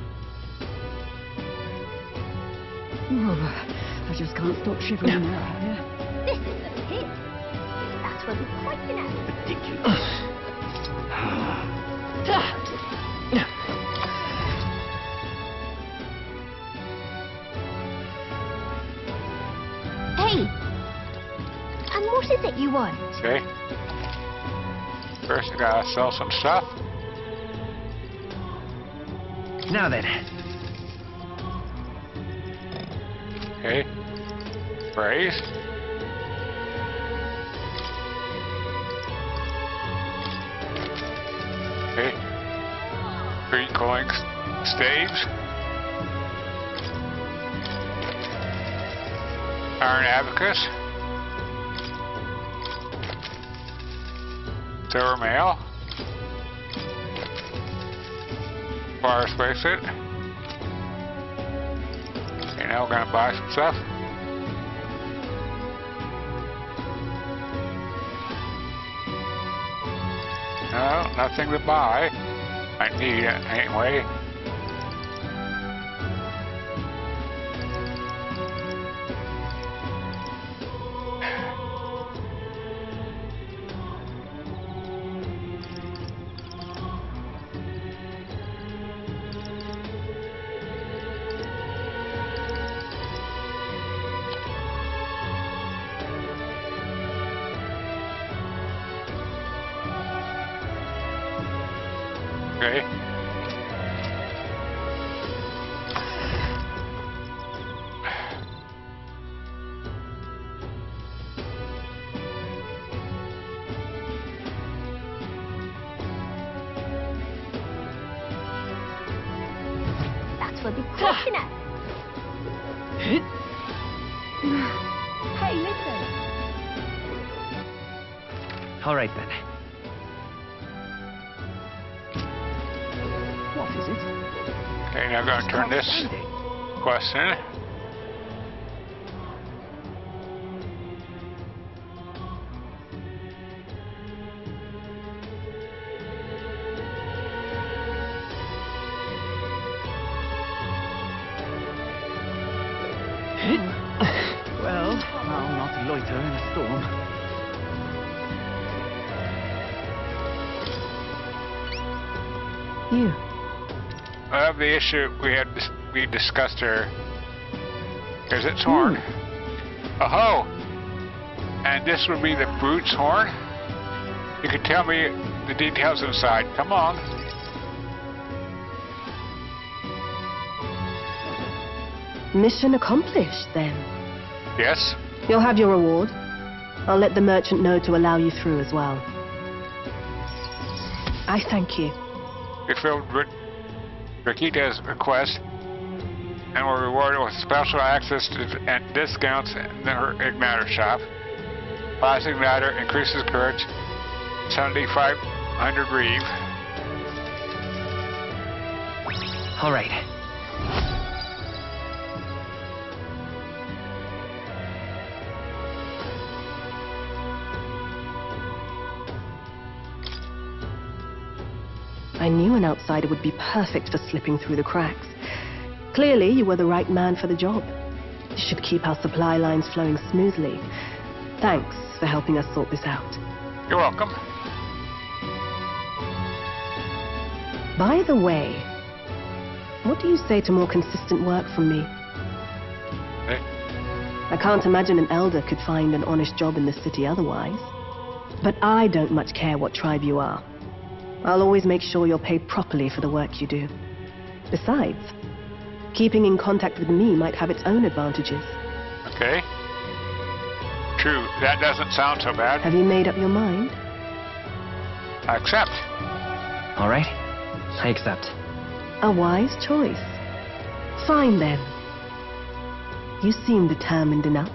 I just can't stop shivering now. This is the pit. That's what we're pointing at. Ridiculous. Hey! And what is it you want? Okay. First, I gotta sell some stuff. Now then. Okay. Praise. Okay. 3 coin staves. Iron abacus. Silver mail. Forest bracelet. Okay, now we're gonna buy some stuff. No, nothing to buy. I need it anyway. Okay. That's what we're pointing at. Hey, listen. All right then. What is it? Okay, now I'm gonna turn this quest in. Well, I'll not loiter in a storm. You. I have the issue we discussed here. Is its horn? Oh, and this would be the brute's horn. You can tell me the details inside. Come on. Mission accomplished, then. Yes. You'll have your reward. I'll let the merchant know to allow you through as well. I thank you. You feel Brigitta's request and will reward her with special access to and discounts in her igniter shop. Last igniter increases courage 7,500 reeve. All right. I knew an outsider would be perfect for slipping through the cracks. Clearly, you were the right man for the job. This should keep our supply lines flowing smoothly. Thanks for helping us sort this out. You're welcome. By the way, what do you say to more consistent work from me? Hey. I can't imagine an elder could find an honest job in this city otherwise. But I don't much care what tribe you are. I'll always make sure you're paid properly for the work you do. Besides, keeping in contact with me might have its own advantages. Okay. True, that doesn't sound so bad. Have you made up your mind? I accept. All right. I accept. A wise choice. Fine then. You seem determined enough.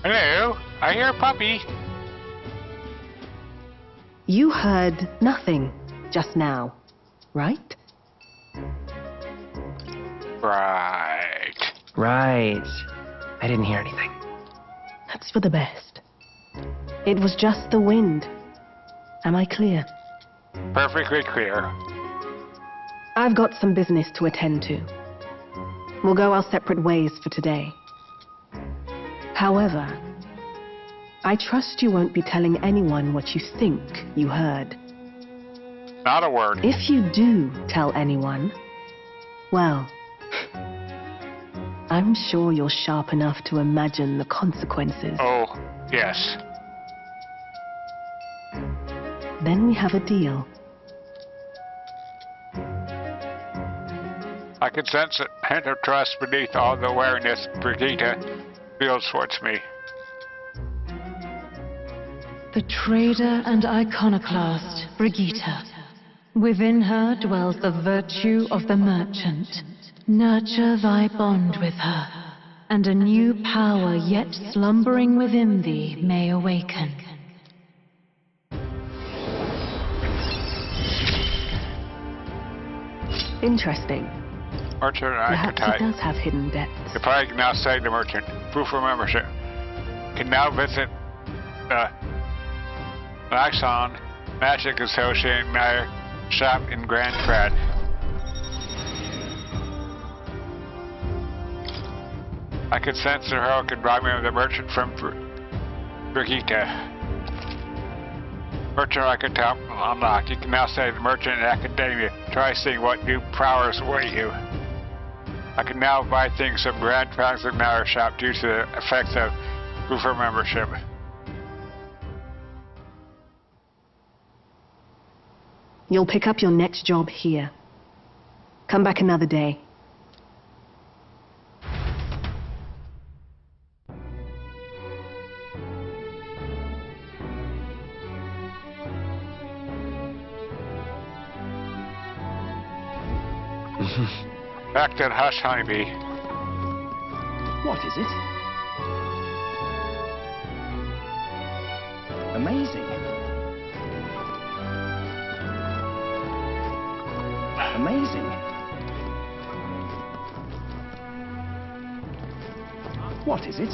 Hello, I hear a puppy. You heard nothing just now, right? Right. Right. I didn't hear anything. That's for the best. It was just the wind. Am I clear? Perfectly clear. I've got some business to attend to. We'll go our separate ways for today. However, I trust you won't be telling anyone what you think you heard. Not a word. If you do tell anyone, well, I'm sure you're sharp enough to imagine the consequences. Oh, yes. Then we have a deal. I can sense a hint of trust beneath all the wariness Brigitte feels towards me. The trader and iconoclast, Brigitte. Within her dwells the virtue of the merchant. Nurture thy bond with her, and a new power yet slumbering within thee may awaken. Interesting. Merchant Perhaps archetype. it does have hidden depths. The party can now say to merchant, proof of membership. Can now visit the Laxon Magic Association shop in Grand Prad. I could sense the heroic environment of the merchant from Brigitte. Merchant archetype unlocked. You can now say the merchant in academia. Try seeing what new prowess await you. I can now buy things from Grand Prague's Igniter shop due to the effects of proof of membership. You'll pick up your next job here. Come back another day. Back to the hush, honeybee. What is it? Amazing. Amazing. What is it?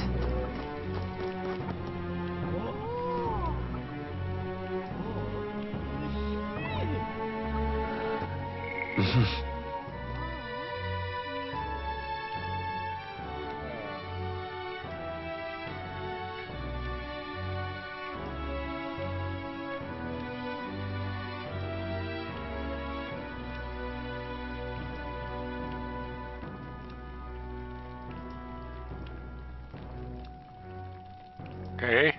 Okay.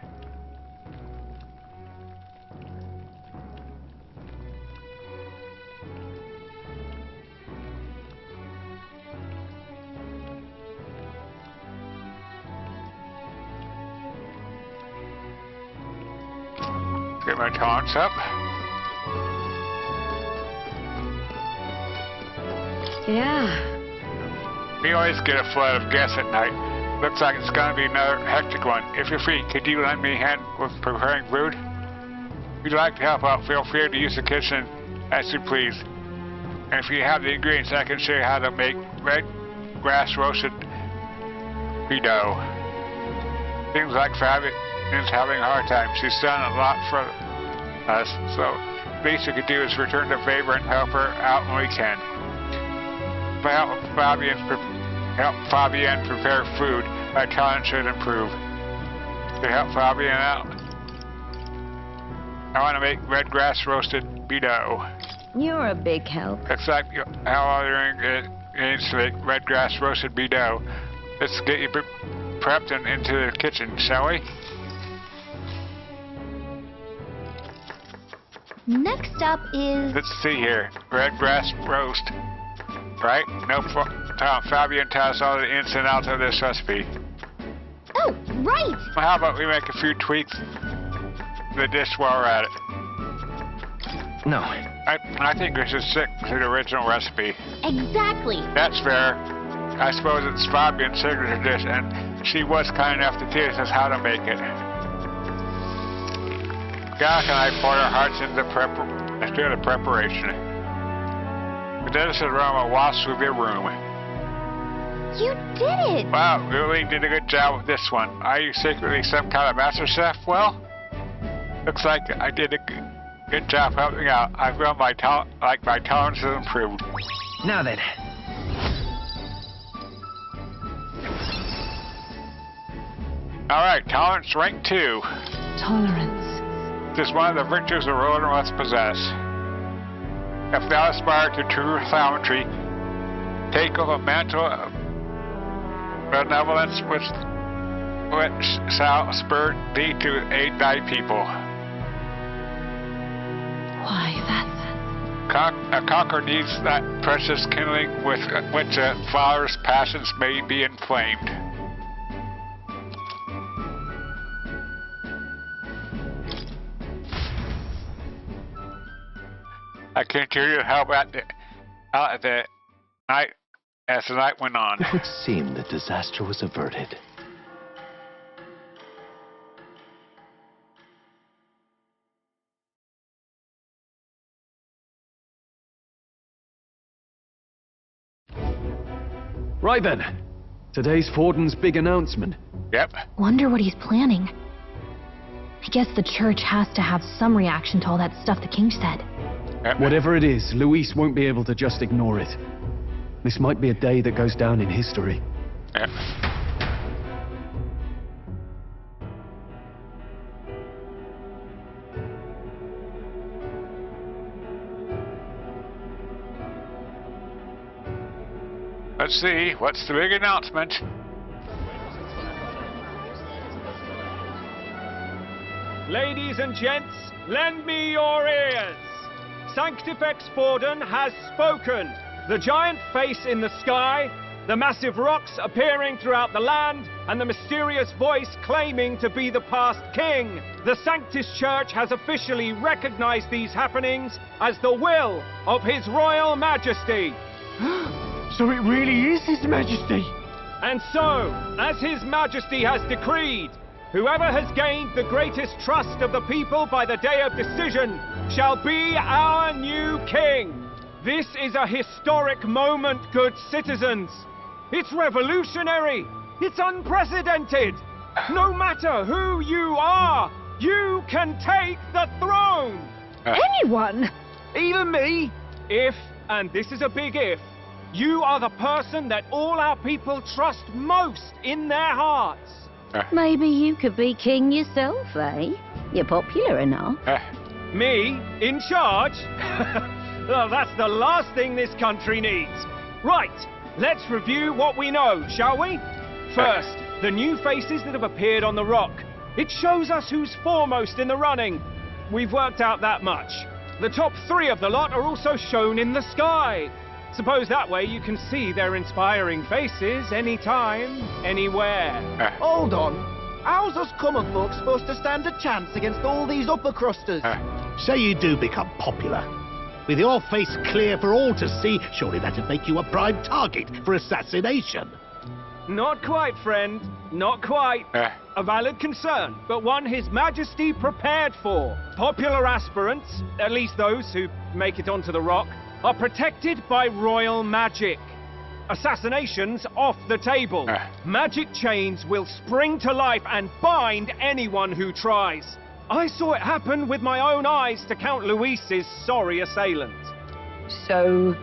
Get my taunts up. Yeah. We always get a flood of guests at night. Looks like it's gonna be another hectic one. If you're free, could you lend me a hand with preparing food? If you'd like to help out, feel free to use the kitchen as you please. And if you have the ingredients, I can show you how to make red grass roasted pea dough. Things like Fabian is having a hard time. She's done a lot for us, so the least we could do is return the favor and help her out when we can. If I help Fabian prepare food, my talent should improve. To help Fabian out, I want to make red grass roasted pea dough. You're a big help. Looks like how ordering it needs to make red grass roasted pea dough. Let's get you prepped and into the kitchen, shall we? Next up is... Let's see here. Red grass roast. Right? No problem. Fabian tells us all the ins and outs of this recipe. Oh, right! Well, how about we make a few tweaks to the dish while we're at it? No. I think we should stick to the original recipe. Exactly. That's fair. I suppose it's Fabian's signature dish, and she was kind enough to teach us how to make it. Gallic and I poured our hearts into the preparation. The dense aroma wafts through the room. You did it! Wow, you really did a good job with this one. Are you secretly some kind of master chef? Well, looks like I did a good job helping out. I feel my tolerance has improved. Now then. Alright, tolerance rank 2. Tolerance. This is one of the virtues a ruler must possess. If thou aspire to true sovereignty, take up a mantle of benevolence which shall spur thee to aid thy people. Why, A conqueror needs that precious kindling with which a father's passions may be inflamed. I continued to help out at the night as the night went on. It would seem that disaster was averted. Right then. Today's Forden's big announcement. Yep. Wonder what he's planning. I guess the church has to have some reaction to all that stuff the king said. Yep. Whatever it is, Luis won't be able to just ignore it. This might be a day that goes down in history. Yep. Let's see, what's the big announcement? Ladies and gents, lend me your ears. Sanctafix Forden has spoken. The giant face in the sky, the massive rocks appearing throughout the land, and the mysterious voice claiming to be the past king. The Sanctus Church has officially recognized these happenings as the will of His Royal Majesty. So it really is His Majesty. And so, as His Majesty has decreed, whoever has gained the greatest trust of the people by the day of decision shall be our new king. This is a historic moment, good citizens. It's revolutionary. It's unprecedented. No matter who you are, you can take the throne. Anyone? Even me. If, and this is a big if, you are the person that all our people trust most in their hearts. Maybe you could be king yourself, eh? You're popular enough. Me? In charge? Well, that's the last thing this country needs. Right, let's review what we know, shall we? First, the new faces that have appeared on the rock. It shows us who's foremost in the running. We've worked out that much. The top 3 of the lot are also shown in the sky. Suppose that way you can see their inspiring faces anytime, anywhere. Hold on. How's us common folks supposed to stand a chance against all these upper crusters? Say you do become popular. With your face clear for all to see, surely that'd make you a prime target for assassination. Not quite, friend. Not quite. A valid concern, but one His Majesty prepared for. Popular aspirants, at least those who make it onto the rock, are protected by royal magic. Assassinations off the table. Magic chains will spring to life and bind anyone who tries. I saw it happen with my own eyes to Count Luis's sorry assailant. So,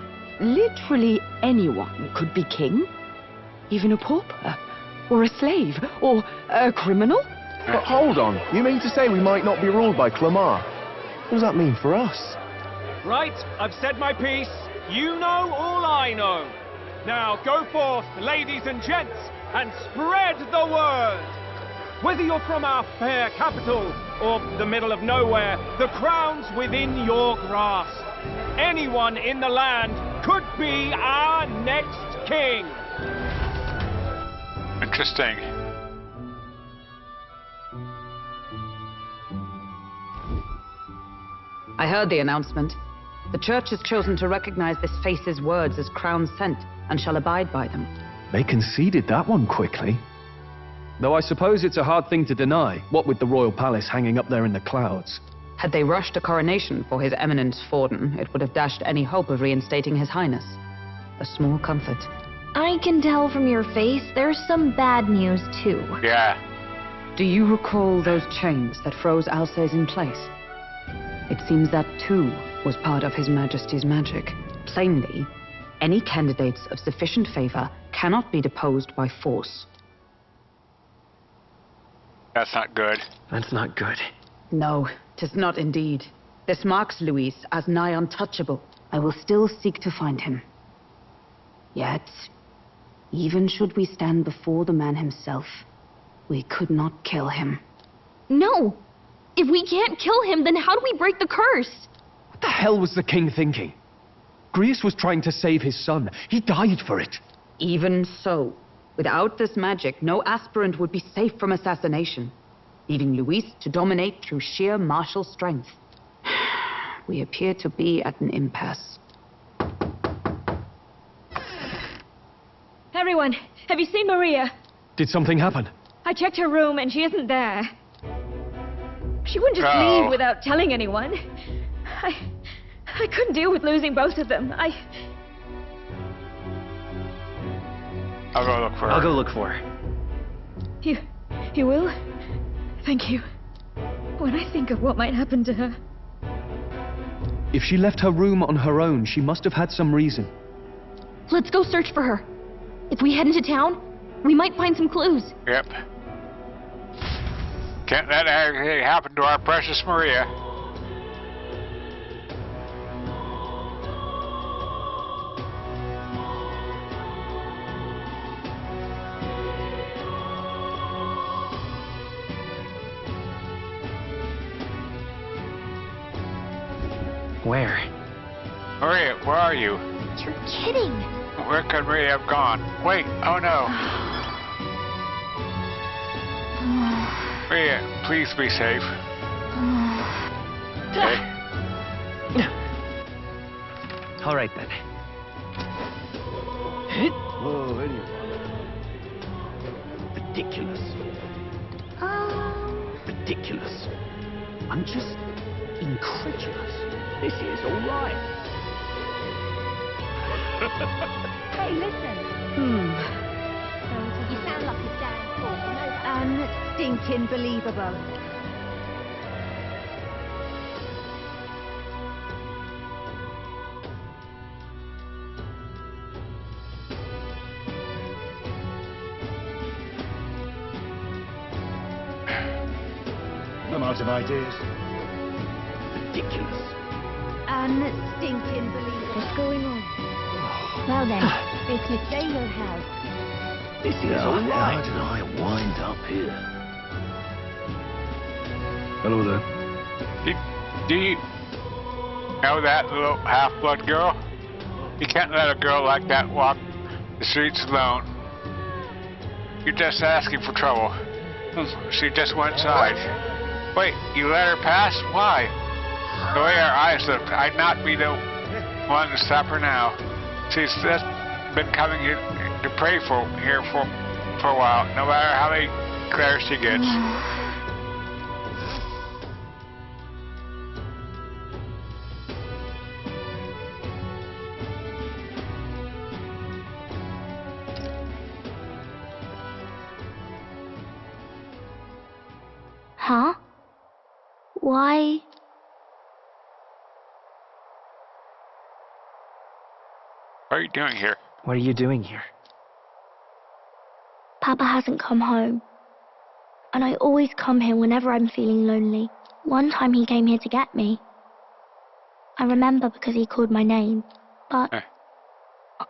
literally anyone could be king? Even a pauper? Or a slave? Or a criminal? But hold on, you mean to say we might not be ruled by Clamar? What does that mean for us? Right, I've said my piece. You know all I know. Now go forth, ladies and gents, and spread the word. Whether you're from our fair capital or the middle of nowhere, the crown's within your grasp. Anyone in the land could be our next king. Interesting. I heard the announcement. The church has chosen to recognize this face's words as crown sent and shall abide by them. They conceded that one quickly. Though I suppose it's a hard thing to deny, what with the royal palace hanging up there in the clouds. Had they rushed a coronation for His Eminence Forden, it would have dashed any hope of reinstating His Highness. A small comfort. I can tell from your face there's some bad news, too. Yeah. Do you recall those chains that froze Alsace in place? It seems that, too, was part of His Majesty's magic. Plainly, any candidates of sufficient favor cannot be deposed by force. That's not good. That's not good. No, 'tis not indeed. This marks Luis as nigh untouchable. I will still seek to find him. Yet, even should we stand before the man himself, we could not kill him. No! If we can't kill him, then how do we break the curse? What the hell was the king thinking? Grius was trying to save his son. He died for it. Even so, without this magic, no aspirant would be safe from assassination, leaving Luis to dominate through sheer martial strength. We appear to be at an impasse. Everyone, have you seen Maria? Did something happen? I checked her room and she isn't there. She wouldn't just Oh. leave without telling anyone. I couldn't deal with losing both of them. I'll go look for her. I'll go look for her. You will? Thank you. When I think of what might happen to her. If she left her room on her own, she must have had some reason. Let's go search for her. If we head into town, we might find some clues. Yep. Can't let anything happen to our precious Maria. Where? Maria, where are you? You're kidding. Where could Maria have gone? Wait, oh no. Maria, please be safe. Okay. All right then. Whoa, anyone. Ridiculous. Ridiculous. I'm just incredulous. This is all right. Hey, listen. You sound like a damn fool. Unstinking believable. I'm out of ideas. Ridiculous. Unstinking believable. What's going on? Well then, it's your sailor house. This is all right. How did I wind up here? Hello there. Do you know that little half-blood girl? You can't let a girl like that walk the streets alone. You're just asking for trouble. She just went inside. Wait, you let her pass? Why? The way our eyes look, I'd not be the wanting to stop her now. She's just been coming here to pray for here for a while, no matter how many prayers she gets. Huh? Why? What are you doing here? What are you doing here? Papa hasn't come home. And I always come here whenever I'm feeling lonely. One time he came here to get me. I remember because he called my name. But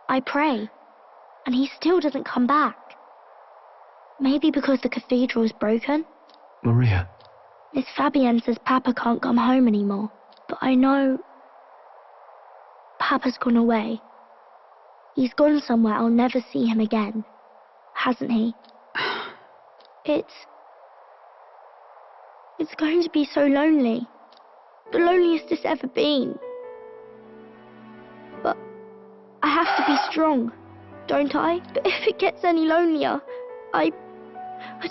I pray. And he still doesn't come back. Maybe because the cathedral's broken? Maria. Miss Fabienne says Papa can't come home anymore. But I know Papa's gone away. He's gone somewhere I'll never see him again. Hasn't he? It's going to be so lonely. The loneliest it's ever been. But I have to be strong, don't I? But if it gets any lonelier, I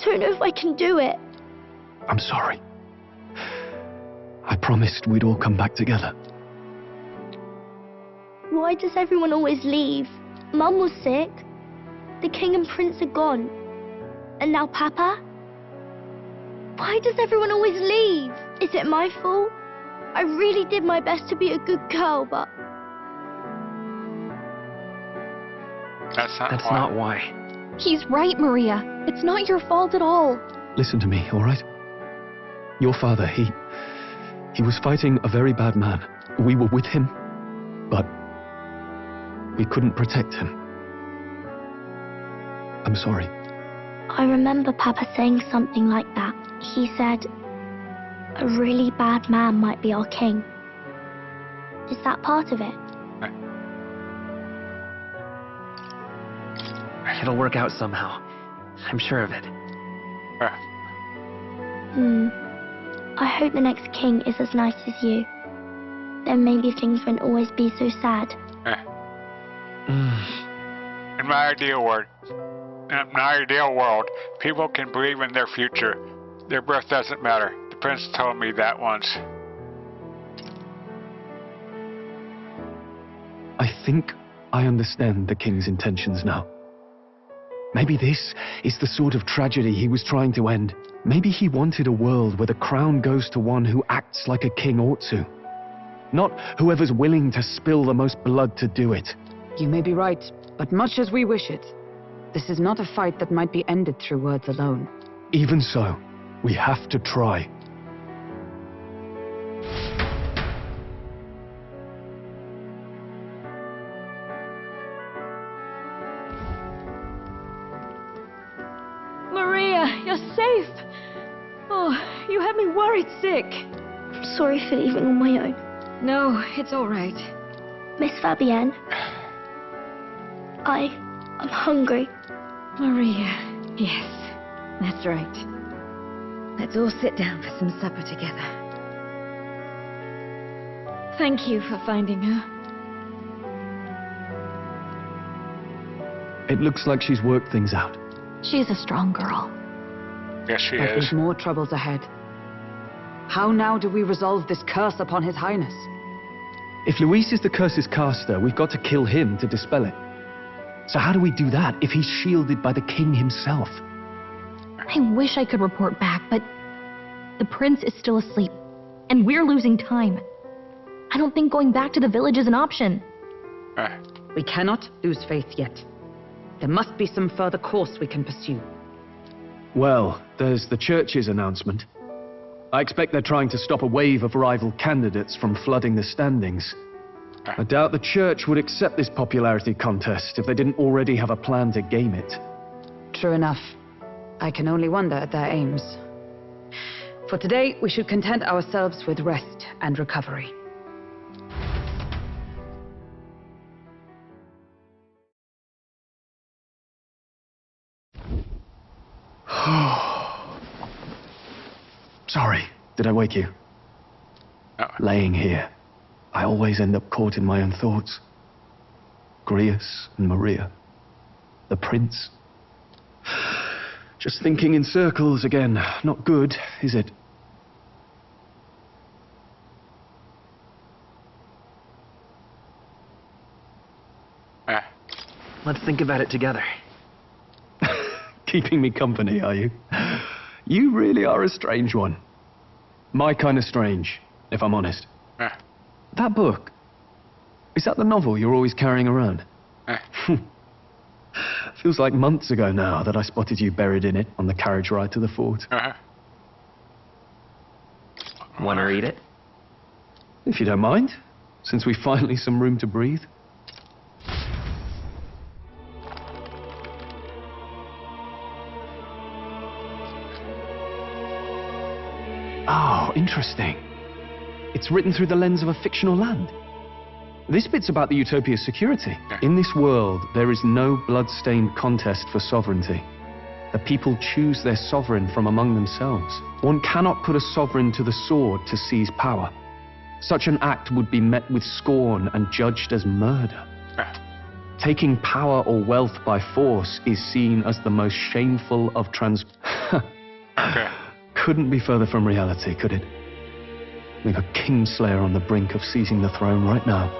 don't know if I can do it. I'm sorry. I promised we'd all come back together. Why does everyone always leave? Mum was sick. The king and prince are gone. And now Papa? Why does everyone always leave? Is it my fault? I really did my best to be a good girl, but... That's That's not why. He's right, Maria. It's not your fault at all. Listen to me, all right? Your father, he was fighting a very bad man. We were with him, but we couldn't protect him. I'm sorry. I remember Papa saying something like that. He said, a really bad man might be our king. Is that part of it? It'll work out somehow. I'm sure of it. I hope the next king is as nice as you. Then maybe things won't always be so sad. In my ideal world, people can believe in their future. Their birth doesn't matter. The prince told me that once. I think I understand the king's intentions now. Maybe this is the sort of tragedy he was trying to end. Maybe he wanted a world where the crown goes to one who acts like a king ought to. Not whoever's willing to spill the most blood to do it. You may be right, but much as we wish it, this is not a fight that might be ended through words alone. Even so, we have to try. Maria, you're safe! Oh, you had me worried sick. I'm sorry for leaving on my own. No, it's all right. Miss Fabienne, I'm hungry. Maria, yes, that's right. Let's all sit down for some supper together. Thank you for finding her. It looks like she's worked things out. She's a strong girl. Yes, she But is. with more troubles ahead. How now do we resolve this curse upon His Highness? If Luis is the curse's caster, we've got to kill him to dispel it. So how do we do that if he's shielded by the king himself? I wish I could report back, but the prince is still asleep, and we're losing time. I don't think going back to the village is an option. We cannot lose faith yet. There must be some further course we can pursue. Well, there's the church's announcement. I expect they're trying to stop a wave of rival candidates from flooding the standings. I doubt the church would accept this popularity contest if they didn't already have a plan to game it. True enough. I can only wonder at their aims. For today, we should content ourselves with rest and recovery. Sorry, did I wake you? No. Laying here, I always end up caught in my own thoughts. Grius and Maria. The prince. Just thinking in circles again. Not good, is it? Let's think about it together. Keeping me company, are you? You really are a strange one. My kind of strange, if I'm honest. That book, is that the novel you're always carrying around? Feels like months ago now that I spotted you buried in it on the carriage ride to the fort. Want to read it? If you don't mind, since we finally some room to breathe. Oh, interesting. It's written through the lens of a fictional land. This bit's about the utopia's security. In this world, there is no blood-stained contest for sovereignty. The people choose their sovereign from among themselves. One cannot put a sovereign to the sword to seize power. Such an act would be met with scorn and judged as murder. Taking power or wealth by force is seen as the most shameful of Couldn't be further from reality, could it? We've a Kingslayer on the brink of seizing the throne right now.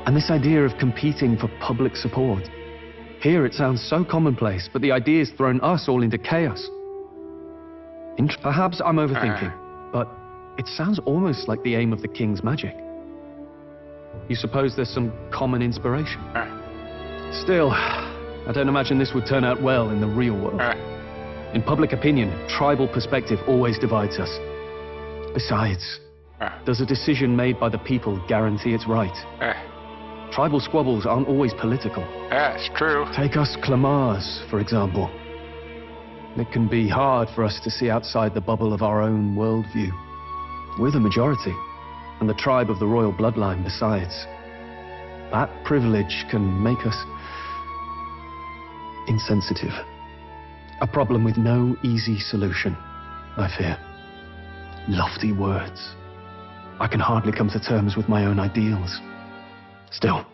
And this idea of competing for public support. Here it sounds so commonplace, but the idea's thrown us all into chaos. Perhaps I'm overthinking, but it sounds almost like the aim of the king's magic. You suppose there's some common inspiration? Still, I don't imagine this would turn out well in the real world. In public opinion, tribal perspective always divides us. Besides, does a decision made by the people guarantee it's right? Tribal squabbles aren't always political. Yeah, it's true. Take us Clamars, for example. It can be hard for us to see outside the bubble of our own worldview. We're the majority, and the tribe of the royal bloodline besides. That privilege can make us insensitive. A problem with no easy solution, I fear. Lofty words. I can hardly come to terms with my own ideals. Still,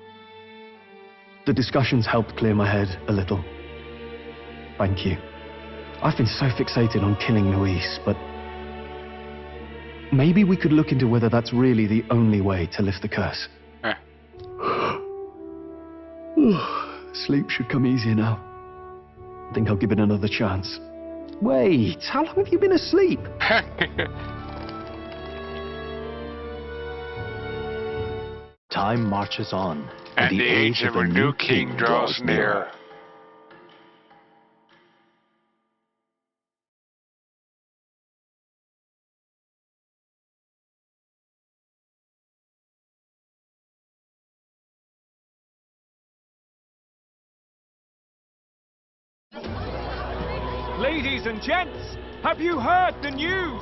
the discussions helped clear my head a little. Thank you. I've been so fixated on killing Luis, but maybe we could look into whether that's really the only way to lift the curse. Sleep should come easier now. I think I'll give it another chance. Wait, how long have you been asleep? Time marches on, and the age of a new king draws near. Ladies and gents, have you heard the news?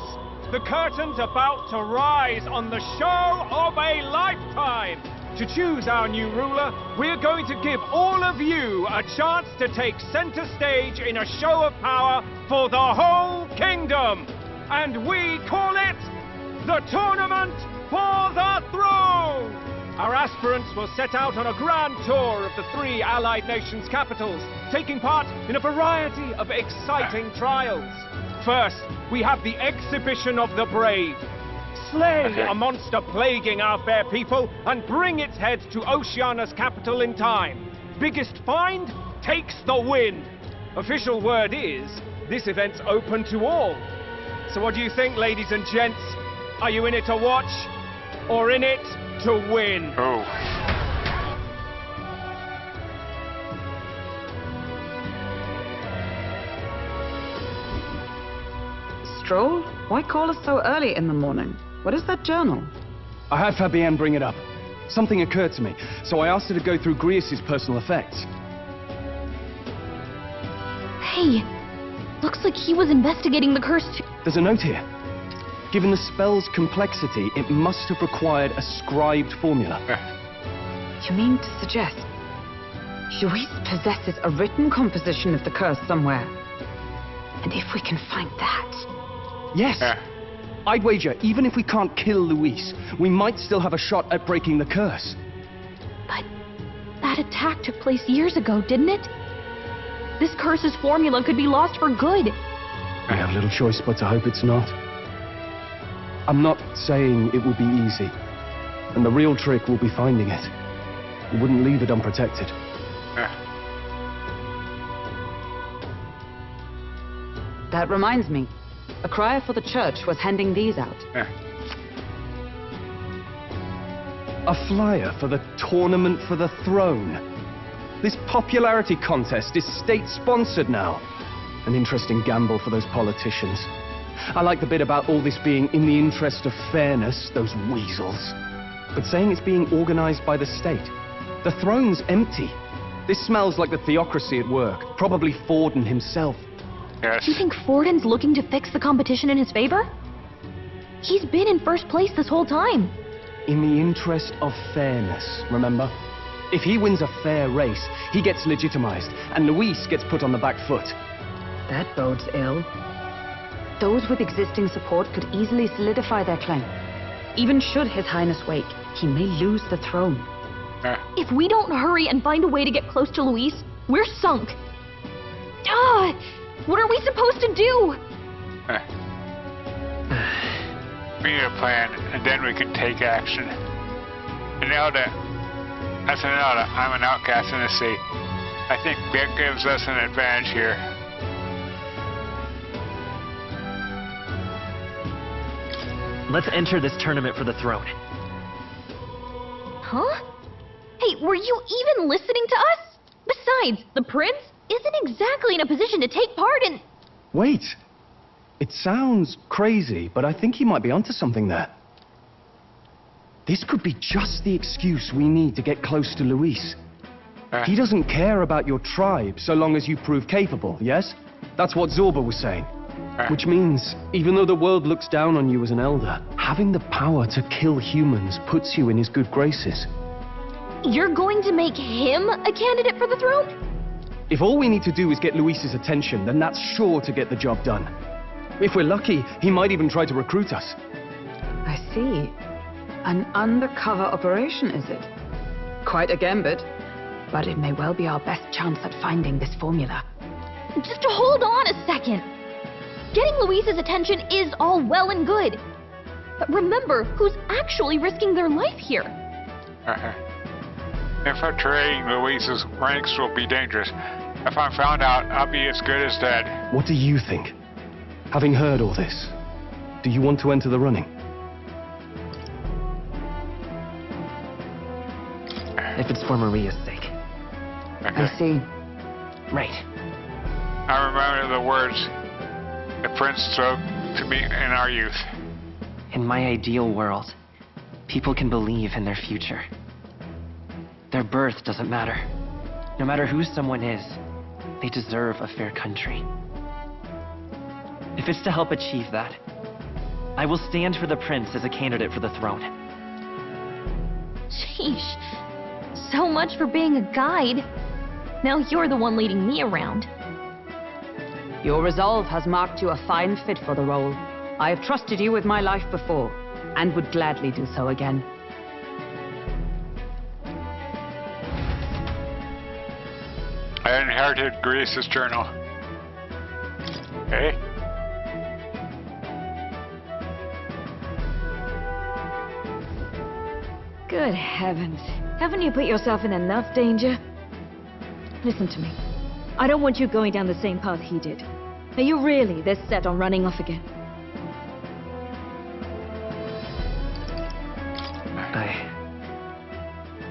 The curtain's about to rise on the show of a lifetime. To choose our new ruler, we're going to give all of you a chance to take center stage in a show of power for the whole kingdom. And we call it the Tournament for the Throne. Our aspirants will set out on a grand tour of the 3 allied nations' capitals, taking part in a variety of exciting trials. First, we have the Exhibition of the Brave. Slay a monster plaguing our fair people and bring its head to Oceania's capital in time. Biggest find takes the win. Official word is, this event's open to all. So what do you think, ladies and gents? Are you in it to watch, or in it to win? Oh. Stroll? Why call us so early in the morning? What is that journal? I had Fabienne bring it up. Something occurred to me, so I asked her to go through Grius' personal effects. Hey, looks like he was investigating the curse too. There's a note here. Given the spell's complexity, it must have required a scribed formula. You mean to suggest Luis possesses a written composition of the curse somewhere? And if we can find that... Yes. I'd wager, even if we can't kill Luis, we might still have a shot at breaking the curse. But that attack took place years ago, didn't it? This curse's formula could be lost for good. We have little choice but to hope it's not. I'm not saying it will be easy. And the real trick will be finding it. We wouldn't leave it unprotected. That reminds me. A crier for the church was handing these out. A flyer for the Tournament for the Throne. This popularity contest is state-sponsored now. An interesting gamble for those politicians. I like the bit about all this being in the interest of fairness, those weasels. But saying it's being organized by the state. The throne's empty. This smells like the theocracy at work. Probably Forden himself. Yes. Do you think Forden's looking to fix the competition in his favor? He's been in first place this whole time. In the interest of fairness, remember? If he wins a fair race, he gets legitimized, and Luis gets put on the back foot. That bodes ill. Those with existing support could easily solidify their claim. Even should His Highness wake, he may lose the throne. If we don't hurry and find a way to get close to Luis, we're sunk. What are we supposed to do? We need a plan, and then we can take action. Imelda, that's Imelda. I'm an outcast in the sea. I think that gives us an advantage here. Let's enter this tournament for the throne. Huh? Hey, were you even listening to us? Besides, the prince isn't exactly in a position to take part in... Wait. It sounds crazy, but I think he might be onto something there. This could be just the excuse we need to get close to Luis. He doesn't care about your tribe so long as you prove capable, yes? That's what Zorba was saying. Which means, even though the world looks down on you as an elder, having the power to kill humans puts you in his good graces. You're going to make him a candidate for the throne? If all we need to do is get Luis's attention, then that's sure to get the job done. If we're lucky, he might even try to recruit us. I see. An undercover operation, is it? Quite a gambit, but it may well be our best chance at finding this formula. Just hold on a second. Getting Luis's attention is all well and good. But remember who's actually risking their life here. Infiltrating Luis's ranks will be dangerous. If I'm found out, I'll be as good as dead. What do you think? Having heard all this, do you want to enter the running? If it's for Maria's sake. I see. Right. I remember the words the prince spoke to me in our youth. In my ideal world, people can believe in their future. Their birth doesn't matter. No matter who someone is, they deserve a fair country. If it's to help achieve that, I will stand for the prince as a candidate for the throne. Sheesh. So much for being a guide. Now you're the one leading me around. Your resolve has marked you a fine fit for the role. I have trusted you with my life before, and would gladly do so again. I inherited Greece's journal. Okay. Good heavens. Haven't you put yourself in enough danger? Listen to me. I don't want you going down the same path he did. Are you really this set on running off again?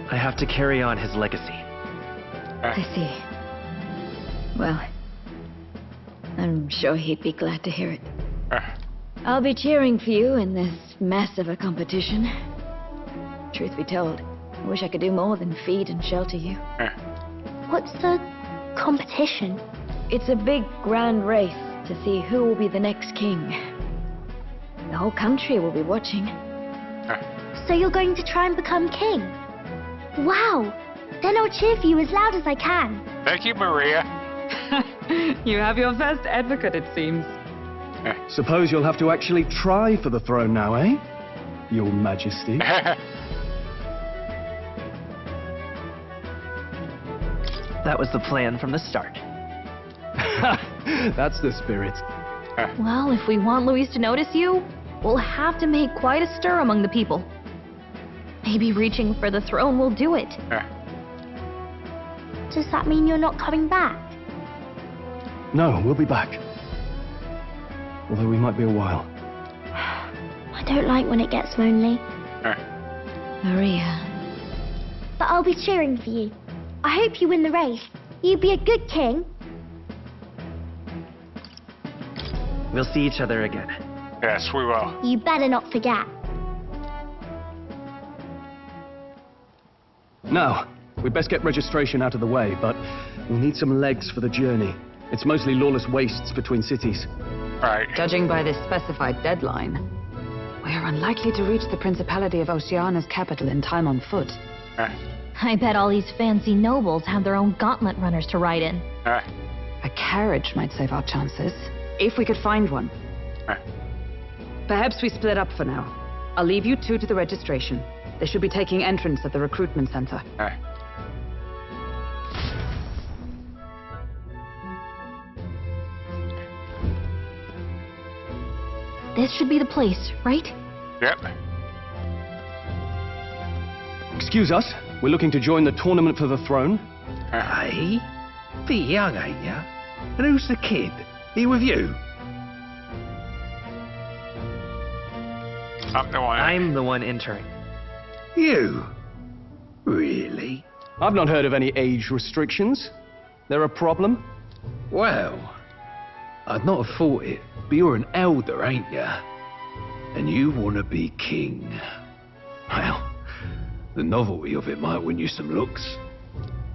I have to carry on his legacy. I see. Well, I'm sure he'd be glad to hear it. I'll be cheering for you in this mess of a competition. Truth be told, I wish I could do more than feed and shelter you. What's the competition? It's a big, grand race to see who will be the next king. The whole country will be watching. So you're going to try and become king? Wow! Then I'll cheer for you as loud as I can. Thank you, Maria. You have your first advocate, it seems. Suppose you'll have to actually try for the throne now, eh? Your Majesty. That was the plan from the start. That's the spirit. Well, if we want Luis to notice you, we'll have to make quite a stir among the people. Maybe reaching for the throne will do it. Does that mean you're not coming back? No, we'll be back. Although we might be a while. I don't like when it gets lonely. Maria. But I'll be cheering for you. I hope you win the race. You'd be a good king. We'll see each other again. Yes, we will. You better not forget. Now, we'd best get registration out of the way, but we'll need some legs for the journey. It's mostly lawless wastes between cities. Right. Judging by this specified deadline, we are unlikely to reach the Principality of Oceana's capital in time on foot. I bet all these fancy nobles have their own gauntlet runners to ride in. A carriage might save our chances, if we could find one. Perhaps we split up for now. I'll leave you two to the registration. They should be taking entrance at the recruitment center. This should be the place, right? Yep. Excuse us, we're looking to join the tournament for the throne. Hey? Bit young, ain't ya? And who's the kid? He with you? I'm the one entering. You? Really? I've not heard of any age restrictions. There a problem? Well, I'd not have thought it, but you're an elder, ain't ya? And you want to be king. Well, the novelty of it might win you some looks.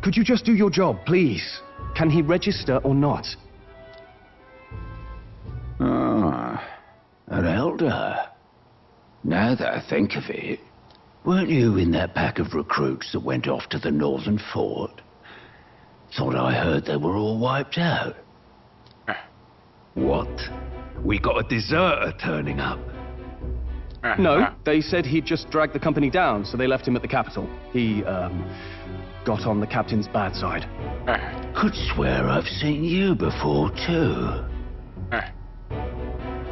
Could you just do your job, please? Can he register or not? Ah, an elder. Now that I think of it, weren't you in that pack of recruits that went off to the northern fort? Thought I heard they were all wiped out. What? We got a deserter turning up? No, they said he'd just dragged the company down, so they left him at the capital. He, got on the captain's bad side. Could swear I've seen you before, too.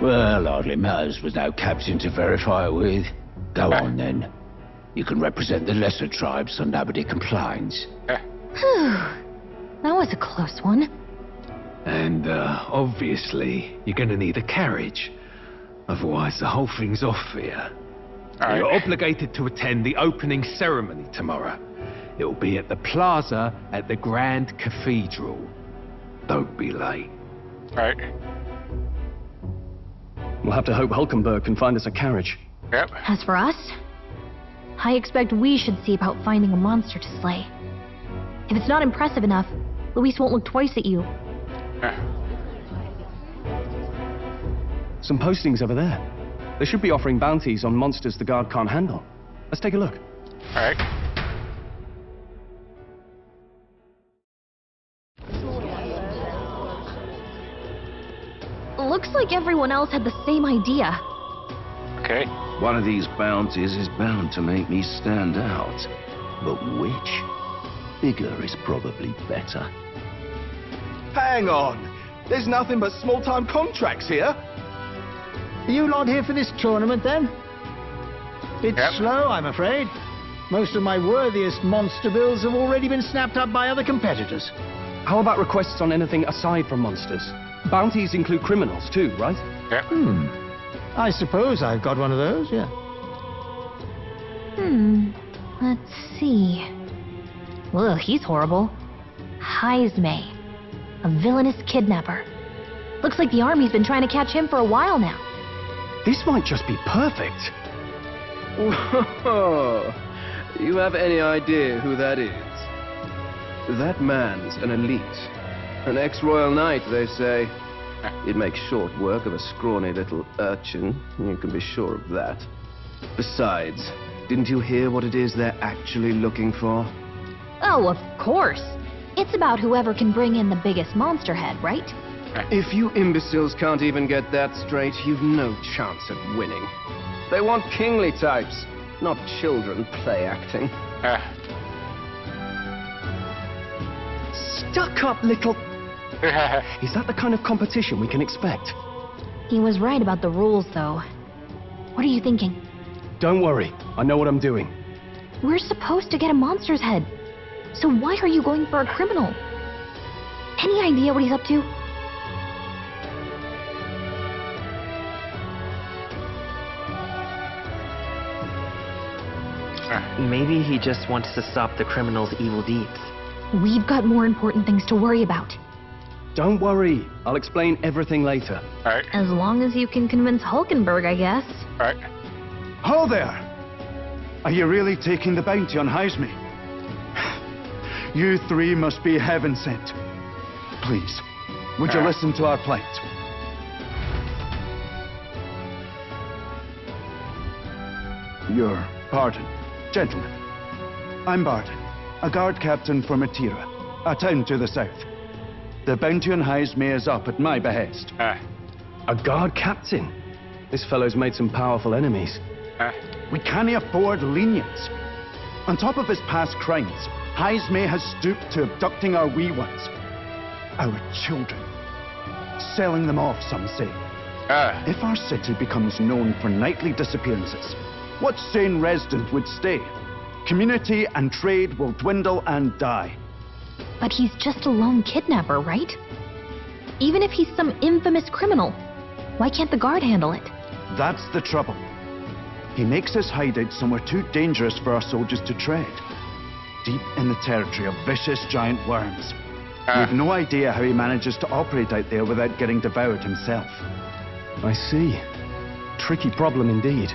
Well, hardly matters with no captain to verify it with. Go on, then. You can represent the lesser tribes so nobody complains. Whew. That was a close one. And, obviously, you're gonna need a carriage. Otherwise, the whole thing's off for you. You're obligated to attend the opening ceremony tomorrow. It'll be at the plaza at the Grand Cathedral. Don't be late. Right. We'll have to hope Hulkenberg can find us a carriage. Yep. As for us, I expect we should see about finding a monster to slay. If it's not impressive enough, Luis won't look twice at you. Some postings over there. They should be offering bounties on monsters the guard can't handle. Let's take a look. All right. Looks like everyone else had the same idea. Okay. One of these bounties is bound to make me stand out. But which? Bigger is probably better. Hang on! There's nothing but small-time contracts here. Are you lot here for this tournament, then? Bit slow, I'm afraid. Most of my worthiest monster builds have already been snapped up by other competitors. How about requests on anything aside from monsters? Bounties include criminals too, right? Yep. I suppose I've got one of those, yeah. Let's see. Ugh, he's horrible. Heisme. A villainous kidnapper. Looks like the army's been trying to catch him for a while now. This might just be perfect. Whoa. You have any idea who that is? That man's an elite. An ex-royal knight, they say. He'd make short work of a scrawny little urchin, you can be sure of that. Besides, didn't you hear what it is they're actually looking for? Oh, of course. It's about whoever can bring in the biggest monster head, right? If you imbeciles can't even get that straight, you've no chance at winning. They want kingly types, not children play acting. Stuck-up little... Is that the kind of competition we can expect? He was right about the rules, though. What are you thinking? Don't worry, I know what I'm doing. We're supposed to get a monster's head. So why are you going for a criminal? Any idea what he's up to? Maybe he just wants to stop the criminal's evil deeds. We've got more important things to worry about. Don't worry, I'll explain everything later. Alright. As long as you can convince Hulkenberg, I guess. Alright. Ho there! Are you really taking the bounty on Heisme? You three must be heaven sent. Please, would you listen to our plight? Your pardon, gentlemen. I'm Barden, a guard captain for Matira, a town to the south. The bounty on Heisme is up at my behest. A guard captain? This fellow's made some powerful enemies. We can't afford lenience. On top of his past crimes, Heisme has stooped to abducting our wee ones. Our children. Selling them off, some say. If our city becomes known for nightly disappearances, what sane resident would stay? Community and trade will dwindle and die. But he's just a lone kidnapper, right? Even if he's some infamous criminal, why can't the guard handle it? That's the trouble. He makes his hideout somewhere too dangerous for our soldiers to tread. Deep in the territory of vicious giant worms. We've no idea how he manages to operate out there without getting devoured himself. I see. Tricky problem indeed.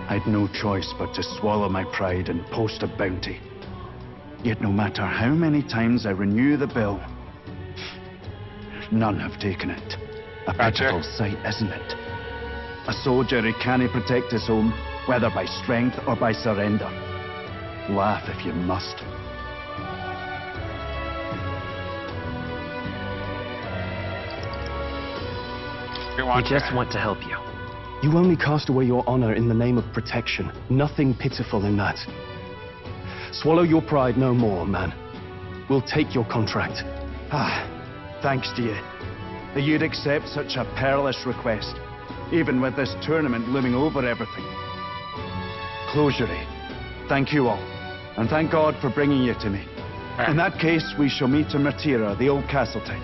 I'd no choice but to swallow my pride and post a bounty. Yet no matter how many times I renew the bill, none have taken it. A pitiful sight, isn't it? A soldier who can't protect his home, whether by strength or by surrender. Laugh if you must. We just want to help you. You only cast away your honor in the name of protection. Nothing pitiful in that. Swallow your pride no more, man. We'll take your contract. Thanks to you. That you'd accept such a perilous request, even with this tournament looming over everything. Closure. Thank you all, and thank God for bringing you to me. In that case, we shall meet in Matira, the old castle town.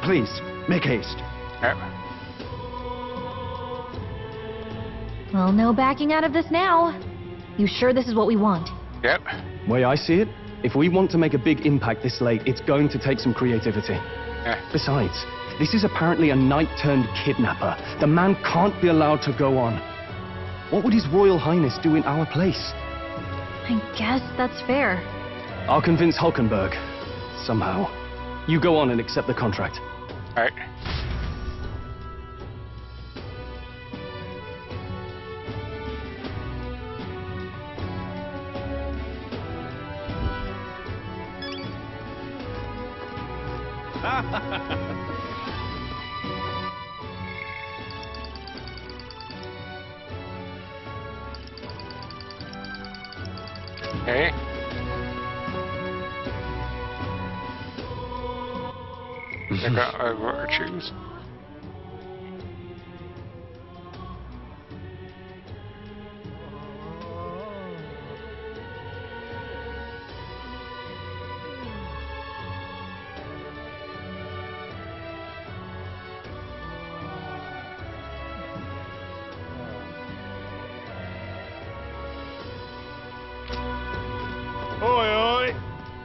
Please, make haste. Well, no backing out of this now. You sure this is what we want? Yep. Way I see it, if we want to make a big impact this late, it's going to take some creativity. Besides, this is apparently a knight-turned-kidnapper. The man can't be allowed to go on. What would His Royal Highness do in our place? I guess that's fair. I'll convince Hulkenberg. Somehow. You go on and accept the contract. Alright. Okay. Check out our virtues.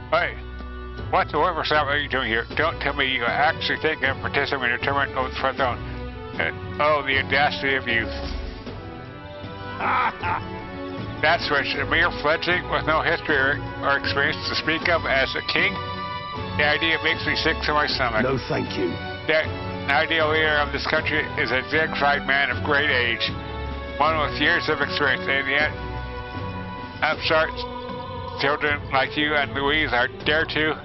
Hey, whatsoever are you doing here? Don't tell me you actually think I'm participating in a tournament of the throne. Oh, the audacity of you. That's which a mere fledgling with no history or experience to speak of as a king? The idea makes me sick to my stomach. No, thank you. The ideal leader of this country is a dignified man of great age, one with years of experience, and yet upstart children like you and Louise are dare to.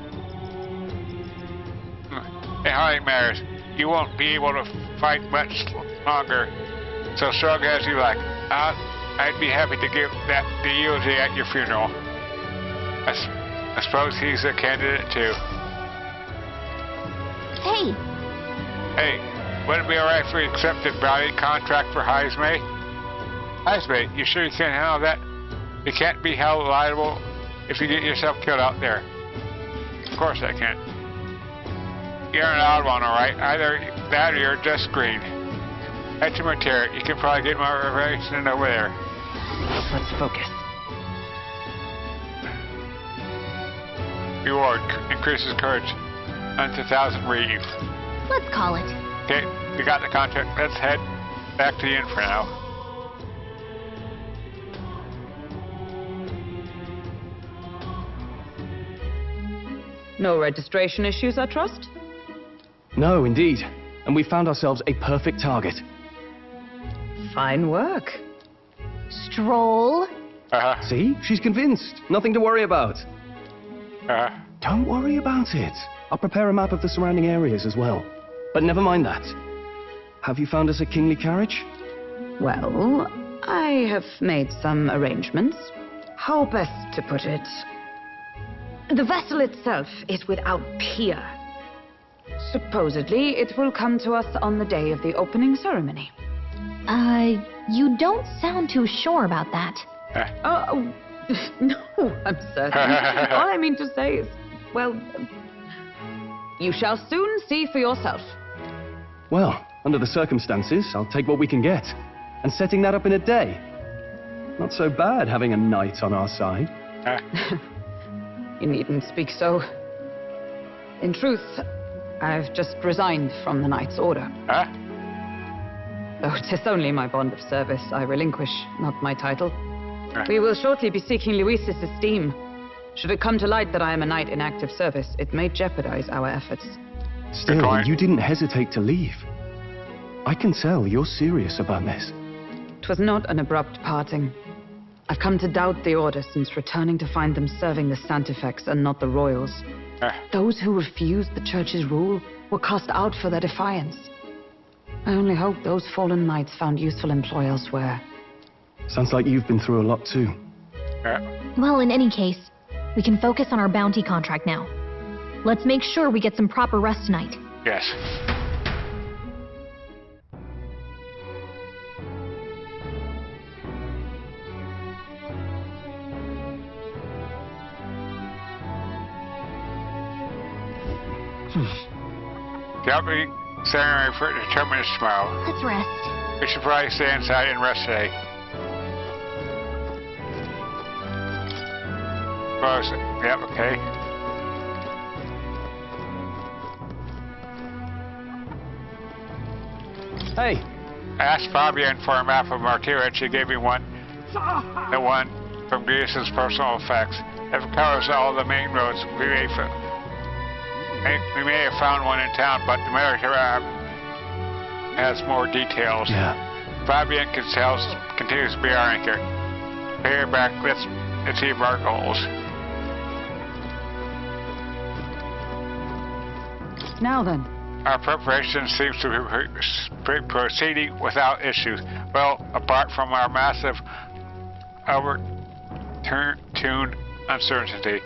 It hardly matters. you won't be able to fight much longer. So strong as you like. I'd be happy to give that the eulogy at your funeral. I suppose he's a candidate too. Hey! Hey, would it be alright if we accepted bounty contract for Heismay? Heismay, you sure you can't handle that? You can't be held liable if you get yourself killed out there. Of course I can. You're an odd one, alright? Either that or you're just green. Head to Materia. You can probably get more information over there. Let's focus. Reward increases courage. 1,000 Reeve. Let's call it. Okay, we got the contract. Let's head back to the inn for now. No registration issues, I trust? No, indeed. And we found ourselves a perfect target. Fine work. Stroll. See? She's convinced. Nothing to worry about. Don't worry about it. I'll prepare a map of the surrounding areas as well. But never mind that. Have you found us a kingly carriage? Well, I have made some arrangements. How best to put it? The vessel itself is without peer. Supposedly, it will come to us on the day of the opening ceremony. You don't sound too sure about that. Oh, no, I'm certain. All I mean to say is, well, you shall soon see for yourself. Well, under the circumstances, I'll take what we can get. And setting that up in a day. Not so bad having a knight on our side. You needn't speak so. In truth, I've just resigned from the knight's order. Though 'tis only my bond of service I relinquish, not my title. We will shortly be seeking Luis's esteem. Should it come to light that I am a knight in active service, it may jeopardize our efforts. Still, you didn't hesitate to leave. I can tell you're serious about this. 'Twas not an abrupt parting. I've come to doubt the order since returning to find them serving the Sanctafix and not the royals. Those who refused the church's rule were cast out for their defiance. I only hope those fallen knights found useful employ elsewhere. Sounds like you've been through a lot too. Well, in any case, we can focus on our bounty contract now. Let's make sure we get some proper rest tonight. Yes. Calamity ceremony for determined tomorrow. Let's rest. We should probably stay inside and rest today. Yep, okay. Hey! I asked Fabian for a map of Martyria and she gave me one. The one from Greece's personal effects. It covers all the main roads. We may have found one in town, but the Martyria has more details. Yeah. Fabian continues to be our anchor. Pay her back, let's achieve our goals. Now then. Our preparation seems to be proceeding without issues. Well, apart from our massive overtuned uncertainty.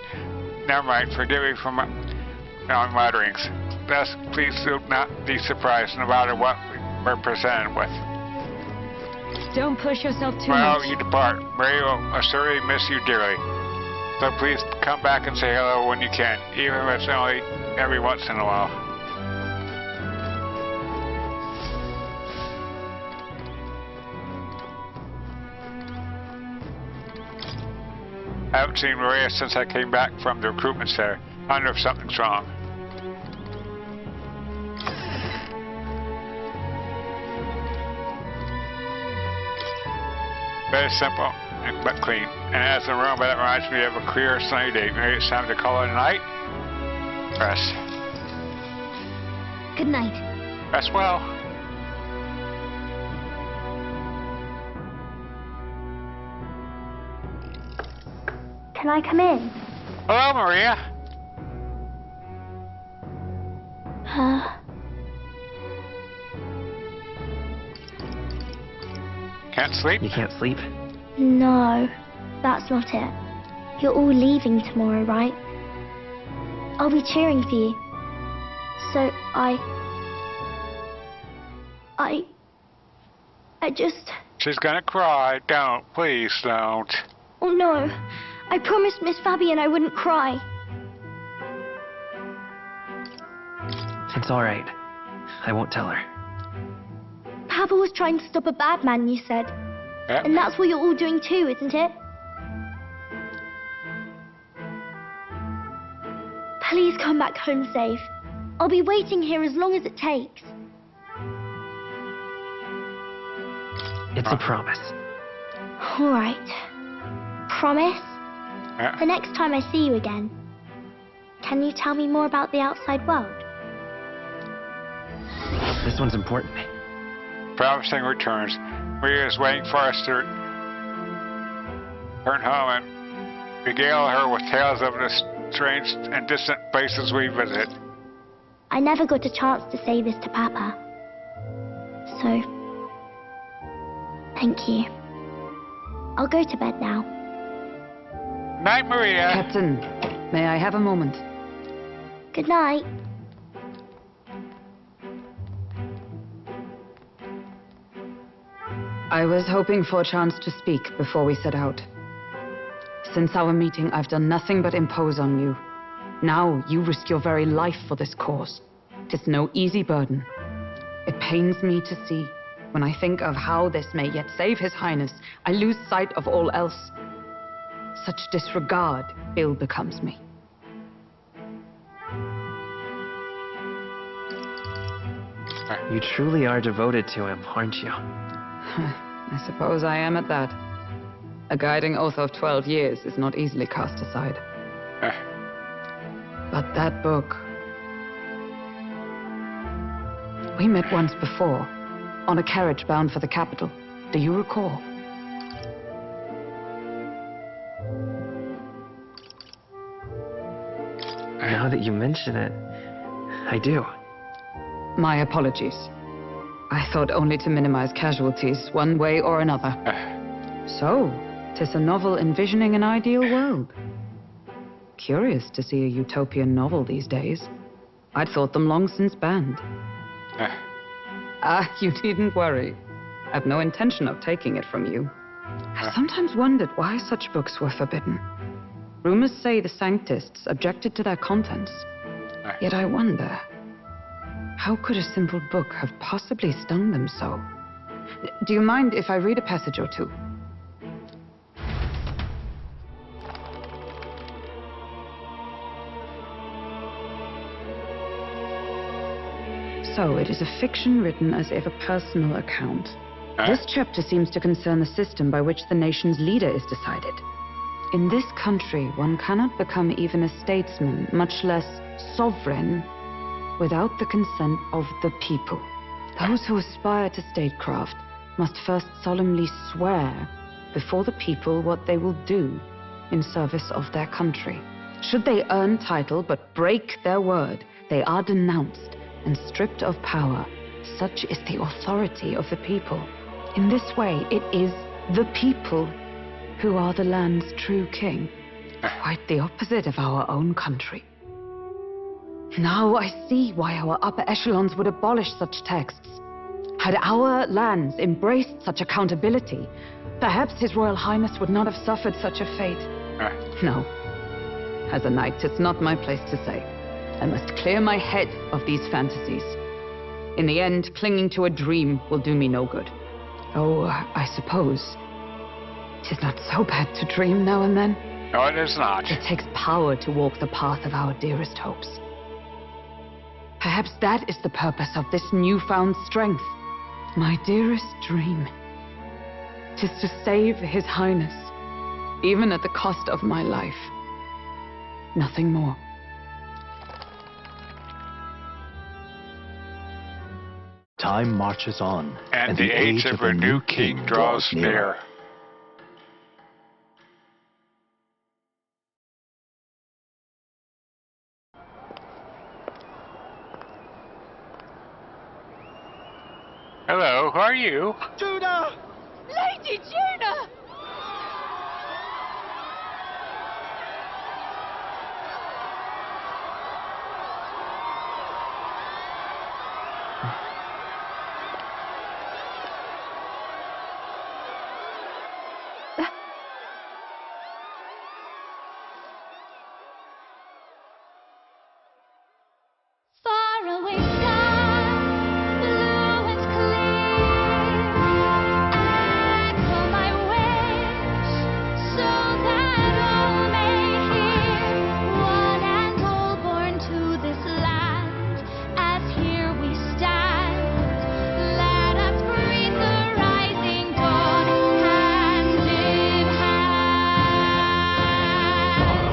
Never mind, forgive me for my mutterings. Thus, please do not be surprised no matter what we're presented with. Don't push yourself too well, much. You depart. Mary will certainly miss you dearly. So please come back and say hello when you can, even if it's only every once in a while. I haven't seen Maria since I came back from the recruitment center. I wonder if something's wrong. Very simple but clean. And as a room, that reminds me of a clear sunny day. Maybe it's time to call it a night? Rest. Good night. Rest well. Can I come in? Hello, Maria. Can't sleep? You can't sleep? No, that's not it. You're all leaving tomorrow, right? I'll be cheering for you. So I just... She's gonna cry. Don't. Please don't. Oh no. I promised Miss Fabian I wouldn't cry. It's alright. I won't tell her. Papa was trying to stop a bad man, you said. And that's what you're all doing too, isn't it? Please come back home safe. I'll be waiting here as long as it takes. It's a promise. All right. Promise? The next time I see you again, can you tell me more about the outside world? This one's important. Promising returns. Maria is waiting for us to return home and regale her with tales of the strange and distant places we visit. I never got a chance to say this to Papa. So, thank you. I'll go to bed now. Night, Maria. Captain, may I have a moment? Good night. I was hoping for a chance to speak before we set out. Since our meeting, I've done nothing but impose on you. Now you risk your very life for this cause. 'Tis no easy burden. It pains me to see. When I think of how this may yet save His Highness, I lose sight of all else. Such disregard ill becomes me. You truly are devoted to him, aren't you? I suppose I am at that. A guiding oath of 12 years is not easily cast aside. But that book... We met once before, on a carriage bound for the capital. Do you recall? Now that you mention it, I do. My apologies. I thought only to minimize casualties, one way or another. So, 'tis a novel envisioning an ideal world. Curious to see a utopian novel these days. I'd thought them long since banned. You needn't worry. I've no intention of taking it from you. I sometimes wondered why such books were forbidden. Rumors say the Sanctists objected to their contents. Yet I wonder, how could a simple book have possibly stung them so? Do you mind if I read a passage or two? So, it is a fiction written as if a personal account. This chapter seems to concern the system by which the nation's leader is decided. In this country, one cannot become even a statesman, much less sovereign, without the consent of the people. Those who aspire to statecraft must first solemnly swear before the people what they will do in service of their country. Should they earn title but break their word, they are denounced and stripped of power. Such is the authority of the people. In this way, it is the people who are the land's true king. Quite the opposite of our own country. Now I see why our upper echelons would abolish such texts. Had our lands embraced such accountability, perhaps His Royal Highness would not have suffered such a fate. No. As a knight, it's not my place to say. I must clear my head of these fantasies. In the end, clinging to a dream will do me no good. Oh, I suppose 'tis not so bad to dream now and then. No, it is not. It takes power to walk the path of our dearest hopes. Perhaps that is the purpose of this newfound strength. My dearest dream. 'Tis to save His Highness, even at the cost of my life. Nothing more. Time marches on, and the age of a new king draws near. Hello, who are you? Judah! Lady Juna! Far away sky, blue and clear. Echo my wish, so that all may hear. One and all born to this land, as here we stand. Let us breathe the rising dawn, hand in hand.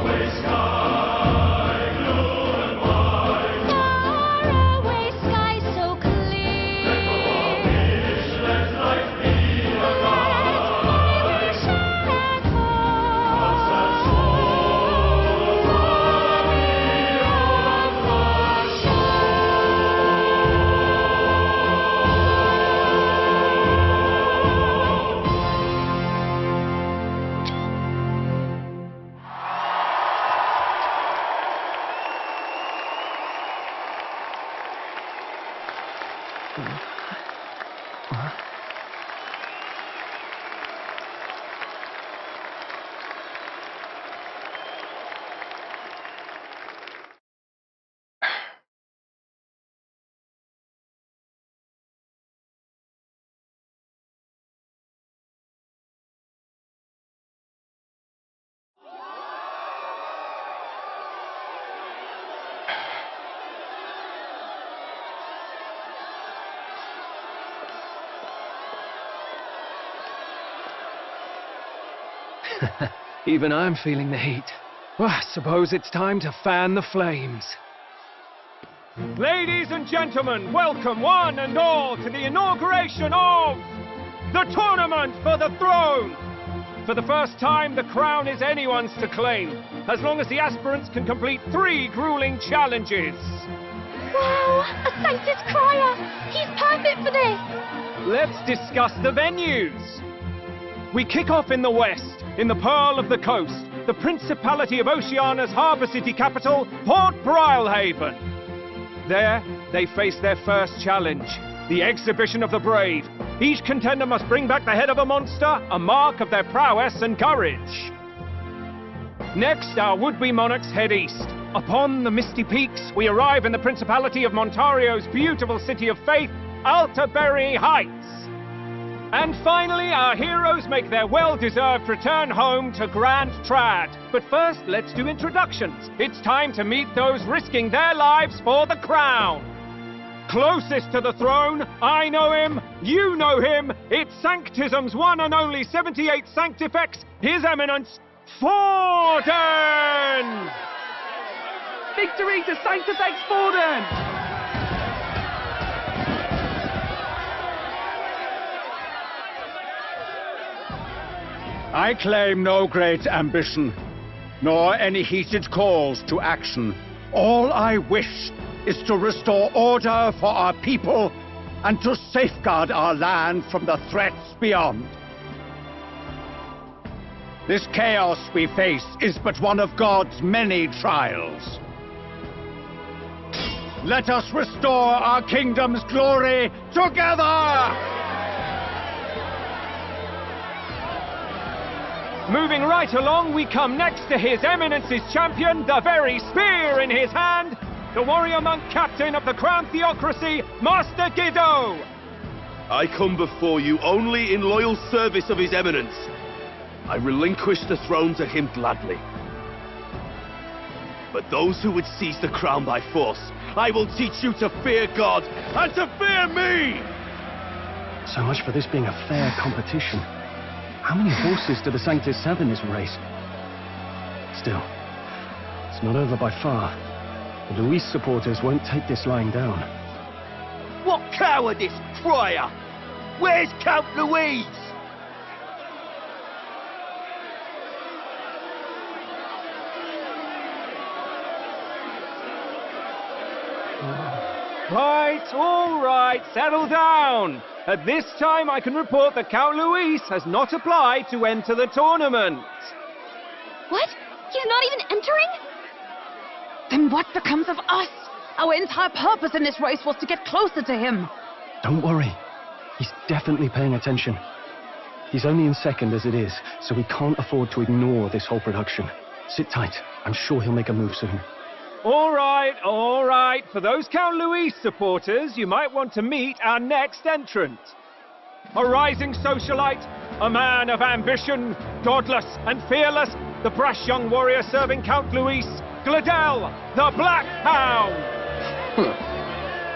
Faraway sky, blue and white. Faraway sky so clear. Let life be a guide. My wish and hope. That soul far beyond the Even I'm feeling the heat. Well, I suppose it's time to fan the flames. Ladies and gentlemen, welcome one and all to the inauguration of the Tournament for the Throne! For the first time, the crown is anyone's to claim, as long as the aspirants can complete 3 grueling challenges. Wow! A Sanctus Crier! He's perfect for this! Let's discuss the venues. We kick off in the west, in the Pearl of the Coast, the Principality of Oceania's harbour city capital, Port Brilehaven. There, they face their first challenge, the Exhibition of the Brave. Each contender must bring back the head of a monster, a mark of their prowess and courage. Next, our would-be monarchs head east. Upon the misty peaks, we arrive in the Principality of Montario's beautiful city of faith, Altaberry Heights. And finally, our heroes make their well-deserved return home to Grand Trad. But first, let's do introductions. It's time to meet those risking their lives for the crown. Closest to the throne, I know him, you know him. It's Sanctism's one and only 78 Sanctafix, His Eminence, Forden! Victory to Sanctafix Forden! I claim no great ambition, nor any heated calls to action. All I wish is to restore order for our people and to safeguard our land from the threats beyond. This chaos we face is but one of God's many trials. Let us restore our kingdom's glory together! Moving right along, we come next to His Eminence's champion, the very spear in his hand, the warrior monk captain of the crown theocracy, Master Guido! I come before you only in loyal service of His Eminence. I relinquish the throne to him gladly. But those who would seize the crown by force, I will teach you to fear God and to fear me! So much for this being a fair competition. How many horses do the Sanctus have in this race? Still, it's not over by far. The Luis supporters won't take this lying down. What cowardice, Crier! Where's Count Louise? all right, settle down. At this time, I can report that Count Luis has not applied to enter the tournament. What? He's not even entering? Then what becomes of us? Our entire purpose in this race was to get closer to him. Don't worry. He's definitely paying attention. He's only in second as it is, so we can't afford to ignore this whole production. Sit tight. I'm sure he'll make a move soon. All right, all right. For those Count Luis supporters, you might want to meet our next entrant. A rising socialite, a man of ambition, godless and fearless, the brash young warrior serving Count Luis, Gladel, the Black Hound.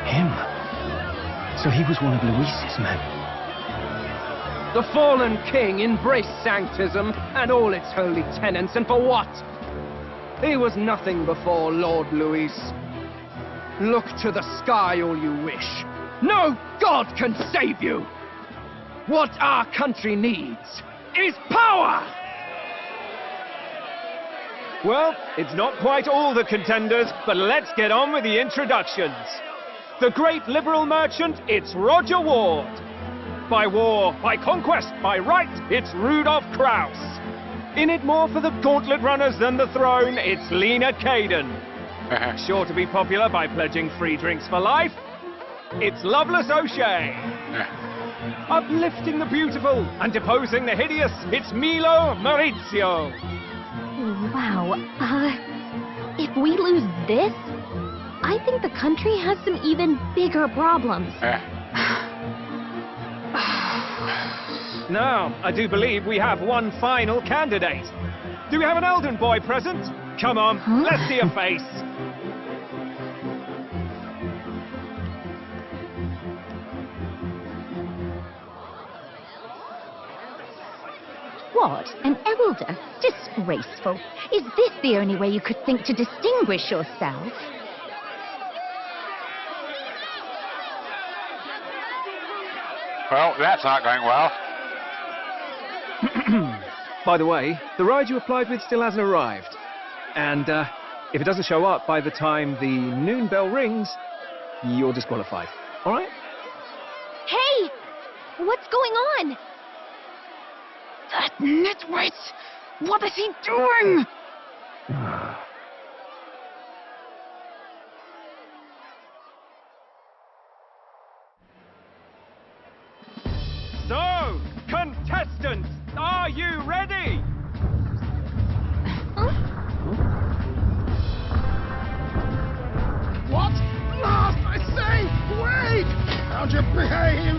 Him? So he was one of Luis's men. The fallen king embraced Sanctism and all its holy tenets, and for what? He was nothing before Lord Luis. Look to the sky all you wish. No god can save you! What our country needs is power! Well, it's not quite all the contenders, but let's get on with the introductions. The great liberal merchant, it's Roger Ward. By war, by conquest, by right, it's Rudolph Krauss. In it more for the gauntlet runners than the throne, it's Lena Caden. Sure to be popular by pledging free drinks for life, it's Loveless O'Shea. Uplifting the beautiful and deposing the hideous, it's Milo Maurizio. Wow. If we lose this, I think the country has some even bigger problems. Now, I do believe we have one final candidate. Do we have an Elden boy present? Come on, let's see a face. What? An elder? Disgraceful. Is this the only way you could think to distinguish yourself? Well, that's not going well. By the way, the ride you applied with still hasn't arrived. And if it doesn't show up by the time the noon bell rings, you're disqualified. All right? Hey! What's going on? That nitwit! What is he doing? So, contestants, are you ready? What? Last, I say! Wait! How'd you behave?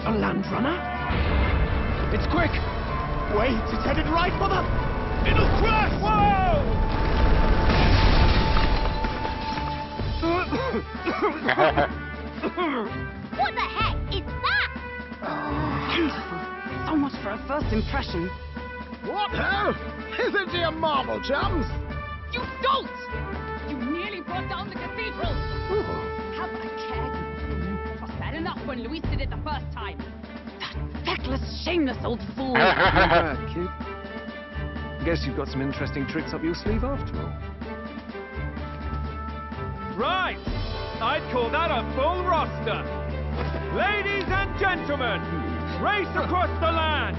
A land runner? It's quick! Wait, it's headed right for the... It'll crash! Whoa! What the heck is that? Wonderful. So much for a first impression. What hell? Isn't he a marvel, chums? You dolt! You nearly brought down the cathedral! Have a care. It was bad enough when Luis did it the first time. That feckless, shameless old fool. Not bad, kid. Guess you've got some interesting tricks up your sleeve after all. Right! I'd call that a full roster. Ladies and gentlemen, race across the land.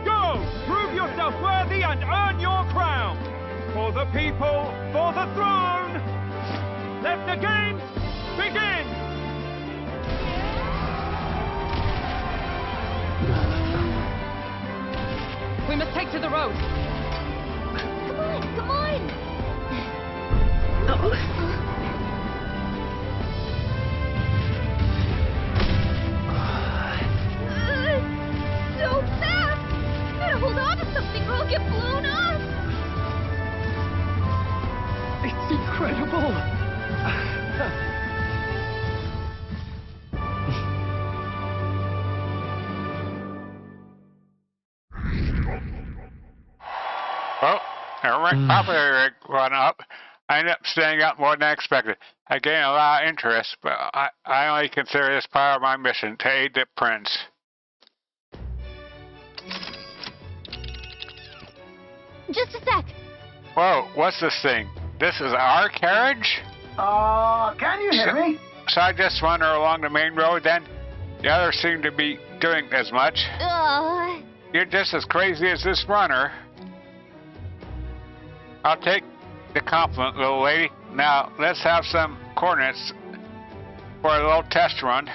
Go! Prove yourself worthy and earn your crown. For the people, for the throne. Let the games begin! We must take to the road. Come on, come on! So fast! Better hold on to something or I'll get blown up! It's incredible! Well, probably run up. I ended up staying up more than I expected. I gained a lot of interest, but I only consider this part of my mission to aid the prince. Just a sec. Whoa, what's this thing? This is our carriage? Can you hear me? So I just run her along the main road then? The others seem to be doing as much. You're just as crazy as this runner. I'll take the compliment, little lady. Now, let's have some coordinates for a little test run.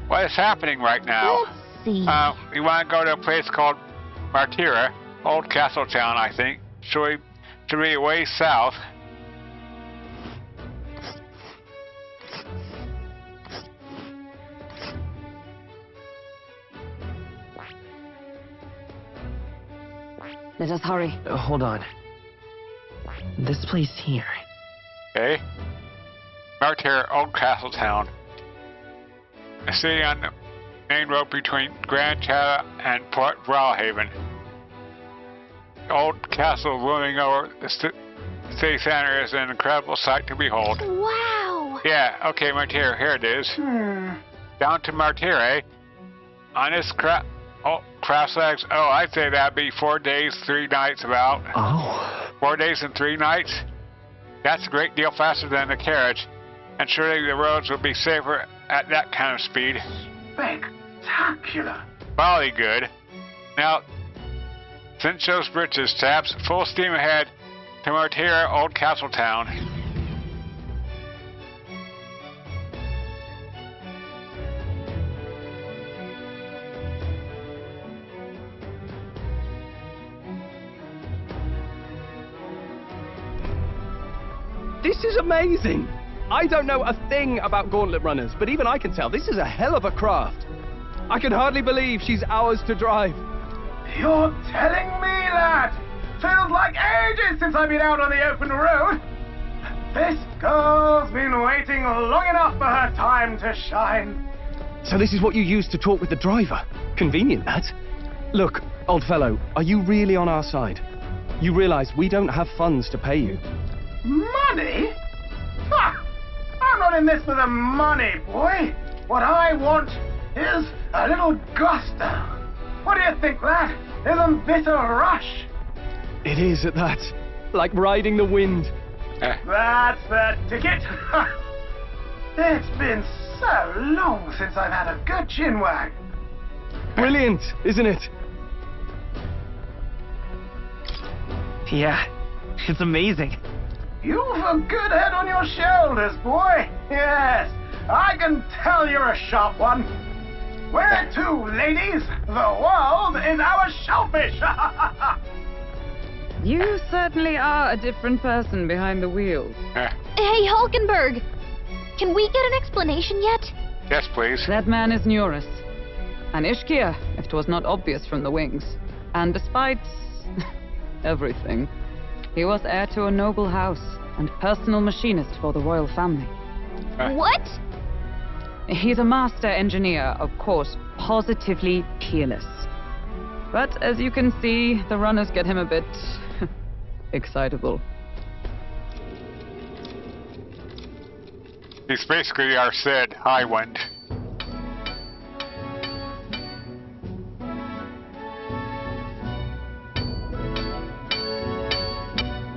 What is happening right now? Let's see. We want to go to a place called Martira, Old Castle Town, I think. Should be a way south. Let us hurry. Hold on. This place here. Okay. Martira, Old Castle Town. A city on the main road between Grand Chata and Port Brawlhaven. The old castle looming over the city center is an incredible sight to behold. Wow! Yeah, okay, Martira, here it is. Down to Martira, on this cross legs. Oh, I'd say that'd be 4 days, 3 nights about. Oh. 4 days and 3 nights? That's a great deal faster than the carriage. And surely the roads will be safer at that kind of speed. Spectacular. Folly good. Now, cinch those britches, Taps. Full steam ahead to Martira, Old Castle Town. This is amazing! I don't know a thing about gauntlet runners, but even I can tell this is a hell of a craft. I can hardly believe she's ours to drive. You're telling me that? Feels like ages since I've been out on the open road. This girl's been waiting long enough for her time to shine. So this is what you used to talk with the driver? Convenient, that. Look, old fellow, are you really on our side? You realize we don't have funds to pay you. Money? Ha! I'm not in this for the money, boy. What I want is a little gusto. What do you think, lad? Isn't this a rush? It is at that. Like riding the wind. That's the ticket. It's been so long since I've had a good chinwag. Brilliant, isn't it? Yeah, it's amazing. You've a good head on your shoulders, boy. Yes, I can tell you're a sharp one. Where to, ladies? The world is our shellfish. You certainly are a different person behind the wheel. Hey, Hulkenberg! Can we get an explanation yet? Yes, please. That man is Neurus. An Ishkia, if 'twas not obvious from the wings. And despite everything, he was heir to a noble house and personal machinist for the royal family. What? He's a master engineer, of course, positively peerless. But as you can see, the runners get him a bit excitable. He's basically our said Highwind.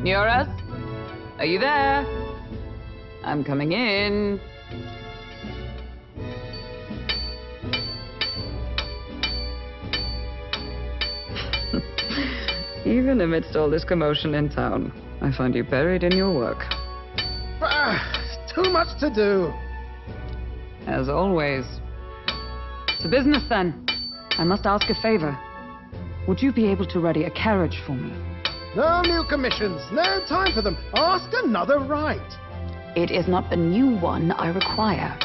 Neurus? Are you there? I'm coming in. Even amidst all this commotion in town, I find you buried in your work. Too much to do. As always. To business, then. I must ask a favor. Would you be able to ready a carriage for me? No new commissions. No time for them. Ask another right. It is not a new one I require.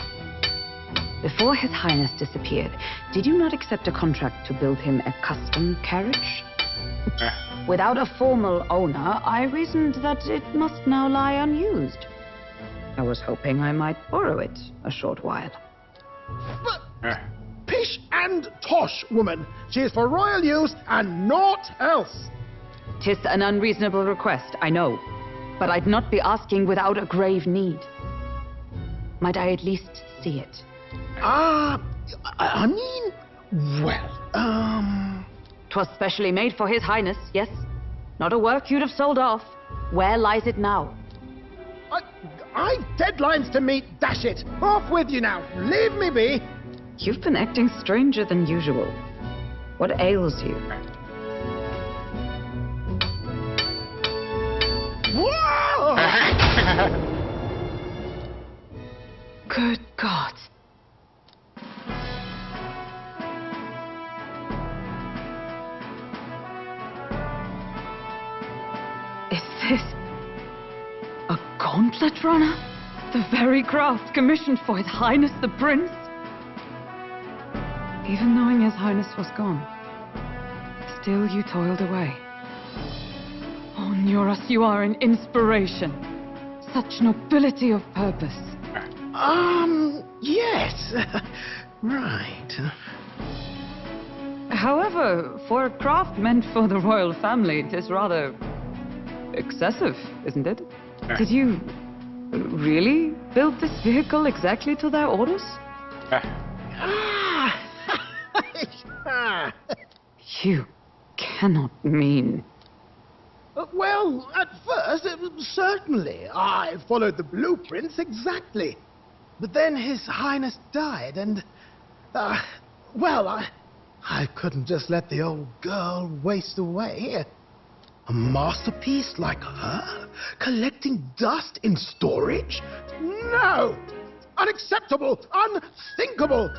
Before His Highness disappeared, did you not accept a contract to build him a custom carriage? Without a formal owner, I reasoned that it must now lie unused. I was hoping I might borrow it a short while. But pish and tosh, woman. She is for royal use and naught else. 'Tis an unreasonable request, I know. But I'd not be asking without a grave need. Might I at least see it? I mean, well, 'Twas specially made for His Highness, yes? Not a work you'd have sold off. Where lies it now? I've deadlines to meet, dash it! Off with you now! Leave me be! You've been acting stranger than usual. What ails you? Whoa! Good God. Is this a gauntlet runner? The very craft commissioned for His Highness the Prince? Even knowing His Highness was gone, still you toiled away. Oh, Nuras, you are an inspiration. Such nobility of purpose. Yes. Right. However, for a craft meant for the royal family, it is rather excessive, isn't it? Did you really build this vehicle exactly to their orders? You cannot mean... Well, at first, certainly. I followed the blueprints exactly. But then His Highness died, and... well, I couldn't just let the old girl waste away. A masterpiece like her? Collecting dust in storage? No! Unacceptable! Unthinkable!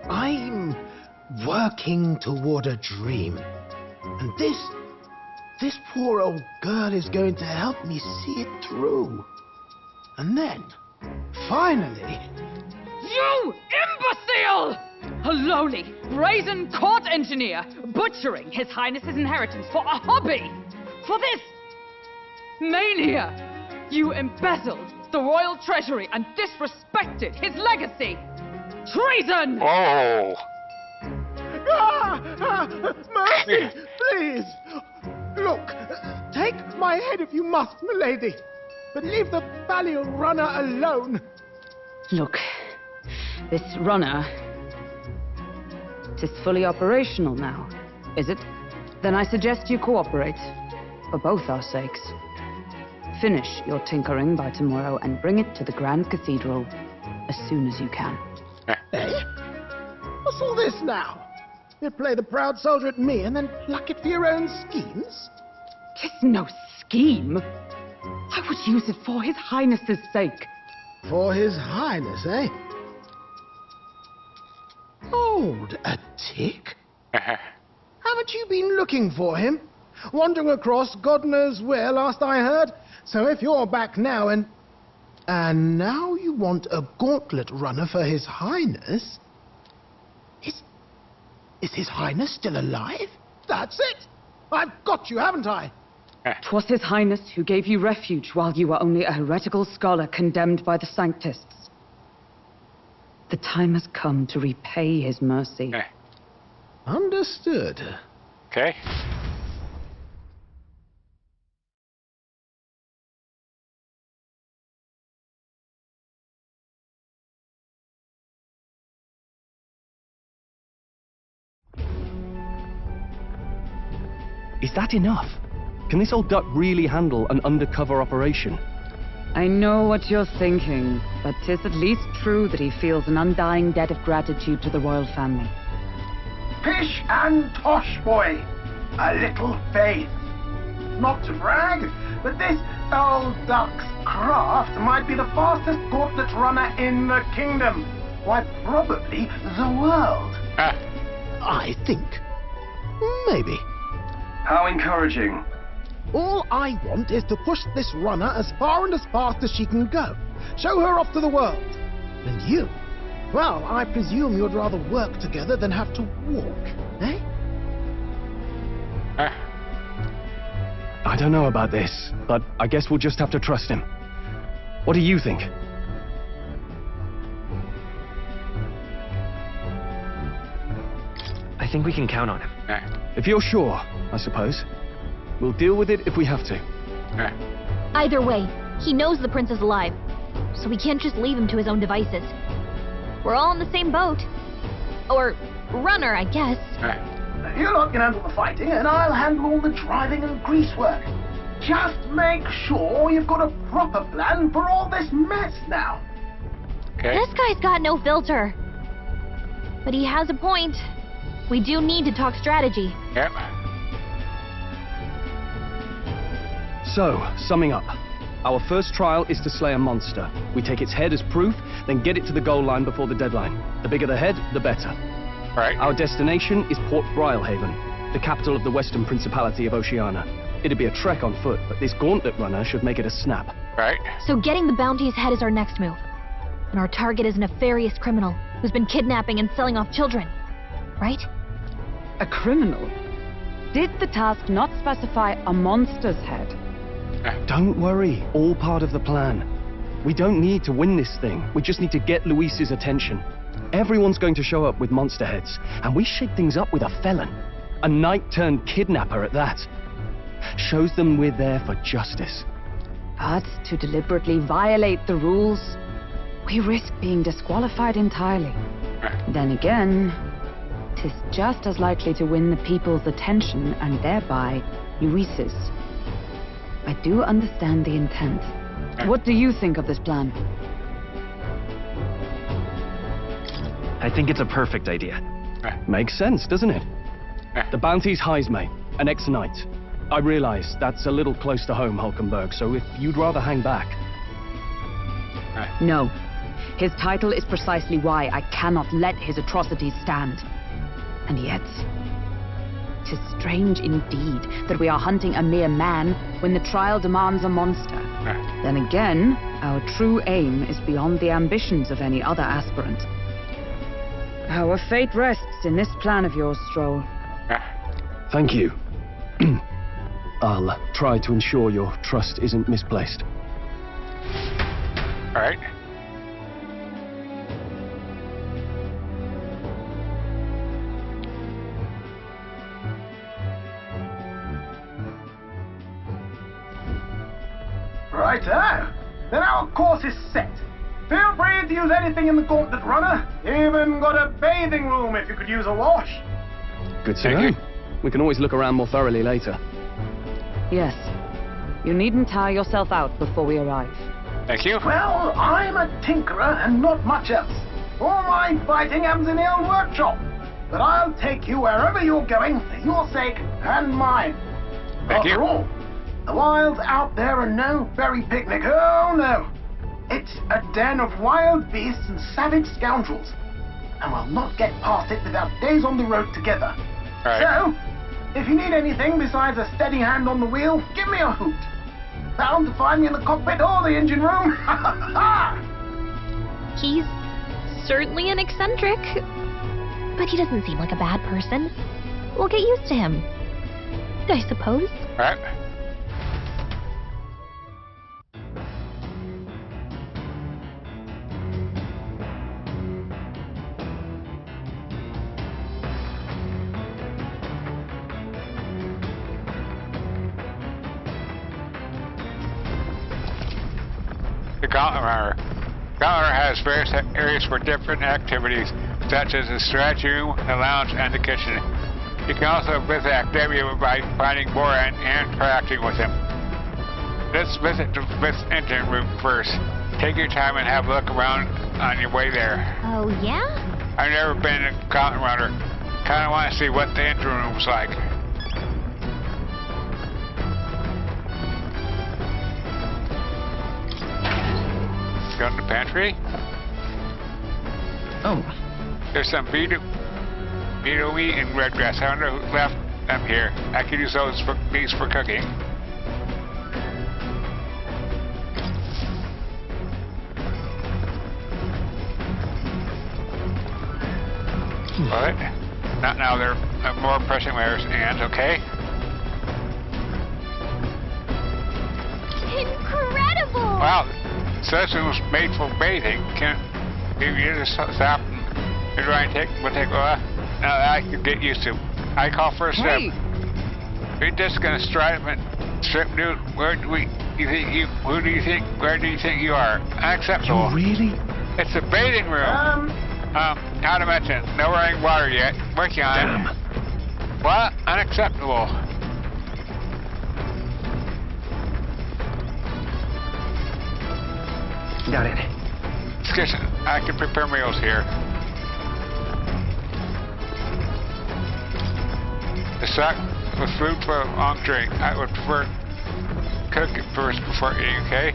I'm working toward a dream. And this poor old girl is going to help me see it through. And then, finally... You imbecile! A lowly, brazen court engineer, butchering His Highness's inheritance for a hobby! For this mania! You embezzled the royal treasury and disrespected his legacy! Treason! Oh! Mercy, please! Look, take my head if you must, milady, but leave the Balliol runner alone. Look, this runner... it is fully operational now, is it? Then I suggest you cooperate, for both our sakes. Finish your tinkering by tomorrow and bring it to the Grand Cathedral as soon as you can. Eh? What's all this now? You play the proud soldier at me and then pluck it for your own schemes? 'Tis no scheme. I would use it for His Highness's sake. For His Highness, eh? Hold a tick. Haven't you been looking for him? Wandering across God knows where, last I heard. So if you're back now and now you want a gauntlet runner for His Highness? Is His Highness still alive? That's it! I've got you, haven't I? 'Twas His Highness who gave you refuge while you were only a heretical scholar condemned by the Sanctists. The time has come to repay His mercy. Understood. Okay. Is that enough? Can this old duck really handle an undercover operation? I know what you're thinking, but 'tis at least true that he feels an undying debt of gratitude to the royal family. Pish and tosh, boy. A little faith. Not to brag, but this old duck's craft might be the fastest gauntlet runner in the kingdom. Why, probably the world. I think. Maybe. How encouraging. All I want is to push this runner as far and as fast as she can go. Show her off to the world. And you? Well, I presume you'd rather work together than have to walk, eh? I don't know about this, but I guess we'll just have to trust him. What do you think? I think we can count on him. If you're sure, I suppose. We'll deal with it if we have to. Either way, he knows the prince is alive, so we can't just leave him to his own devices. We're all in the same boat. Or runner, I guess. You lot can handle the fighting, and I'll handle all the driving and greasework. Just make sure you've got a proper plan for all this mess now. Okay. This guy's got no filter. But he has a point. We do need to talk strategy. Yep. So, summing up. Our first trial is to slay a monster. We take its head as proof, then get it to the goal line before the deadline. The bigger the head, the better. Right. Our destination is Port Brialhaven, the capital of the Western Principality of Oceania. It'd be a trek on foot, but this gauntlet runner should make it a snap. Right. So getting the bounty's head is our next move. And our target is a nefarious criminal who's been kidnapping and selling off children. Right? A criminal? Did the task not specify a monster's head? Don't worry, all part of the plan. We don't need to win this thing, we just need to get Luis's attention. Everyone's going to show up with monster heads, and we shake things up with a felon. A knight-turned-kidnapper at that. Shows them we're there for justice. But to deliberately violate the rules, we risk being disqualified entirely. Then again, 'tis just as likely to win the people's attention and thereby Luis's. I do understand the intent. What do you think of this plan? I think it's a perfect idea. Makes sense, doesn't it? The bounty's Heisme, an ex-knight. I realize that's a little close to home, Hulkenberg, so if you'd rather hang back... No. His title is precisely why I cannot let his atrocities stand. And yet, 'tis strange indeed that we are hunting a mere man when the trial demands a monster. Then again, our true aim is beyond the ambitions of any other aspirant. Our fate rests in this plan of yours, Stroll. Thank you. I'll try to ensure your trust isn't misplaced. All right. Righto. Then our course is set. Feel free to use anything in the gauntlet runner. Even got a bathing room if you could use a wash. Good to know. We can always look around more thoroughly later. Yes. You needn't tire yourself out before we arrive. Thank you. Well, I'm a tinkerer and not much else. All my fighting happens in the old workshop. But I'll take you wherever you're going for your sake and mine. After all, the wilds out there are no berry picnic. Oh, no. It's a den of wild beasts and savage scoundrels. And we'll not get past it without days on the road together. So, if you need anything besides a steady hand on the wheel, give me a hoot. Bound to find me in the cockpit or the engine room. He's certainly an eccentric, but he doesn't seem like a bad person. We'll get used to him, I suppose. Right. The Gauntlet Runner. Gauntlet has various areas for different activities, such as the strategy room, the lounge, and the kitchen. You can also visit activity by finding Boran and interacting with him. Let's visit the engine room first. Take your time and have a look around on your way there. Oh, yeah? I've never been a Gauntlet Runner. Kinda want to see what the engine room's like. Go in the pantry. Oh. There's some beetle meat and red grass. I wonder who left them here. I could use these for cooking. What? Not now. They're more pressing matters. And okay. Incredible! Wow. Says it was made for bathing. Can you just stop and try and we'll take a while? Now that I can get used to. I call for a strip. We're just gonna strip dude. Where do you think you are? Unacceptable. You really? It's a bathing room. not to mention, no running water yet. Working on it. What? Unacceptable. Got it. Kitchen. I can prepare meals here. The sack with food for a long drink. I would prefer cook it first before eating, okay?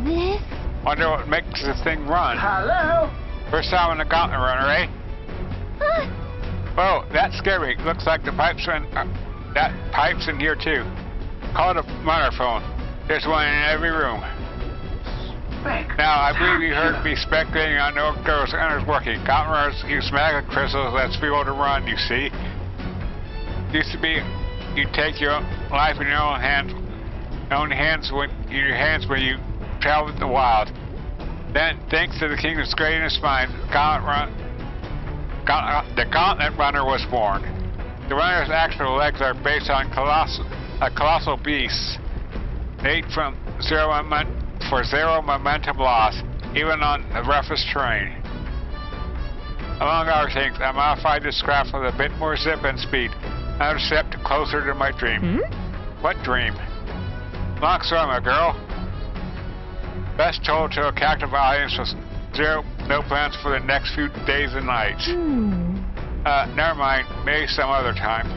This? Wonder what makes the thing run. Hello? First time on the gauntlet runner, eh? Whoa, that scared me. Looks like the pipes are in, that pipe's in here too. Call it a runner phone. There's one in every room. Now, I believe you heard me speculating on no girls and working. Gauntlet runners use magic crystals that's fuel to run, you see. Used to be you take your life in your own hands when you travel in the wild. Then, thanks to the kingdom's greatest mind, the gauntlet runner was born. The runner's actual legs are based on colossal beasts, made from zero momentum loss, even on the roughest terrain. Among other things, I modified this craft with a bit more zip and speed, another step closer to my dream. What dream? Long story, my girl. Best told to a captive audience with no plans for the next few days and nights. Never mind, maybe some other time.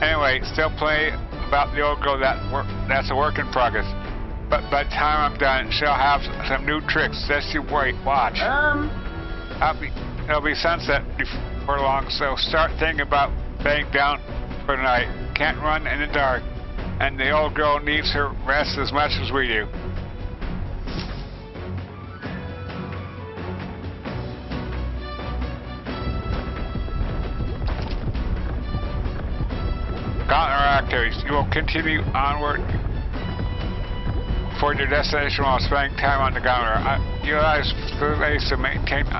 Anyway, still plenty about the old girl that's a work in progress. But by the time I'm done, she'll have some new tricks. Just you wait, watch. It'll be sunset before long, so start thinking about bedding down for the night. Can't run in the dark, and the old girl needs her rest as much as we do. Gauntlet activities. You will continue onward for your destination while spending time on the gauntlet. Utilize facilities to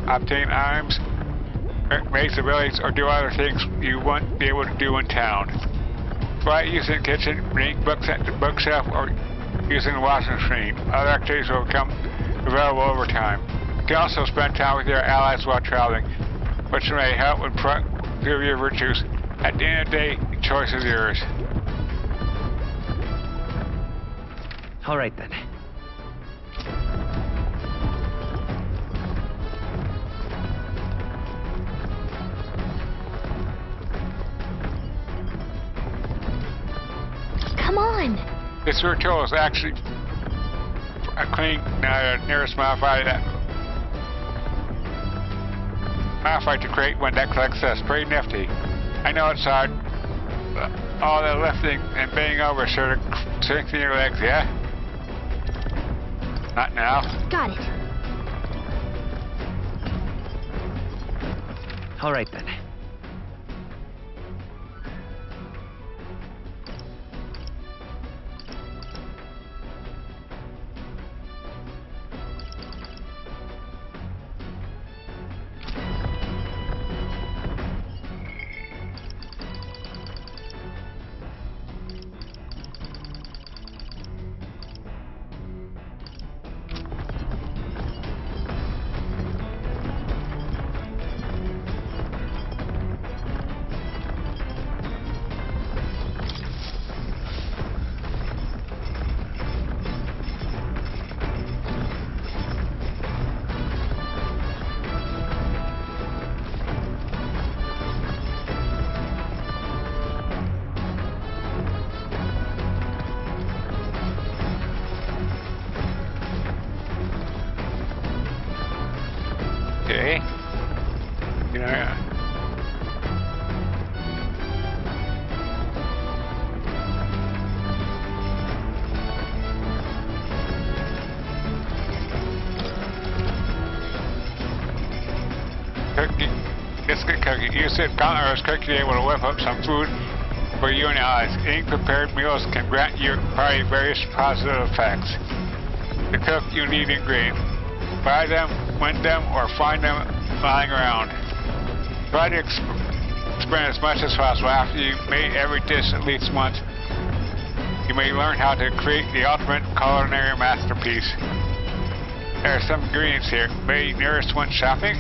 obtain items, raise abilities, or do other things you won't be able to do in town. Try using the kitchen, reading books at the bookshelf, or using the washing machine. Other activities will become available over time. You can also spend time with your allies while traveling, which may help improve your virtues. At the end of the day, the choice is yours. All right then. Come on. This ritual is actually a clean, nearest modified to create one that collects us. Pretty nifty. I know it's hard. All the lifting and bending over sort of strengthen your legs, yeah? Not now. Got it. All right then. Okay. Yeah. Cookie. Biscuit cookie. You said Connor's cookie able to whip up some food for you and allies. Eating prepared meals can grant your party various positive effects. To cook, you need ingredients. Buy them win them or find them lying around. Try to sprint as much as possible after you made every dish at least once. You may learn how to create the ultimate culinary masterpiece. There are some ingredients here. May nearest one shopping.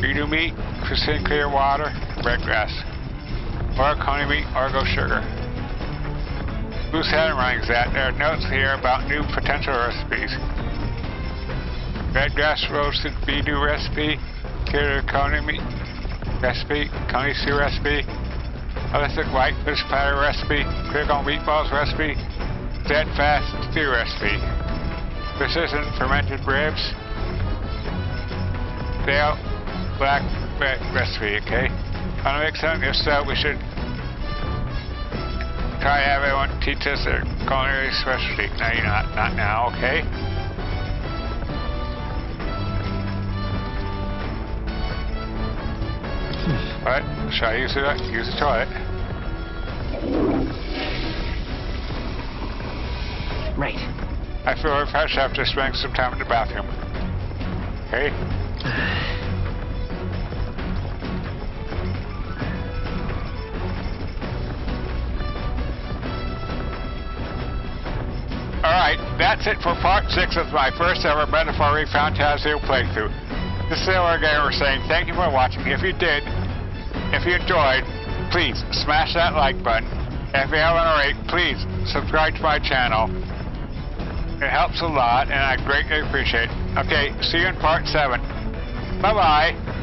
Beetle meat, crystalline clear water, red grass. Or coney meat, orgo sugar. Who's running that? There are notes here about new potential recipes. Red grass roasted beetle recipe, clear coney meat recipe, coney stew recipe, holistic white fish platter recipe, clear on meatballs recipe, steadfast stew recipe, precision fermented ribs, stale black bread recipe, okay? Want to make something? If so, we should try to have everyone teach us their culinary specialty. No, you're not now, okay? What? Shall I use it? Use the toilet. Right. I feel refreshed after spending some time in the bathroom. Okay? Alright, that's it for part 6 of my first ever Metaphor ReFantazio playthrough. This is Sailor Gamer saying thank you for watching. If you did, if you enjoyed, please smash that like button. If you haven't already, please subscribe to my channel. It helps a lot and I greatly appreciate it. Okay, see you in part 7. Bye-bye.